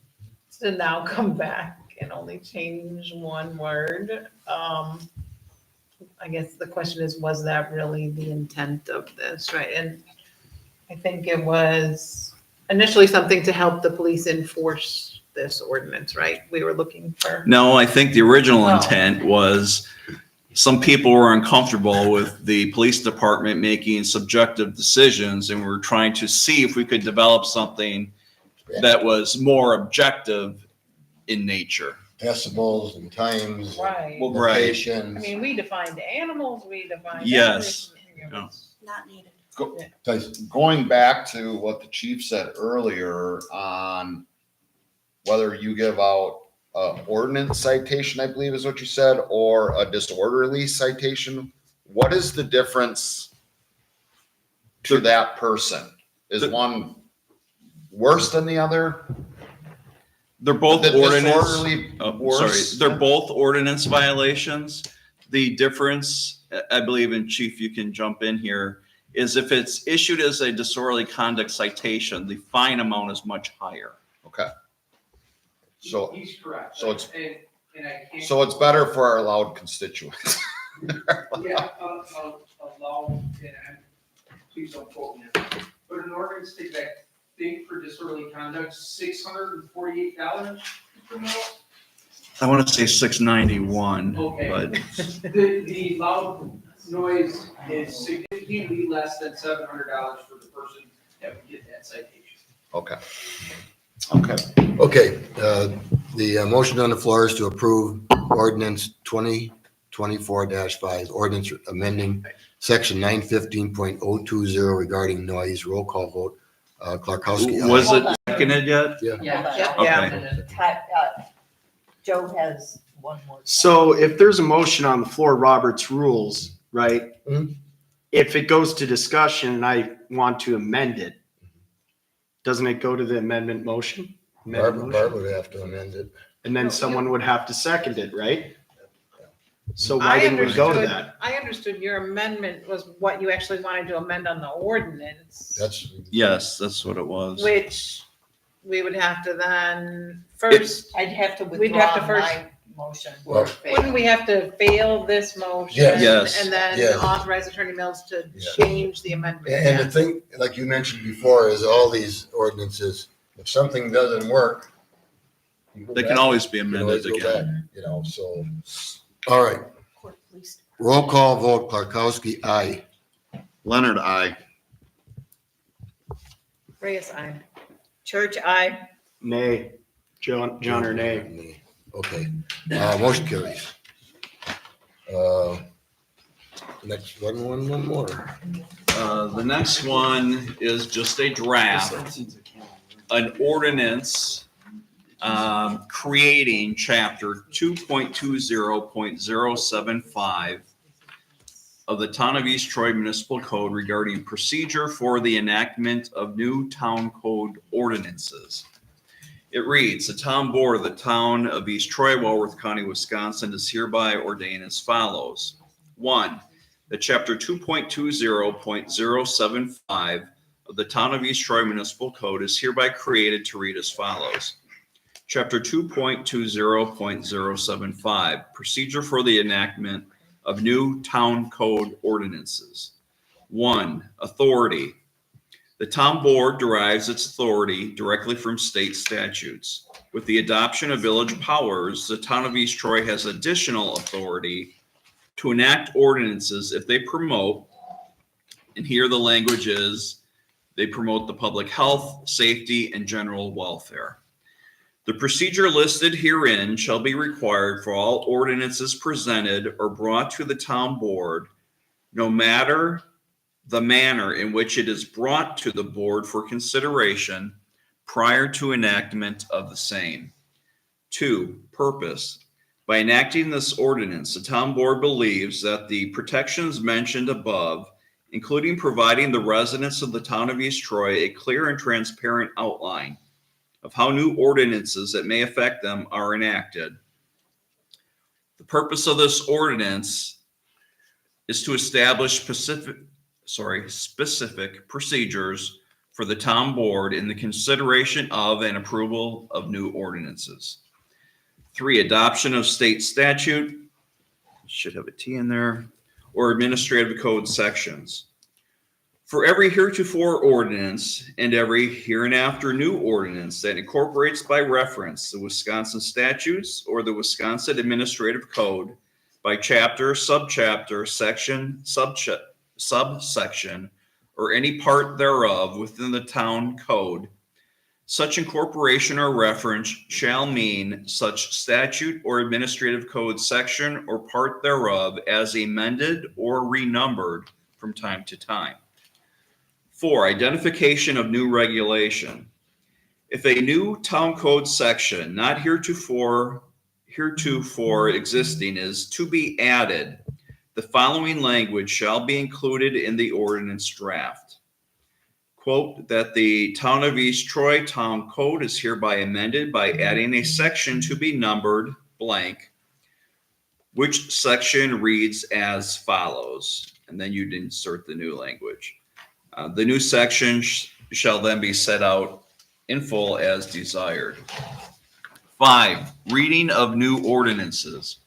To now come back and only change one word. I guess the question is, was that really the intent of this, right? And I think it was initially something to help the police enforce this ordinance, right? We were looking for. No, I think the original Oh. intent was some people were uncomfortable with the police department making subjective decisions, and we're trying to see if we could develop something that was more objective in nature. decibels and times. Right. Well, right. I Locations. mean, we defined animals, we defined. Yes. everything. Yeah. Not needed. Going back to what the chief said earlier on whether you give out a ordinance citation, I believe is what you said, or a disorderly citation, what is the difference to that person? Is one worse than the other? They're both The ordinance. disorderly Oh, worse sorry, they're than- both ordinance violations. The difference, I believe, and Chief, you can jump in here, is if it's issued as a disorderly conduct citation, the fine amount is much higher. Okay. So, He's correct. so it's- And I can't. so it's better for our loud constituents. Yeah, allow, and please don't quote me. But an ordinance take back, think for disorderly conduct, $648 per mile. I want to say 691, Okay. but The loud noise is significantly less than $700 for the person that would get that citation. Okay. Okay. Okay, the motion on the floor is to approve ordinance 2024-5, ordinance amending section 915.020 regarding noise. Roll call vote. Clarkowski. aye. Was it seconded yet? Yeah. Yeah. Okay. Joe has one more. So if there's a motion on the floor, Robert's rules, right? Mhm. If it goes to discussion and I want to amend it, doesn't it go to the amendment motion? Amendment Barb motion? would have to amend it. And then someone would have to second it, right? So why I didn't we go to understood- that? I understood your amendment was what you actually wanted to amend on the ordinance, That's, Yes, that's what it was. which we would have to then first, I'd have to We'd have to withdraw first- my motion. Well, wouldn't we have to fail this motion? Yes. Yes. And then Yeah. authorize Attorney Mills to Yeah. change the amendment? and the thing, like you mentioned before, is all these ordinances, if something doesn't work, you go They back- can always be you can amended always go again. back, you know, so. All right, roll call vote. Clarkowski, aye. Leonard, aye. Reyes, aye. Church, aye. Nay. John or nay? Okay, motion carries. Next one more. The next one is just a draft, an ordinance creating chapter 2.20.075 of the Town of East Troy Municipal Code regarding procedure for the enactment of new town code ordinances. It reads, the town board of the Town of East Troy, Walworth County, Wisconsin is hereby ordained as follows. 1, that chapter 2.20.075 of the Town of East Troy Municipal Code is hereby created to read as follows. Chapter 2.20.075, procedure for the enactment of new town code ordinances. 1, authority. The town board derives its authority directly from state statutes. With the adoption of village powers, the Town of East Troy has additional authority to enact ordinances if they promote, and here the language is, they promote the public health, safety, and general welfare. The procedure listed herein shall be required for all ordinances presented or brought to the town board, no matter the manner in which it is brought to the board for consideration prior to enactment of the same. 2, purpose. By enacting this ordinance, the town board believes that the protections mentioned above, including providing the residents of the town of East Troy a clear and transparent outline of how new ordinances that may affect them are enacted. The purpose of this ordinance is to establish specific procedures for the town board in the consideration of and approval of new ordinances. 3, adoption of state statute, should have a T in there, or administrative code sections. For every heretofore ordinance and every hereinafter new ordinance that incorporates by reference the Wisconsin statutes or the Wisconsin Administrative Code by chapter, subchapter, section, subsection, or any part thereof within the town code, such incorporation or reference shall mean such statute or administrative code section or part thereof as amended or renumbered from time to time. 4, identification of new regulation. If a new town code section not heretofore existing is to be added, the following language shall be included in the ordinance draft. Quote, that the Town of East Troy Town Code is hereby amended by adding a section to be numbered blank, which section reads as follows, and then you'd insert the new language. The new section shall then be set out in full as desired. 5, reading of new ordinances.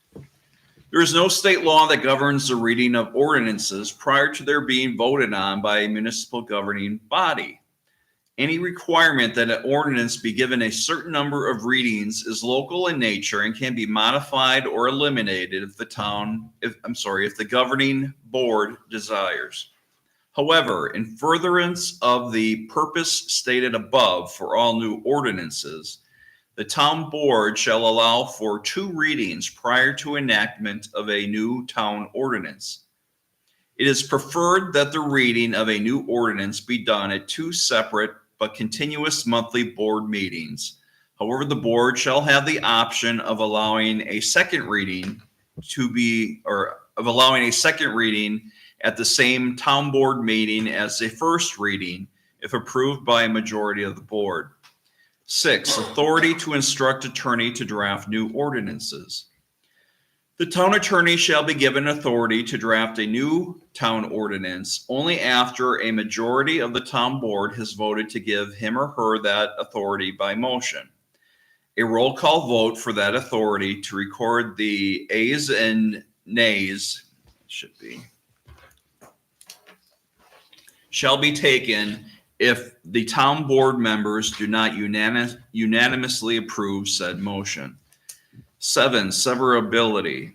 There is no state law that governs the reading of ordinances prior to their being voted on by a municipal governing body. Any requirement that an ordinance be given a certain number of readings is local in nature and can be modified or eliminated if the governing board desires. However, in furtherance of the purpose stated above for all new ordinances, the town board shall allow for 2 readings prior to enactment of a new town ordinance. It is preferred that the reading of a new ordinance be done at 2 separate but continuous monthly board meetings. However, the board shall have the option of allowing a second reading at the same town board meeting as a first reading if approved by a majority of the board. 6, authority to instruct attorney to draft new ordinances. The town attorney shall be given authority to draft a new town ordinance only after a majority of the town board has voted to give him or her that authority by motion. A roll call vote for that authority to record the ayes and nays shall be taken if the town board members do not unanimously approve said motion. 7, severability.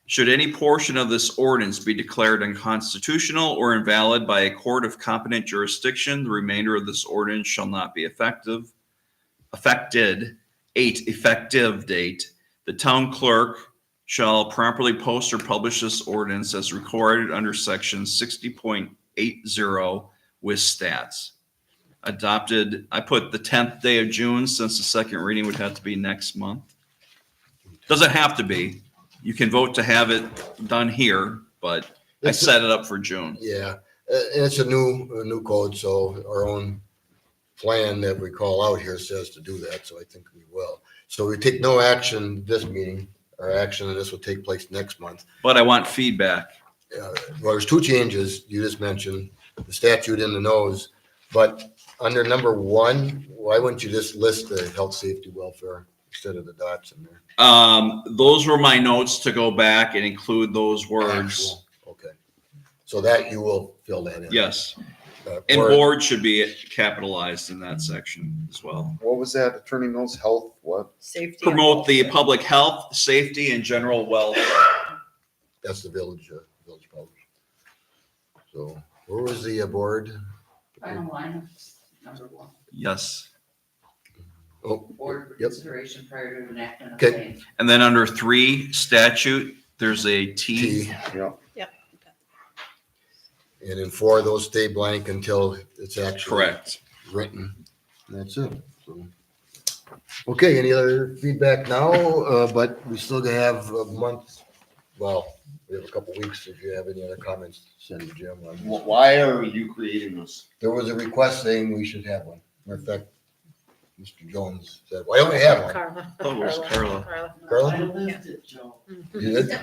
Should any portion of this ordinance be declared unconstitutional or invalid by a court of competent jurisdiction, the remainder of this ordinance shall not be affected. 8, effective date. The town clerk shall properly post or publish this ordinance as recorded under section 60.80 with stats. Adopted, I put the 10th day of June since the second reading would have to be next month. Doesn't have to be. You can vote to have it done here, but I set it up for June. Yeah, and it's a new code, so our own plan that we call out here says to do that, so I think we will. So we take no action this meeting. Our action on this will take place next month. But I want feedback. Well, there's 2 changes you just mentioned, the statute in the nose, but under number 1, why wouldn't you just list the health, safety, welfare instead of the dots in there? Those were my notes to go back and include those words. Okay. So that you will fill that in? Yes. And board should be capitalized in that section as well. What was that, Attorney Mills? Health, what? Safety. Promote the public health, safety, and general welfare. That's the village public. So where was the board? Final line, number 1. Yes. Oh, Board for yep. consideration prior to enactment of Okay. same. And then under 3 statute, there's a T. Yep. Yep. And in 4, those stay blank until it's actually Correct. written. And that's it. So, okay, any other feedback now? But we still have a month. Well, we have a couple weeks. If you have any other comments, send to Jim. Why are you creating this? There was a request saying we should have one. Matter of fact, Mr. Jones said, why don't we have one? Carla. Oh, it was Carla. Carla? I lived it, Joe. You did?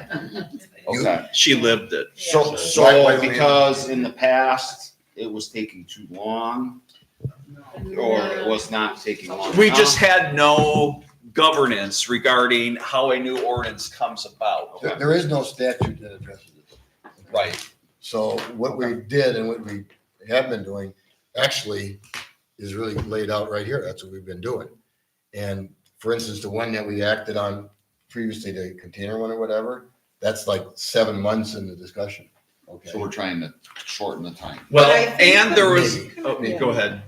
Okay. She lived it. So, Why so don't we- because in the past, it was taking too long, or it was not taking long? We enough? just had no governance regarding how a new ordinance comes about. There is no statute that addresses it. Right. So what we did and what we have been doing actually is really laid out right here. That's what we've been doing. And for instance, the one that we acted on previously, the container one or whatever, that's like 7 months in the discussion. Okay. So we're trying to shorten the time. Well, But I think and there was, Maybe. go ahead.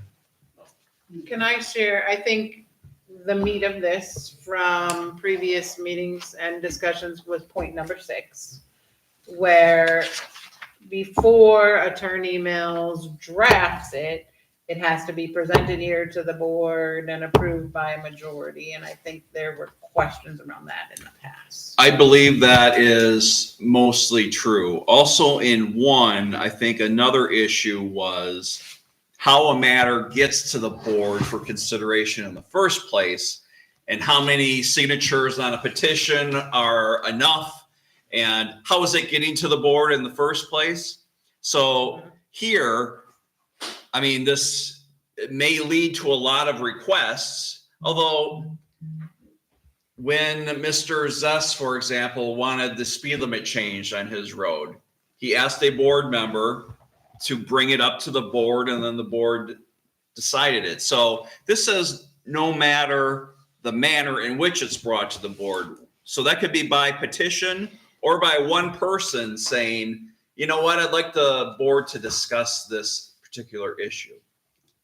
Can I share, I think the meat of this from previous meetings and discussions was point number 6, where before Attorney Mills drafts it, it has to be presented here to the board and approved by a majority. And I think there were questions around that in the past. I believe that is mostly true. Also in 1, I think another issue was how a matter gets to the board for consideration in the first place and how many signatures on a petition are enough and how is it getting to the board in the first place? So here, I mean, this may lead to a lot of requests, although when Mr. Zess, for example, wanted the speed limit changed on his road, he asked a board member to bring it up to the board and then the board decided it. So this says no matter the manner in which it's brought to the board. So that could be by petition or by one person saying, You know what? I'd like the board to discuss this particular issue.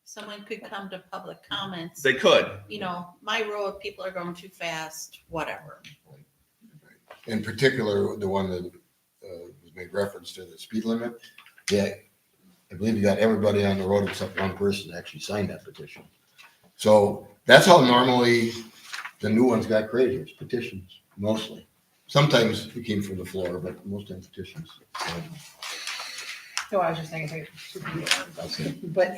Someone could come to public comments. They could. You know, my road, people are going too fast, whatever. In particular, the one that was made reference to, the speed limit. Yeah, I believe you got everybody on the road except one person actually signed that petition. So that's how normally the new ones got created, is petitions, mostly. Sometimes it came from the floor, but most times petitions. No, I was just saying, but,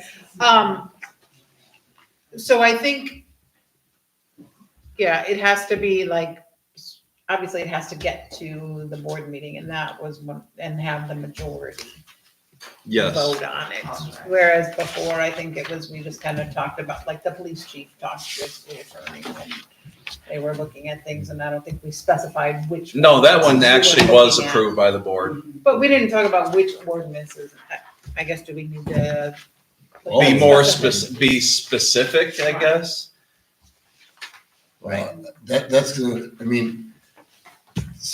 so I think, yeah, it has to be like, obviously it has to get to the board meeting and that was one, and have the majority Yes. vote on it. Whereas before, I think it was, we just kind of talked about, like the police chief talked with the attorney and they were looking at things and I don't think we specified which. No, that one ordinances we actually were was looking at. approved by the board. But we didn't talk about which ordinances. I guess, do we need to? Be more be specific, I guess. Well, that's gonna, I mean.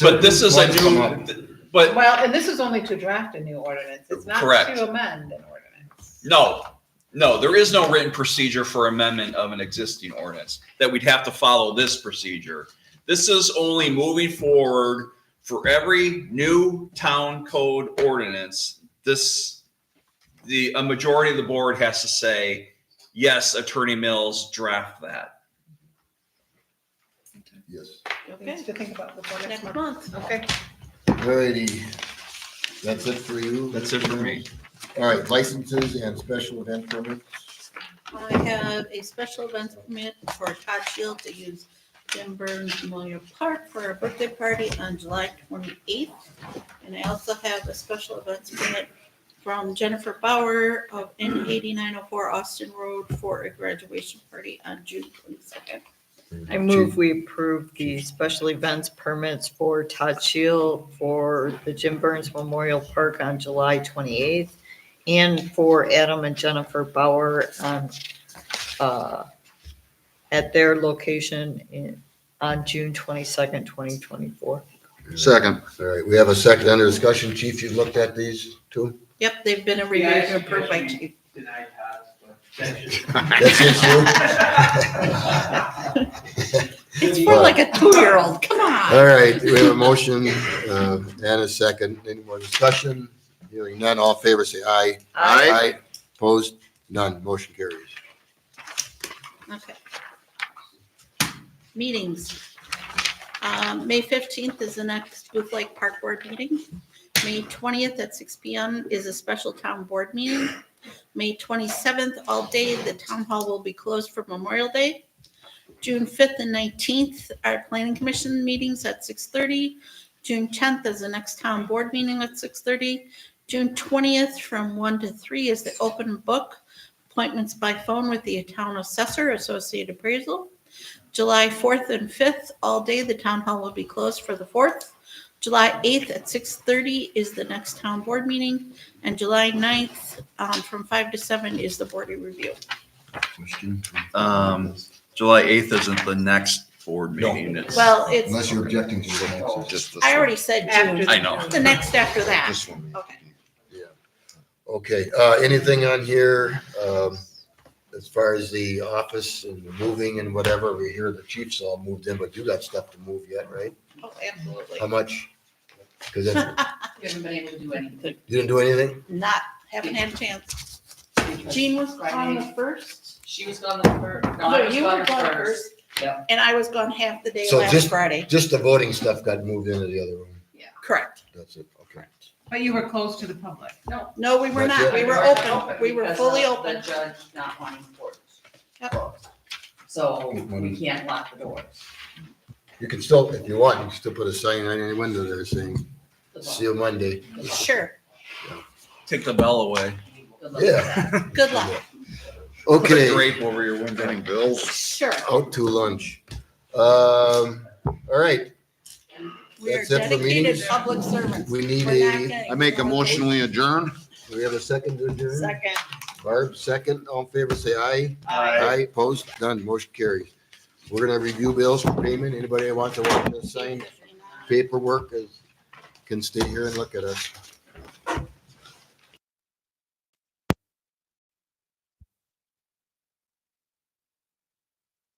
But this is a certain points come up. new, but Well, and this is only to draft a new ordinance. It's not Correct. to amend an ordinance. no, there is no written procedure for amendment of an existing ordinance that we'd have to follow this procedure. This is only moving forward for every new town code ordinance. A majority of the board has to say, yes, Attorney Mills, draft that. Yes. Things to think about before next Next month. month. Okay. Alrighty, that's it for you? That's it for me. All right, licenses and special event permits. I have a special events permit for Todd Shield to use Jim Burns Memorial Park for a birthday party on July 28th. And I also have a special events permit from Jennifer Bauer of N8904 Austin Road for a graduation party on June 22nd. I move we approve the special events permits for Todd Shield for the Jim Burns Memorial Park on July 28th and for Adam and Jennifer Bauer on, at their location on June 22nd, 2024. Second. All right, we have a second under discussion. Chief, you've looked at these two? Yep, they've been reviewed and approved by chief. Denied Todd, but thank you. That's it, It's for like a 2-year-old, come on. All right, we have a motion and a second. Any more discussion? Hearing none, all in favor say aye. Aye. Opposed? None. Motion carries. Okay. Meetings. May 15th is the next Booth Lake Park Board meeting. May 20th at 6 PM is a special town board meeting. May 27th, all day, the town hall will be closed for Memorial Day. June 5th and 19th are planning commission meetings at 6:30. June 10th is the next town board meeting at 6:30. June 20th from 1 to 3 is the open book appointments by phone with the town assessor, associated appraisal. July 4th and 5th, all day, the town hall will be closed for the 4th. July 8th at 6:30 is the next town board meeting. And July 9th from 5 to 7 is the board review. July 8th isn't the next board meeting. It's Well, it's, Unless you're objecting to the next. just this I one. already said After June. I know. The next after that. This one. Okay. Okay, anything on here, as far as the office and the moving and whatever? We hear the chiefs all moved in, but you got stuff to move yet, right? Oh, absolutely. How much? Because You haven't been able to do anything. you didn't do anything? Haven't had a chance. Jean was on the first. She was gone the first, no, I No, was you gone were the gone first. first. Yep. And I was gone half the day So last Friday. Just the voting stuff got moved into the other room. Correct. That's it, okay. But you were closed to the public. No, we were Not not. yet. We were open. We were because fully of open. The judge not wanting court. Yep. So we can't lock the doors. You can still, if you want, you can still put a sign on any window there saying, see you Monday. Sure. Take the bell away. Good luck with Yeah. that. Good luck. Put a Okay, drape over your window. bills. Sure. Out to lunch. All right, We are That's it for dedicated meetings? public servants. we need We're not a, getting- I make a motion, we adjourn. do we have a second to adjourn? Second. Barb, second, all in favor, say aye. Aye. Aye, opposed, done, motion carries. We're gonna review bills for payment. Anybody that wants to watch us sign paperwork can stay here and look at us.